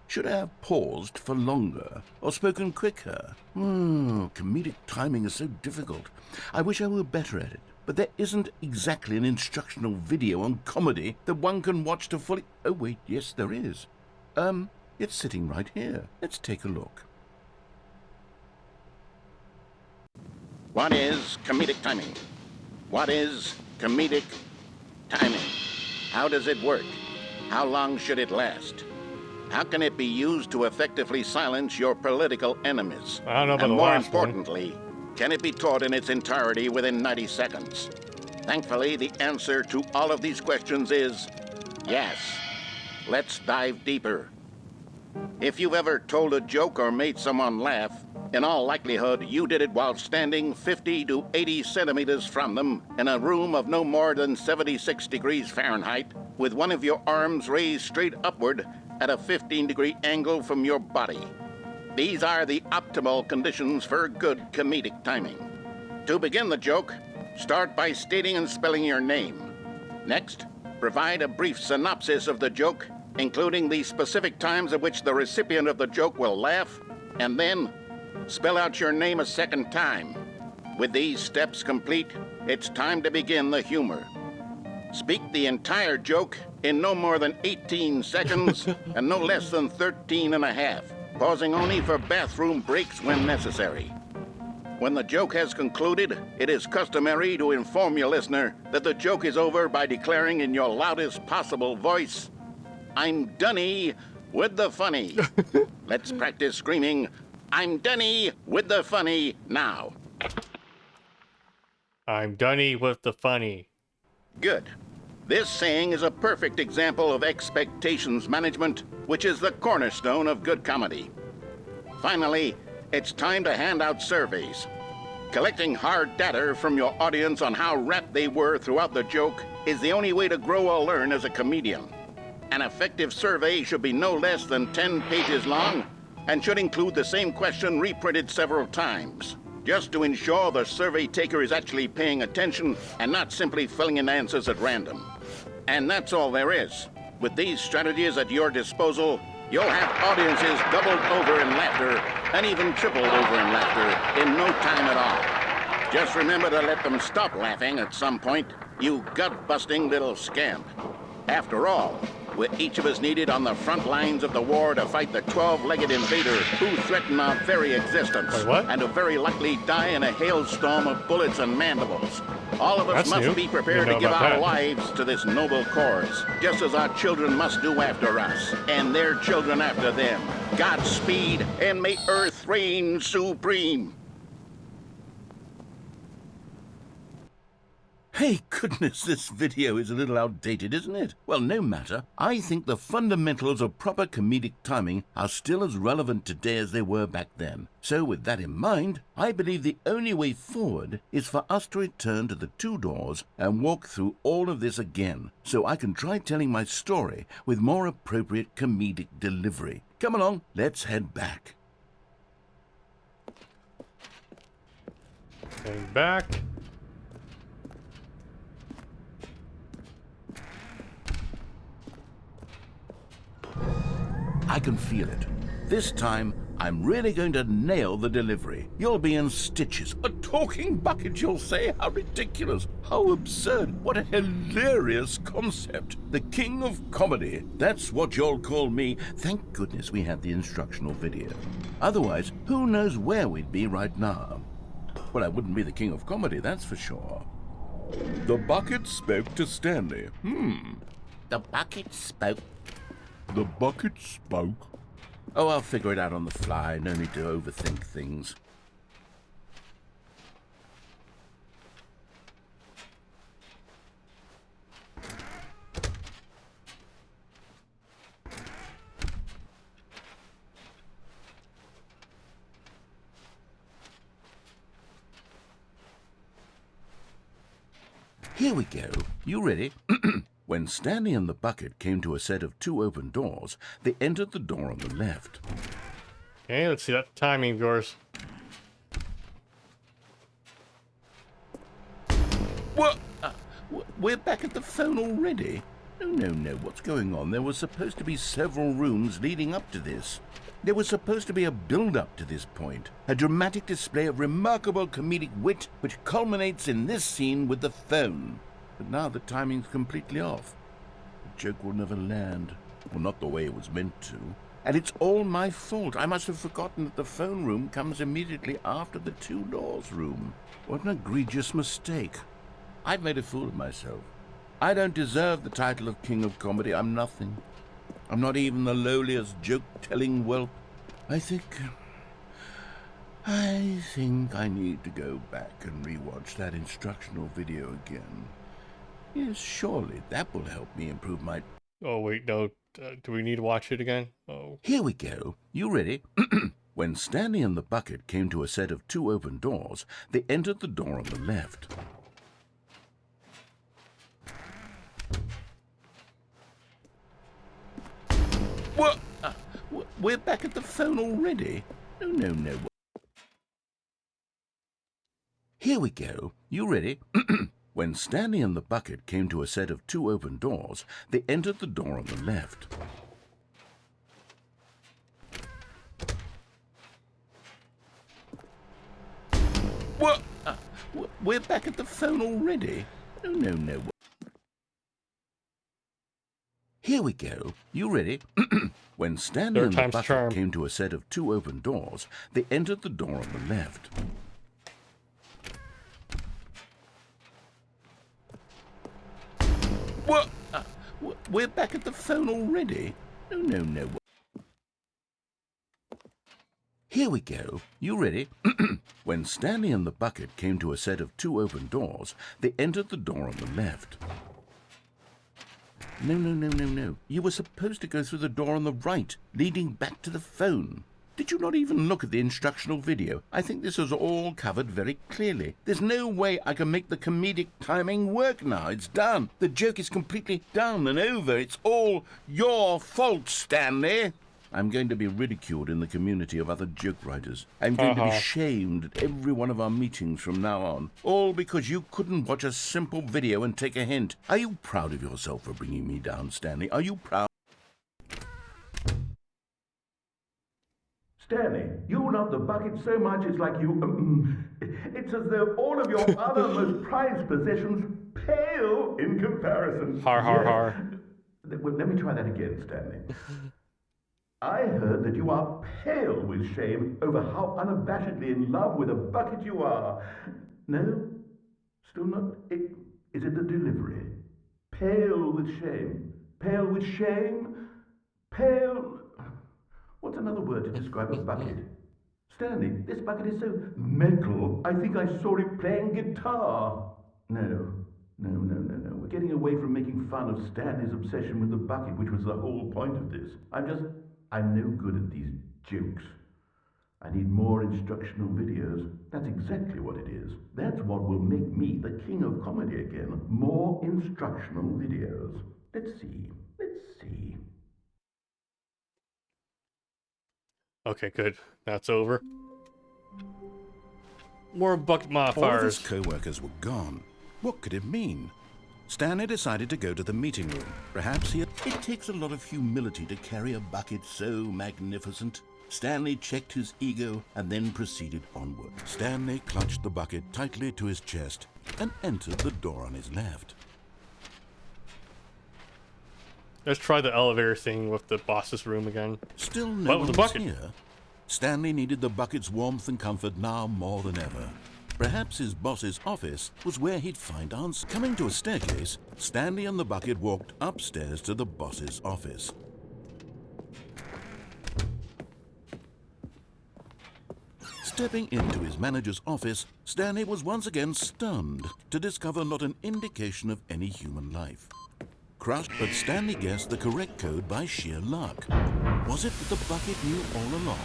Should I have paused for longer or spoken quicker? Comedic timing is so difficult. I wish I were better at it. But there isn't exactly an instructional video on comedy that one can watch to fully... Oh, wait, yes, there is. It's sitting right here. Let's take a look. What is comedic timing? What is comedic timing? How does it work? How long should it last? How can it be used to effectively silence your political enemies? I don't know about and the more last one. importantly, can it be taught in its entirety within 90 seconds? Thankfully, the answer to all of these questions is yes. Let's dive deeper. If you've ever told a joke or made someone laugh, in all likelihood, you did it while standing 50 to 80 centimeters from them in a room of no more than 76 degrees Fahrenheit, with one of your arms raised straight upward at a 15-degree angle from your body. These are the optimal conditions for good comedic timing. To begin the joke, start by stating and spelling your name. Next, provide a brief synopsis of the joke, including the specific times at which the recipient of the joke will laugh, and then spell out your name a second time. With these steps complete, it's time to begin the humor. Speak the entire joke in no more than 18 seconds and no less than 13 and a half, pausing only for bathroom breaks when necessary. When the joke has concluded, it is customary to inform your listener that the joke is over by declaring in your loudest possible voice, "I'm Dunny with the funny." Let's practice screaming, "I'm Dunny with the funny" now. I'm Dunny with the funny. Good. This saying is a perfect example of expectations management, which is the cornerstone of good comedy. Finally, it's time to hand out surveys. Collecting hard data from your audience on how rapt they were throughout the joke is the only way to grow or learn as a comedian. An effective survey should be no less than 10 pages long and should include the same question reprinted several times, just to ensure the survey taker is actually paying attention and not simply filling in answers at random. And that's all there is. With these strategies at your disposal, you'll have audiences doubled over in laughter and even tripled over in laughter in no time at all. Just remember to let them stop laughing at some point, you gut-busting little scamp. After all, we're each of us needed on the front lines of the war to fight the 12-legged invader who threaten our very existence. Wait, what? And to very likely die in a hailstorm of bullets and mandibles. All of us That's must new. be prepared Didn't know to give about our that. lives to this noble cause, just as our children must do after us, and their children after them. Godspeed, and may Earth reign supreme. Hey, goodness, this video is a little outdated, isn't it? Well, no matter. I think the fundamentals of proper comedic timing are still as relevant today as they were back then. So with that in mind, I believe the only way forward is for us to return to the two doors and walk through all of this again, so I can try telling my story with more appropriate comedic delivery. Come along, let's head back. And back. I can feel it. This time, I'm really going to nail the delivery. You'll be in stitches. A talking bucket, you'll say? How ridiculous. How absurd. What a hilarious concept. The king of comedy. That's what you'll call me. Thank goodness we had the instructional video. Otherwise, who knows where we'd be right now. Well, I wouldn't be the king of comedy, that's for sure. The bucket spoke to Stanley. The bucket spoke. The bucket spoke. Oh, I'll figure it out on the fly. No need to overthink things. Here we go. You ready? When Stanley and the bucket came to a set of 2 open doors, they entered the door on the left. Okay, let's see that timing of yours. What? We're back at the phone already? No. What's going on? There was supposed to be several rooms leading up to this. There was supposed to be a build-up to this point. A dramatic display of remarkable comedic wit which culminates in this scene with the phone. But now the timing's completely off. The joke will never land. Well, not the way it was meant to. And it's all my fault. I must have forgotten that the phone room comes immediately after the 2 doors room. What an egregious mistake. I've made a fool of myself. I don't deserve the title of King of Comedy. I'm nothing. I'm not even the lowliest joke-telling whelp. I think I need to go back and rewatch that instructional video again. Yes, surely that will help me improve my... Oh, wait, no. Do we need to watch it again? Oh. Here we go. You ready? When Stanley and the bucket came to a set of 2 open doors, they entered the door on the left. What? We're back at the phone already? No. Here we go. You ready? When Stanley and the bucket came to a set of 2 open doors, they entered the door on the left. What? We're back at the phone already? No. Here we go. You ready? When Stanley and the bucket came to a set of 2 open doors, they entered the door on the left. What? We're back at the phone already? No. Here we go. You ready? When Stanley and the bucket came to a set of 2 open doors, they entered the door on the left. No. You were supposed to go through the door on the right, leading back to the phone. Did you not even look at the instructional video? I think this is all covered very clearly. There's no way I can make the comedic timing work now. It's done. The joke is completely done and over. It's all your fault, Stanley. I'm going to be ridiculed in the community of other joke writers. I'm going to be shamed at every one of our meetings from now on. All because you couldn't watch a simple video and take a hint. Are you proud of yourself for bringing me down, Stanley? Are you proud? Stanley, you love the bucket so much it's like you... it's as though all of your other most prized possessions pale in comparison. Har. Well, let me try that again, Stanley. I heard that you are pale with shame over how unabashedly in love with a bucket you are. No? Still not? Is it the delivery? Pale with shame. Pale with shame? Pale... What's another word to describe a bucket? Stanley, this bucket is so metal. I think I saw it playing guitar. No. We're getting away from making fun of Stanley's obsession with the bucket, which was the whole point of this. I'm no good at these jokes. I need more instructional videos. That's exactly what it is. That's what will make me the king of comedy again. More instructional videos. Let's see. Okay, good. That's over. More bucket modifiers. All of his co-workers were gone. What could it mean? Stanley decided to go to the meeting room. Perhaps he had... It takes a lot of humility to carry a bucket so magnificent. Stanley checked his ego and then proceeded onward. Stanley clutched the bucket tightly to his chest and entered the door on his left. Let's try the elevator thing with the boss's room again. Still no one was here. Stanley needed the bucket's warmth and comfort now more than ever. Perhaps his boss's office was where he'd find answers. Coming to a staircase, Stanley and the bucket walked upstairs to the boss's office. Stepping into his manager's office, Stanley was once again stunned to discover not an indication of any human life. Crushed, but Stanley guessed the correct code by sheer luck. Was it that the bucket knew all along?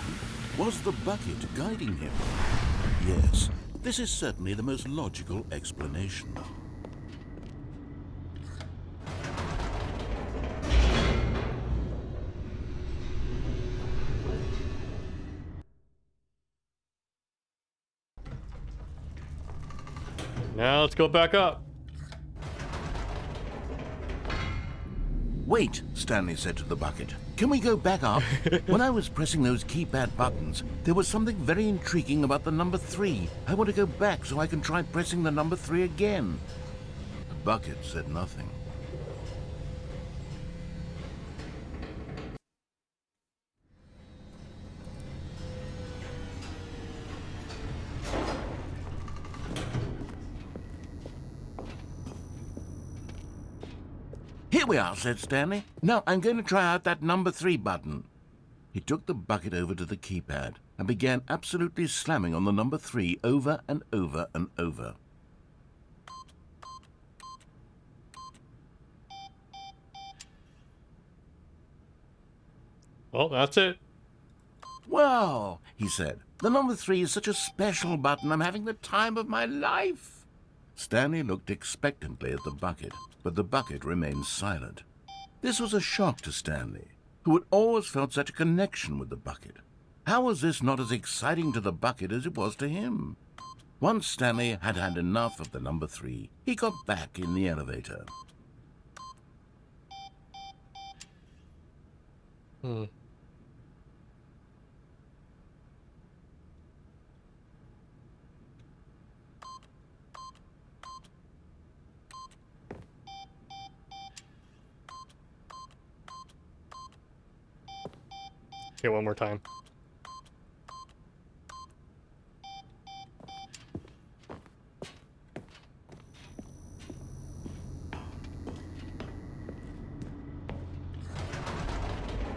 Was the bucket guiding him? Yes, this is certainly the most logical explanation. Now let's go back up. Wait, Stanley said to the bucket. Can we go back up? When I was pressing those keypad buttons, there was something very intriguing about the number 3. I want to go back so I can try pressing the number 3 again. The bucket said nothing. Here we are, said Stanley. Now I'm going to try out that number 3 button. He took the bucket over to the keypad and began absolutely slamming on the number 3 over and over and over. Well, that's it. Wow, he said. The number 3 is such a special button. I'm having the time of my life. Stanley looked expectantly at the bucket, but the bucket remained silent. This was a shock to Stanley, who had always felt such a connection with the bucket. How was this not as exciting to the bucket as it was to him? Once Stanley had had enough of the number 3, he got back in the elevator. Okay, one more time.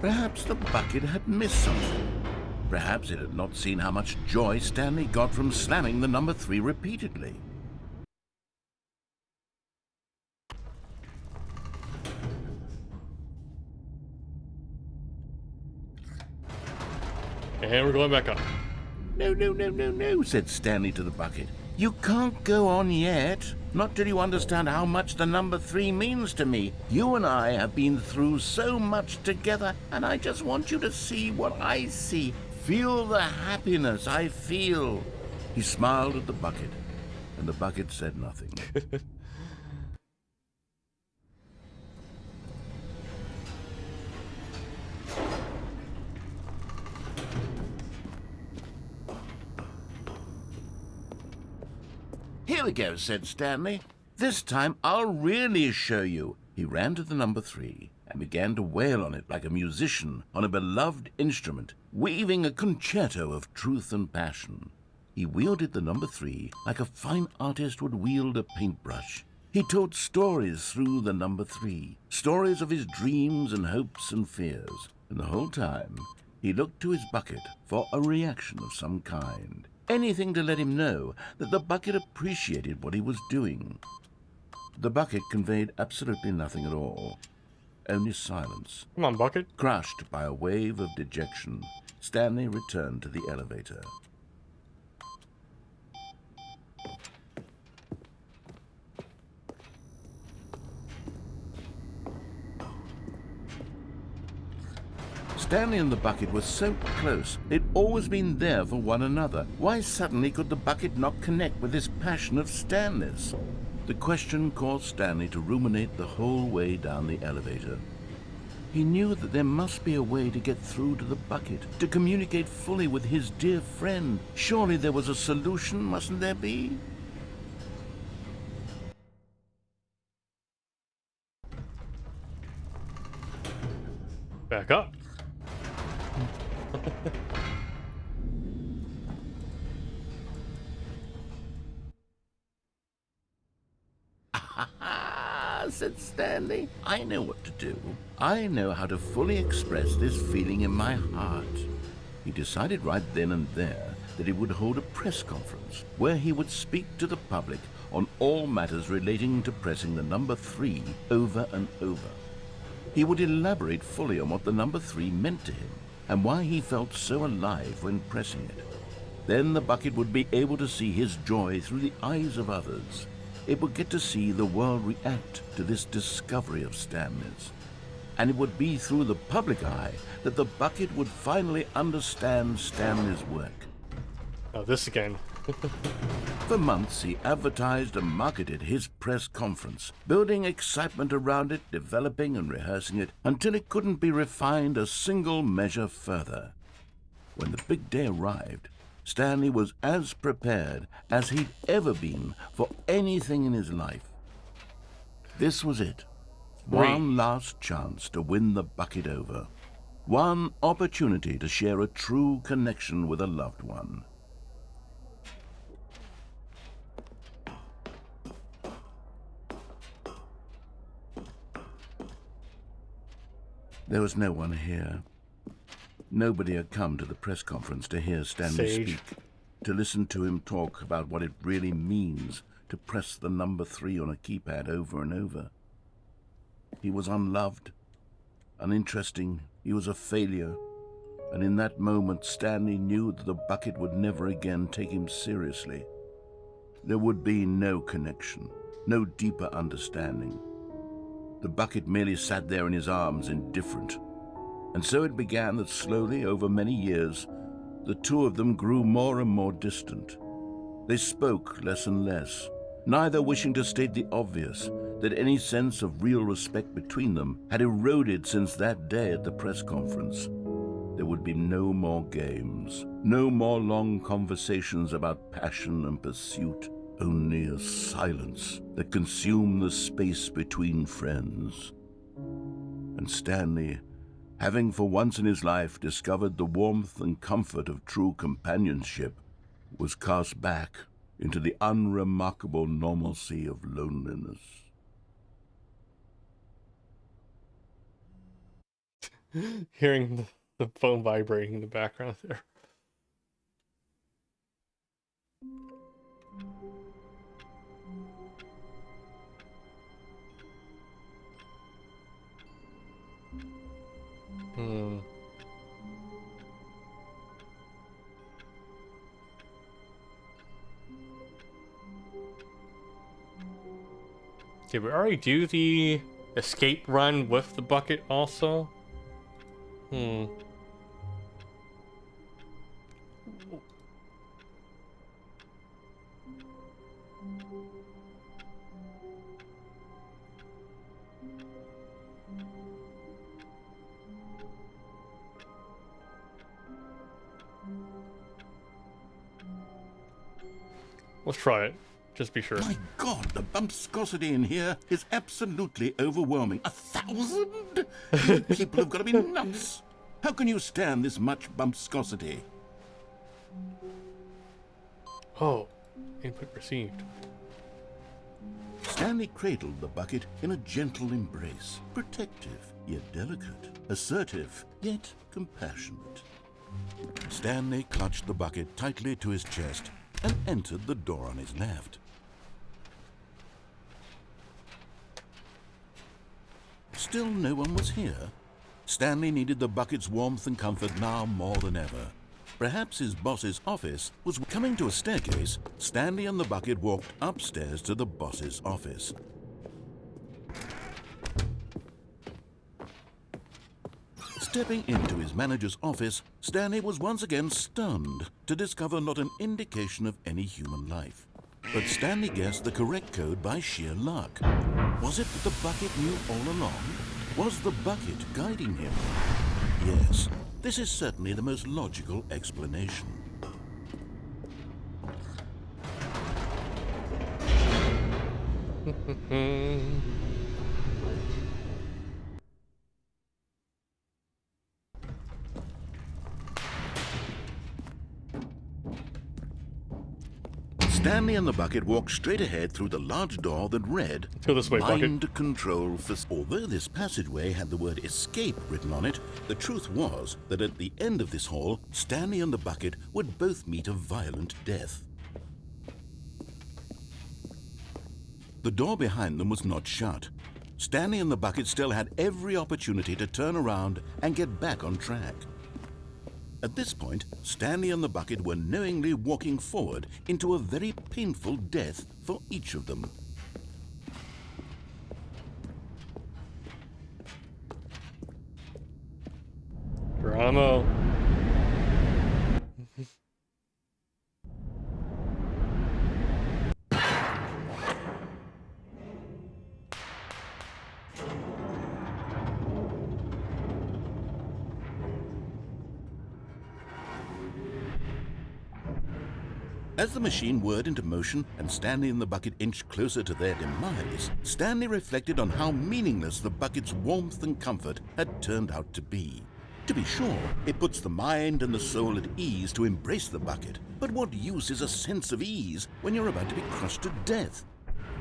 Perhaps the bucket had missed something. Perhaps it had not seen how much joy Stanley got from slamming the number 3 repeatedly. And we're going back up. No, said Stanley to the bucket. You can't go on yet. Not till you understand how much the number 3 means to me. You and I have been through so much together, and I just want you to see what I see. Feel the happiness I feel. He smiled at the bucket, and the bucket said nothing. Here we go, said Stanley. This time I'll really show you. He ran to the number 3 and began to wail on it like a musician on a beloved instrument, weaving a concerto of truth and passion. He wielded the number 3 like a fine artist would wield a paintbrush. He told stories through the number 3, stories of his dreams and hopes and fears. And the whole time, he looked to his bucket for a reaction of some kind. Anything to let him know that the bucket appreciated what he was doing. The bucket conveyed absolutely nothing at all. Only silence. Come on, bucket. Crushed by a wave of dejection, Stanley returned to the elevator. Stanley and the bucket were so close. They'd always been there for one another. Why suddenly could the bucket not connect with this passion of Stanley's? The question caused Stanley to ruminate the whole way down the elevator. He knew that there must be a way to get through to the bucket, to communicate fully with his dear friend. Surely there was a solution, mustn't there be? Back up. Said Stanley. I know what to do. I know how to fully express this feeling in my heart. He decided right then and there that he would hold a press conference where he would speak to the public on all matters relating to pressing the number 3 over and over. He would elaborate fully on what the number 3 meant to him and why he felt so alive when pressing it. Then the bucket would be able to see his joy through the eyes of others. It would get to see the world react to this discovery of Stanley's. And it would be through the public eye that the bucket would finally understand Stanley's work. Oh, this again. For months, he advertised and marketed his press conference, building excitement around it, developing and rehearsing it, until it couldn't be refined a single measure further. When the big day arrived, Stanley was as prepared as he'd ever been for anything in his life. This was it. One last chance to win the bucket over. One opportunity to share a true connection with a loved one. There was no one here. Nobody had come to the press conference to hear Stanley speak, to listen to him talk about what it really means to press the number 3 on a keypad over and over. He was unloved, uninteresting, he was a failure, and in that moment Stanley knew that the bucket would never again take him seriously. There would be no connection, no deeper understanding. The bucket merely sat there in his arms, indifferent. And so it began that slowly, over many years, the two of them grew more and more distant. They spoke less and less, neither wishing to state the obvious, that any sense of real respect between them had eroded since that day at the press conference. There would be no more games, no more long conversations about passion and pursuit, only a silence that consumed the space between friends. And Stanley, having for once in his life discovered the warmth and comfort of true companionship, was cast back into the unremarkable normalcy of loneliness. Hearing the phone vibrating in the background there. Did we already do the escape run with the bucket also? Let's try it, just be sure. My God, the bumpscosity in here is absolutely overwhelming. 1,000? You people have got to be nuts. How can you stand this much bumpscosity? Oh, input received. Stanley cradled the bucket in a gentle embrace, protective yet delicate, assertive yet compassionate. Stanley clutched the bucket tightly to his chest and entered the door on his left. Still no one was here. Stanley needed the bucket's warmth and comfort now more than ever. Perhaps his boss's office was coming to a staircase. Stanley and the bucket walked upstairs to the boss's office. Stepping into his manager's office, Stanley was once again stunned to discover not an indication of any human life. But Stanley guessed the correct code by sheer luck. Was it that the bucket knew all along? Was the bucket guiding him? Yes, this is certainly the most logical explanation. Stanley and the bucket walked straight ahead through the large door that read, Go this way, Mind bucket. Control Although this passageway had the word escape written on it, the truth was that at the end of this hall, Stanley and the bucket would both meet a violent death. The door behind them was not shut. Stanley and the bucket still had every opportunity to turn around and get back on track. At this point, Stanley and the bucket were knowingly walking forward into a very painful death for each of them. Geronimo. As the machine whirred into motion and Stanley and the bucket inched closer to their demise, Stanley reflected on how meaningless the bucket's warmth and comfort had turned out to be. To be sure, it puts the mind and the soul at ease to embrace the bucket, but what use is a sense of ease when you're about to be crushed to death?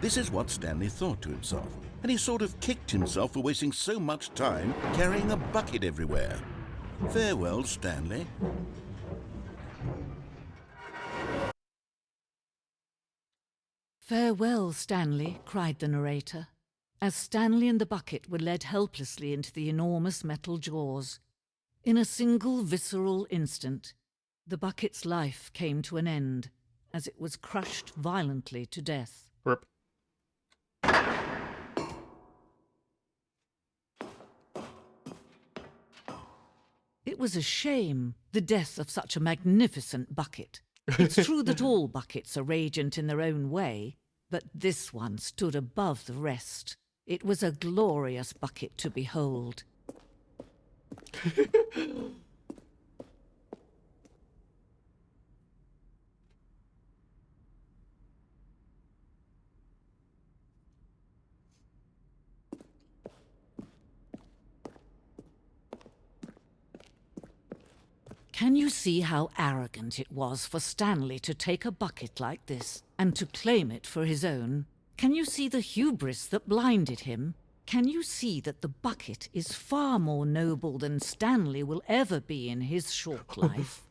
This is what Stanley thought to himself, and he sort of kicked himself for wasting so much time carrying a bucket everywhere. Farewell, Stanley. "Farewell, Stanley," cried the narrator, as Stanley and the bucket were led helplessly into the enormous metal jaws. In a single visceral instant, the bucket's life came to an end, as it was crushed violently to death. Rip. It was a shame, the death of such a magnificent bucket. It's true that all buckets are radiant in their own way, but this one stood above the rest. It was a glorious bucket to behold. Can you see how arrogant it was for Stanley to take a bucket like this and to claim it for his own? Can you see the hubris that blinded him? Can you see that the bucket is far more noble than Stanley will ever be in his short life?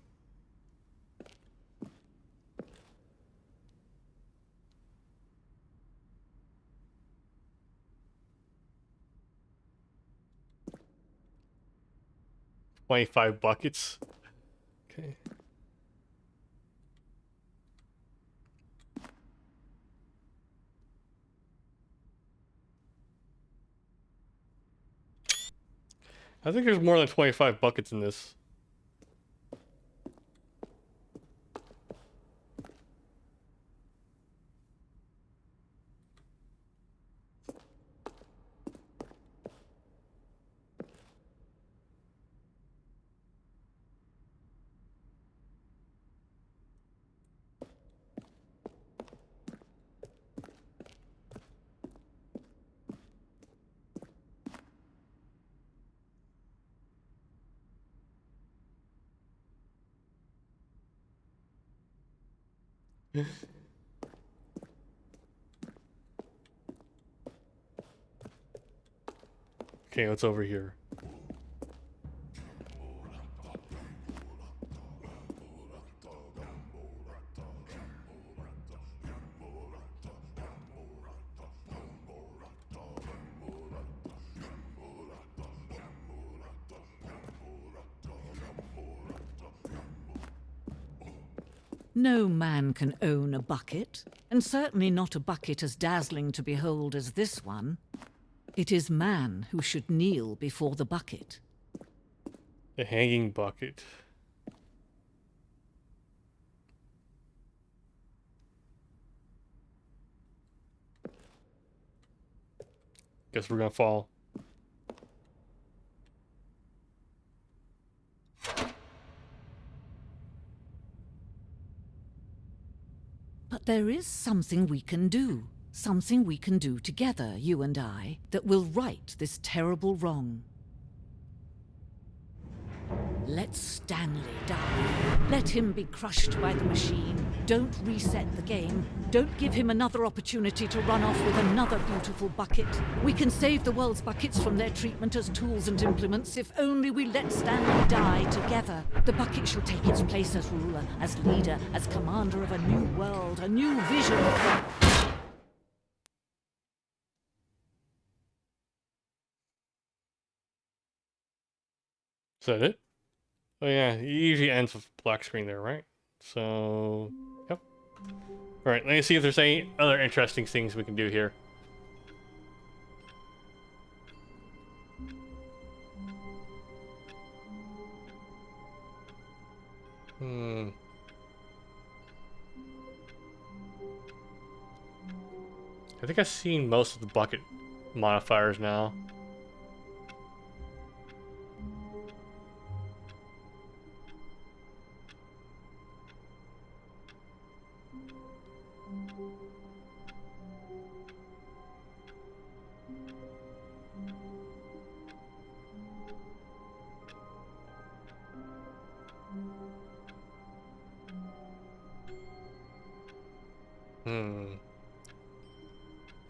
$25 buckets. Okay. I think there's more than 25 buckets in this. Okay, what's over here? No man can own a bucket, and certainly not a bucket as dazzling to behold as this one. It is man who should kneel before the bucket. The hanging bucket. Guess we're gonna fall. But there is something we can do. Something we can do together, you and I, that will right this terrible wrong. Let Stanley die. Let him be crushed by the machine. Don't reset the game. Don't give him another opportunity to run off with another beautiful bucket. We can save the world's buckets from their treatment as tools and implements if only we let Stanley die together. The bucket shall take its place as ruler, as leader, as commander of a new world, a new vision for... Is that it? Oh yeah, it usually ends with black screen there, right? So, yep. Alright, let me see if there's any other interesting things we can do here. I think I've seen most of the bucket modifiers now. There's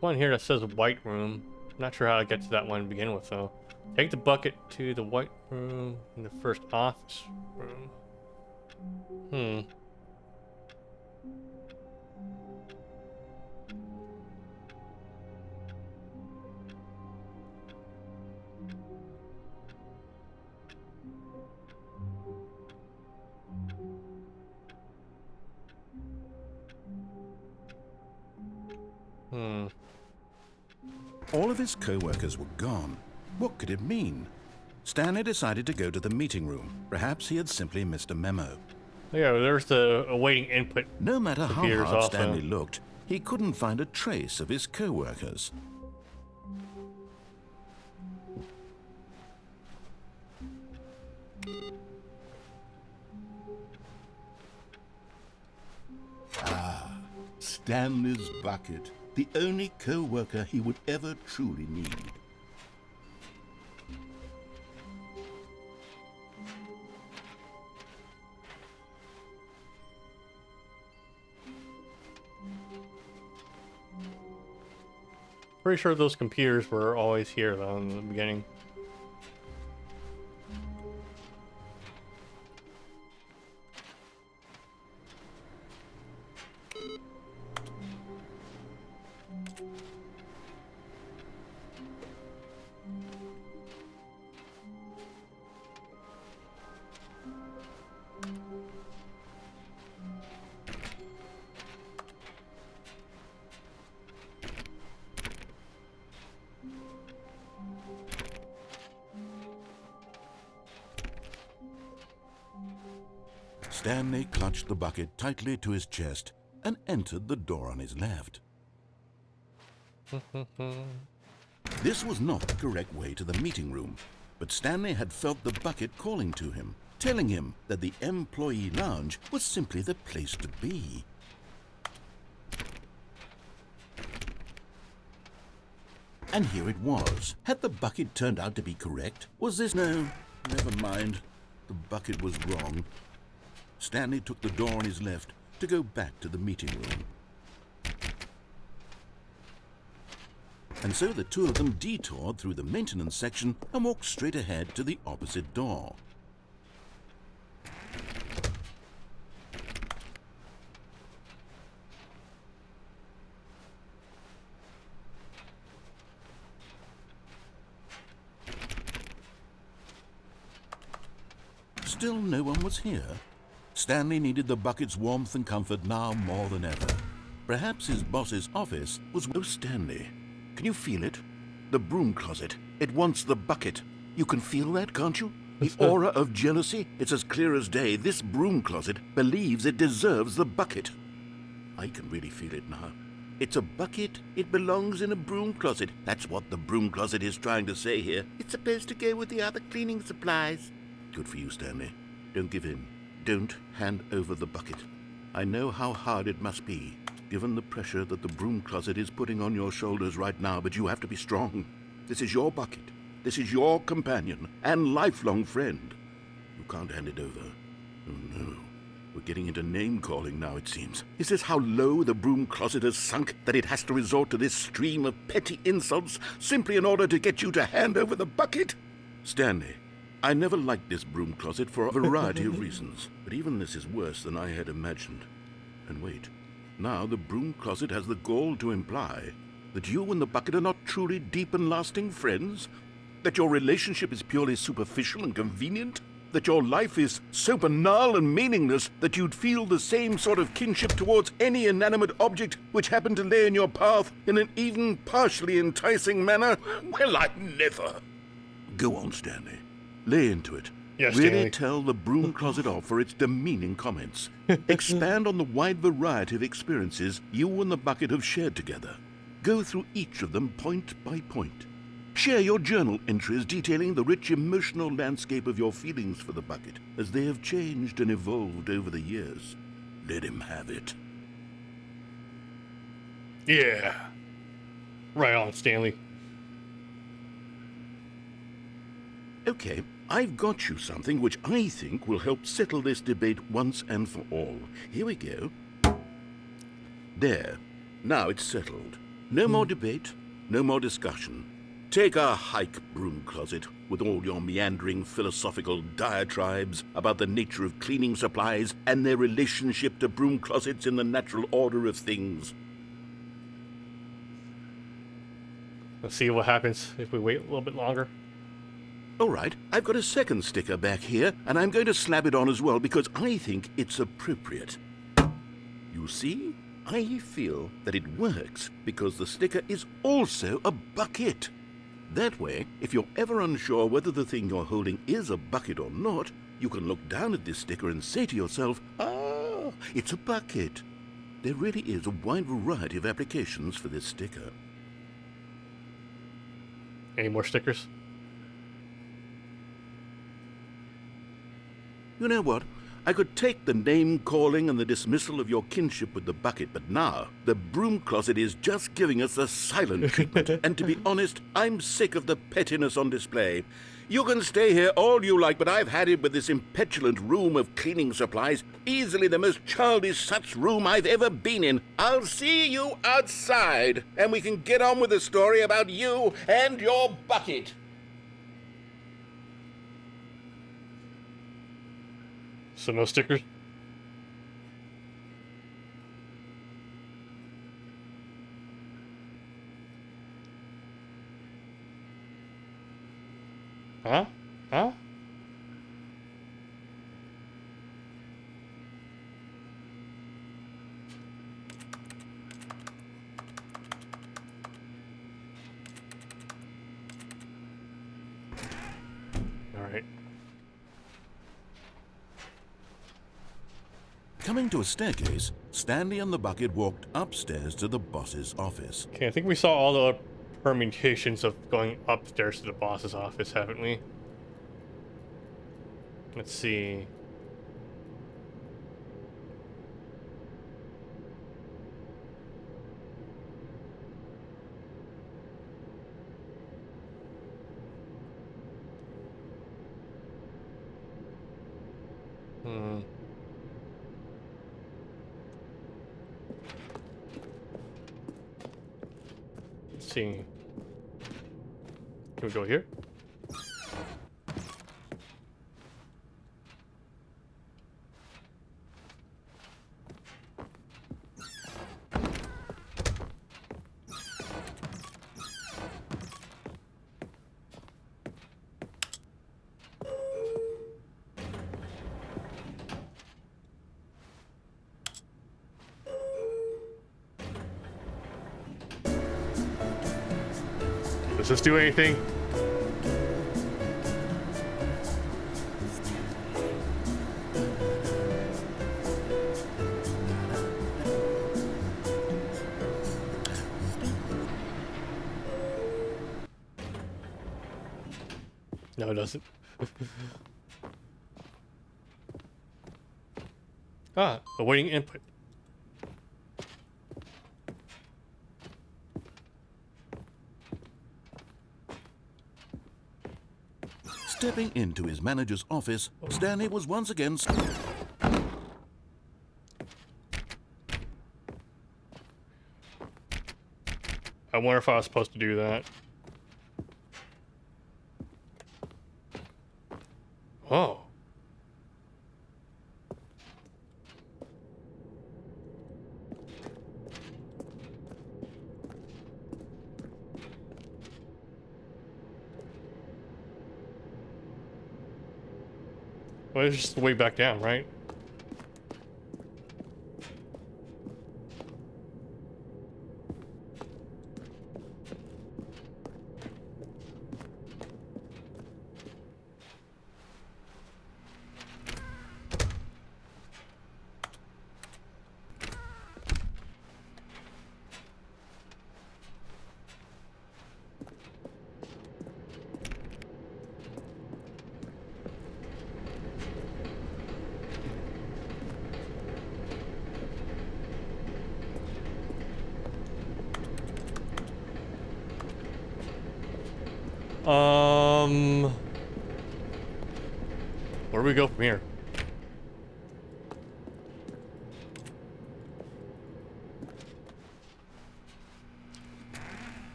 one here that says white room. I'm not sure how to get to that one to begin with, though. Take the bucket to the white room in the first office room. All of his co-workers were gone. What could it mean? Stanley decided to go to the meeting room. Perhaps he had simply missed a memo. Yeah, there's the awaiting input. No matter how computers hard also. Stanley looked, he couldn't find a trace of his co-workers. Stanley's bucket, the only co-worker he would ever truly need. Pretty sure those computers were always here, though, in the beginning. Stanley clutched the bucket tightly to his chest and entered the door on his left. This was not the correct way to the meeting room, but Stanley had felt the bucket calling to him, telling him that the employee lounge was simply the place to be. And here it was. Had the bucket turned out to be correct? Was this... No, never mind. The bucket was wrong. Stanley took the door on his left to go back to the meeting room. And so the two of them detoured through the maintenance section and walked straight ahead to the opposite door. Still no one was here. Stanley needed the bucket's warmth and comfort now more than ever. Perhaps his boss's office was... Oh, Stanley, can you feel it? The broom closet. It wants the bucket. You can feel that, can't you? The aura of jealousy. It's as clear as day. This broom closet believes it deserves the bucket. I can really feel it now. It's a bucket. It belongs in a broom closet. That's what the broom closet is trying to say here. It's supposed to go with the other cleaning supplies. Good for you, Stanley. Don't give in. Don't hand over the bucket. I know how hard it must be, given the pressure that the broom closet is putting on your shoulders right now, but you have to be strong. This is your bucket. This is your companion and lifelong friend. You can't hand it over. Oh no. We're getting into name-calling now, it seems. Is this how low the broom closet has sunk, that it has to resort to this stream of petty insults simply in order to get you to hand over the bucket? Stanley, I never liked this broom closet for a variety of reasons, but even this is worse than I had imagined. And wait, now the broom closet has the gall to imply that you and the bucket are not truly deep and lasting friends? That your relationship is purely superficial and convenient? That your life is so banal and meaningless that you'd feel the same sort of kinship towards any inanimate object which happened to lay in your path in an even partially enticing manner? Well, I never. Go on, Stanley. Lay into it. Yes, really Stanley. tell the broom closet off for its demeaning comments. Expand on the wide variety of experiences you and the bucket have shared together. Go through each of them point by point. Share your journal entries detailing the rich emotional landscape of your feelings for the bucket as they have changed and evolved over the years. Let him have it. Yeah. Right on, Stanley. Okay, I've got you something which I think will help settle this debate once and for all. Here we go. There. Now it's settled. No more debate, no more discussion. Take a hike, broom closet, with all your meandering philosophical diatribes about the nature of cleaning supplies and their relationship to broom closets in the natural order of things. Let's see what happens if we wait a little bit longer. All right, I've got a second sticker back here, and I'm going to slap it on as well because I think it's appropriate. You see? I feel that it works because the sticker is also a bucket. That way, if you're ever unsure whether the thing you're holding is a bucket or not, you can look down at this sticker and say to yourself, "Ah, it's a bucket." There really is a wide variety of applications for this sticker. Any more stickers? You know what? I could take the name-calling and the dismissal of your kinship with the bucket, but now the broom closet is just giving us the silent treatment. And to be honest, I'm sick of the pettiness on display. You can stay here all you like, but I've had it with this impetulant room of cleaning supplies. Easily the most childish such room I've ever been in. I'll see you outside, and we can get on with the story about you and your bucket. So no stickers? Huh? Huh? All right. Coming to a staircase, Stanley and the bucket walked upstairs to the boss's office. Okay, I think we saw all the permutations of going upstairs to the boss's office, haven't we? Let's see. Let's see. Can we go here? Does this do anything? No, it doesn't. Awaiting input. Stepping into his manager's office, Stanley was once again... I wonder if I was supposed to do that. Oh. Well, it's just the way back down, right? Where do we go from here?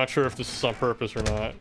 not sure if this is on purpose or not.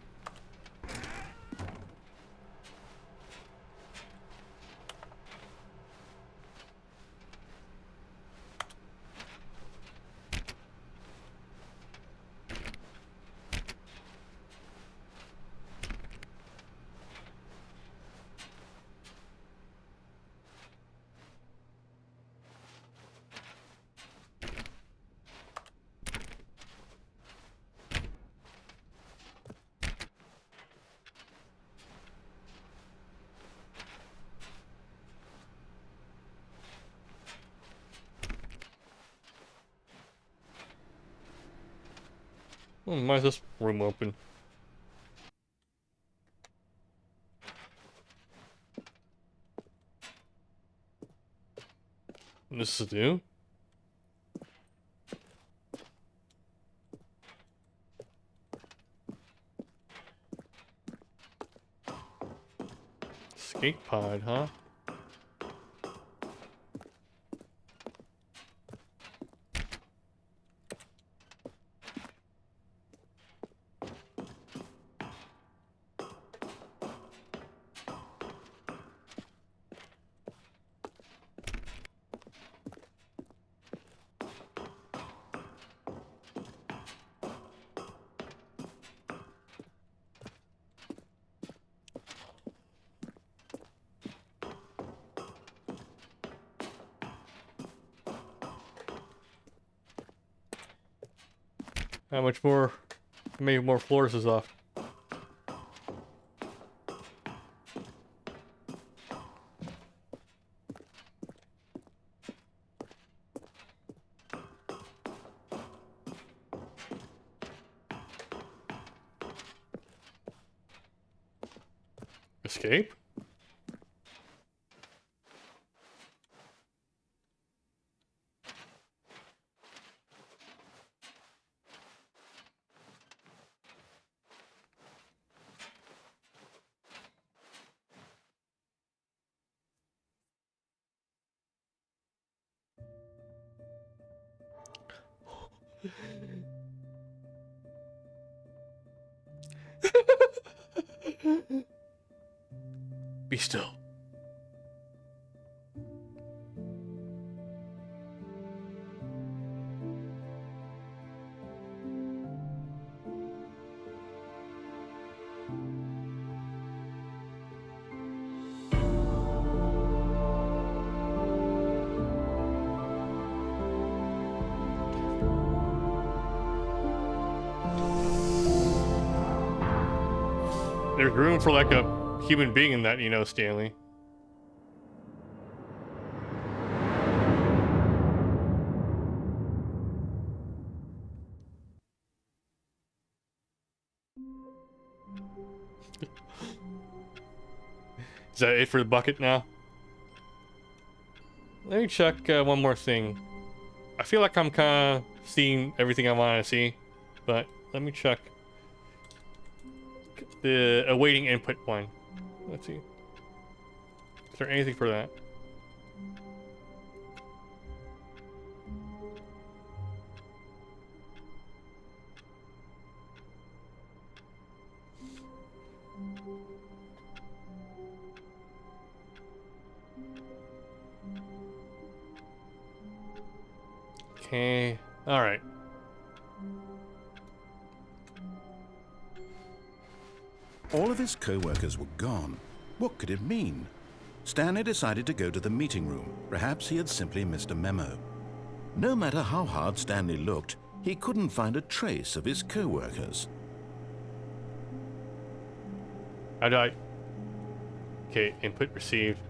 Why is this room open? This is new? Skate pod, huh? How much more? How many more floors is off? Escape? Be still. There's room for like a human being in that, you know, Stanley. Is that it for the bucket now? Let me check one more thing. I feel like I'm kind of seeing everything I want to see, but let me check the awaiting input one. Let's see. Is there anything for that? Okay. All right. All of his co-workers were gone. What could it mean? Stanley decided to go to the meeting room. Perhaps he had simply missed a memo. No matter how hard Stanley looked, he couldn't find a trace of his co-workers. How do I... Okay, input received.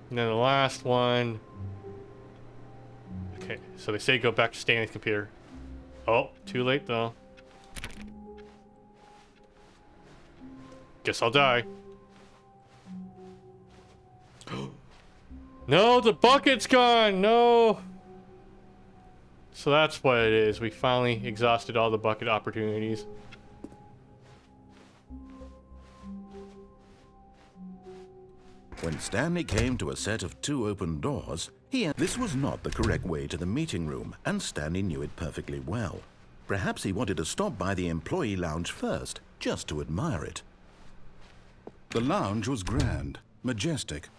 And then the last one... Okay, so they say go back to Stanley's computer. Oh, too late though. Guess I'll die. No, the bucket's gone! No! So that's what it is. We finally exhausted all the bucket opportunities. When Stanley came to a set of 2 open doors, this was not the correct way to the meeting room, and Stanley knew it perfectly well. Perhaps he wanted to stop by the employee lounge first, just to admire it. The lounge was grand, majestic,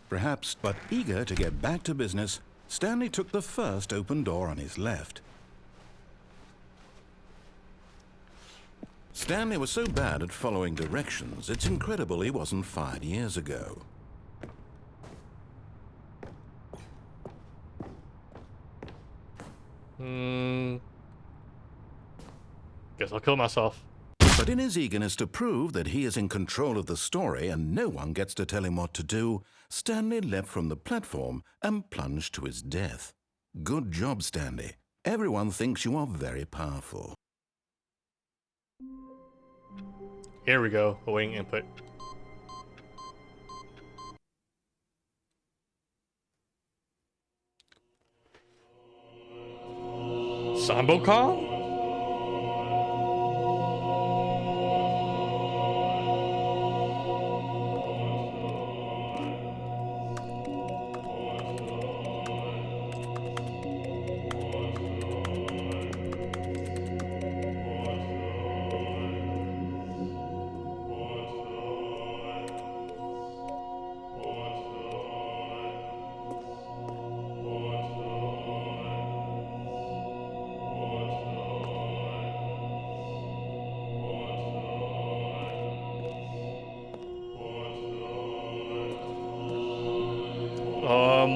perhaps, but eager to get back to business, Stanley took the first open door on his left. Stanley was so bad at following directions, it's incredible he wasn't fired years ago. Guess I'll kill myself. But in his eagerness to prove that he is in control of the story and no one gets to tell him what to do, Stanley leapt from the platform and plunged to his death. Good job, Stanley. Everyone thinks you are very powerful. Here we go. Awaiting input. Sambo call?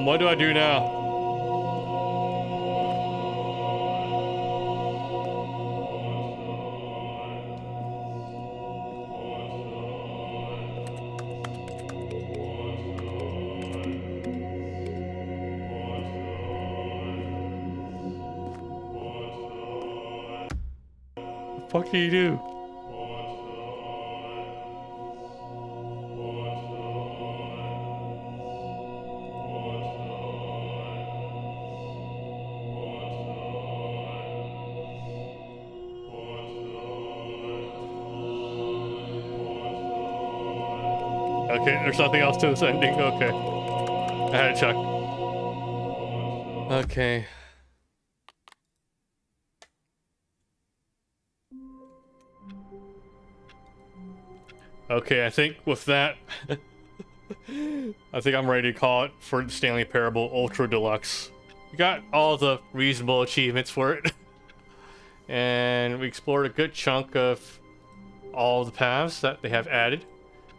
What do I do now? What the fuck do you do? Okay, there's nothing else to this ending. Okay. I had to check. Okay. Okay, I think with that, I think I'm ready to call it for the Stanley Parable Ultra Deluxe. We got all the reasonable achievements for it. And we explored a good chunk of all the paths that they have added.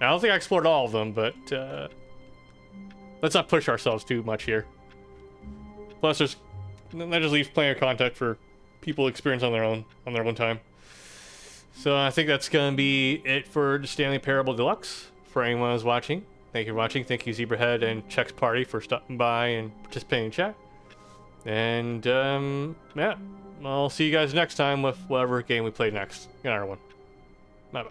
I don't think I explored all of them, but let's not push ourselves too much here. Plus, that just leaves plenty of content for people to experience on their own time. So I think that's gonna be it for the Stanley Parable Deluxe. For anyone who's watching, thank you for watching. Thank you Zebrahead and Chex Party for stopping by and participating in chat. And yeah, I'll see you guys next time with whatever game we play next. Good night, everyone. Bye bye.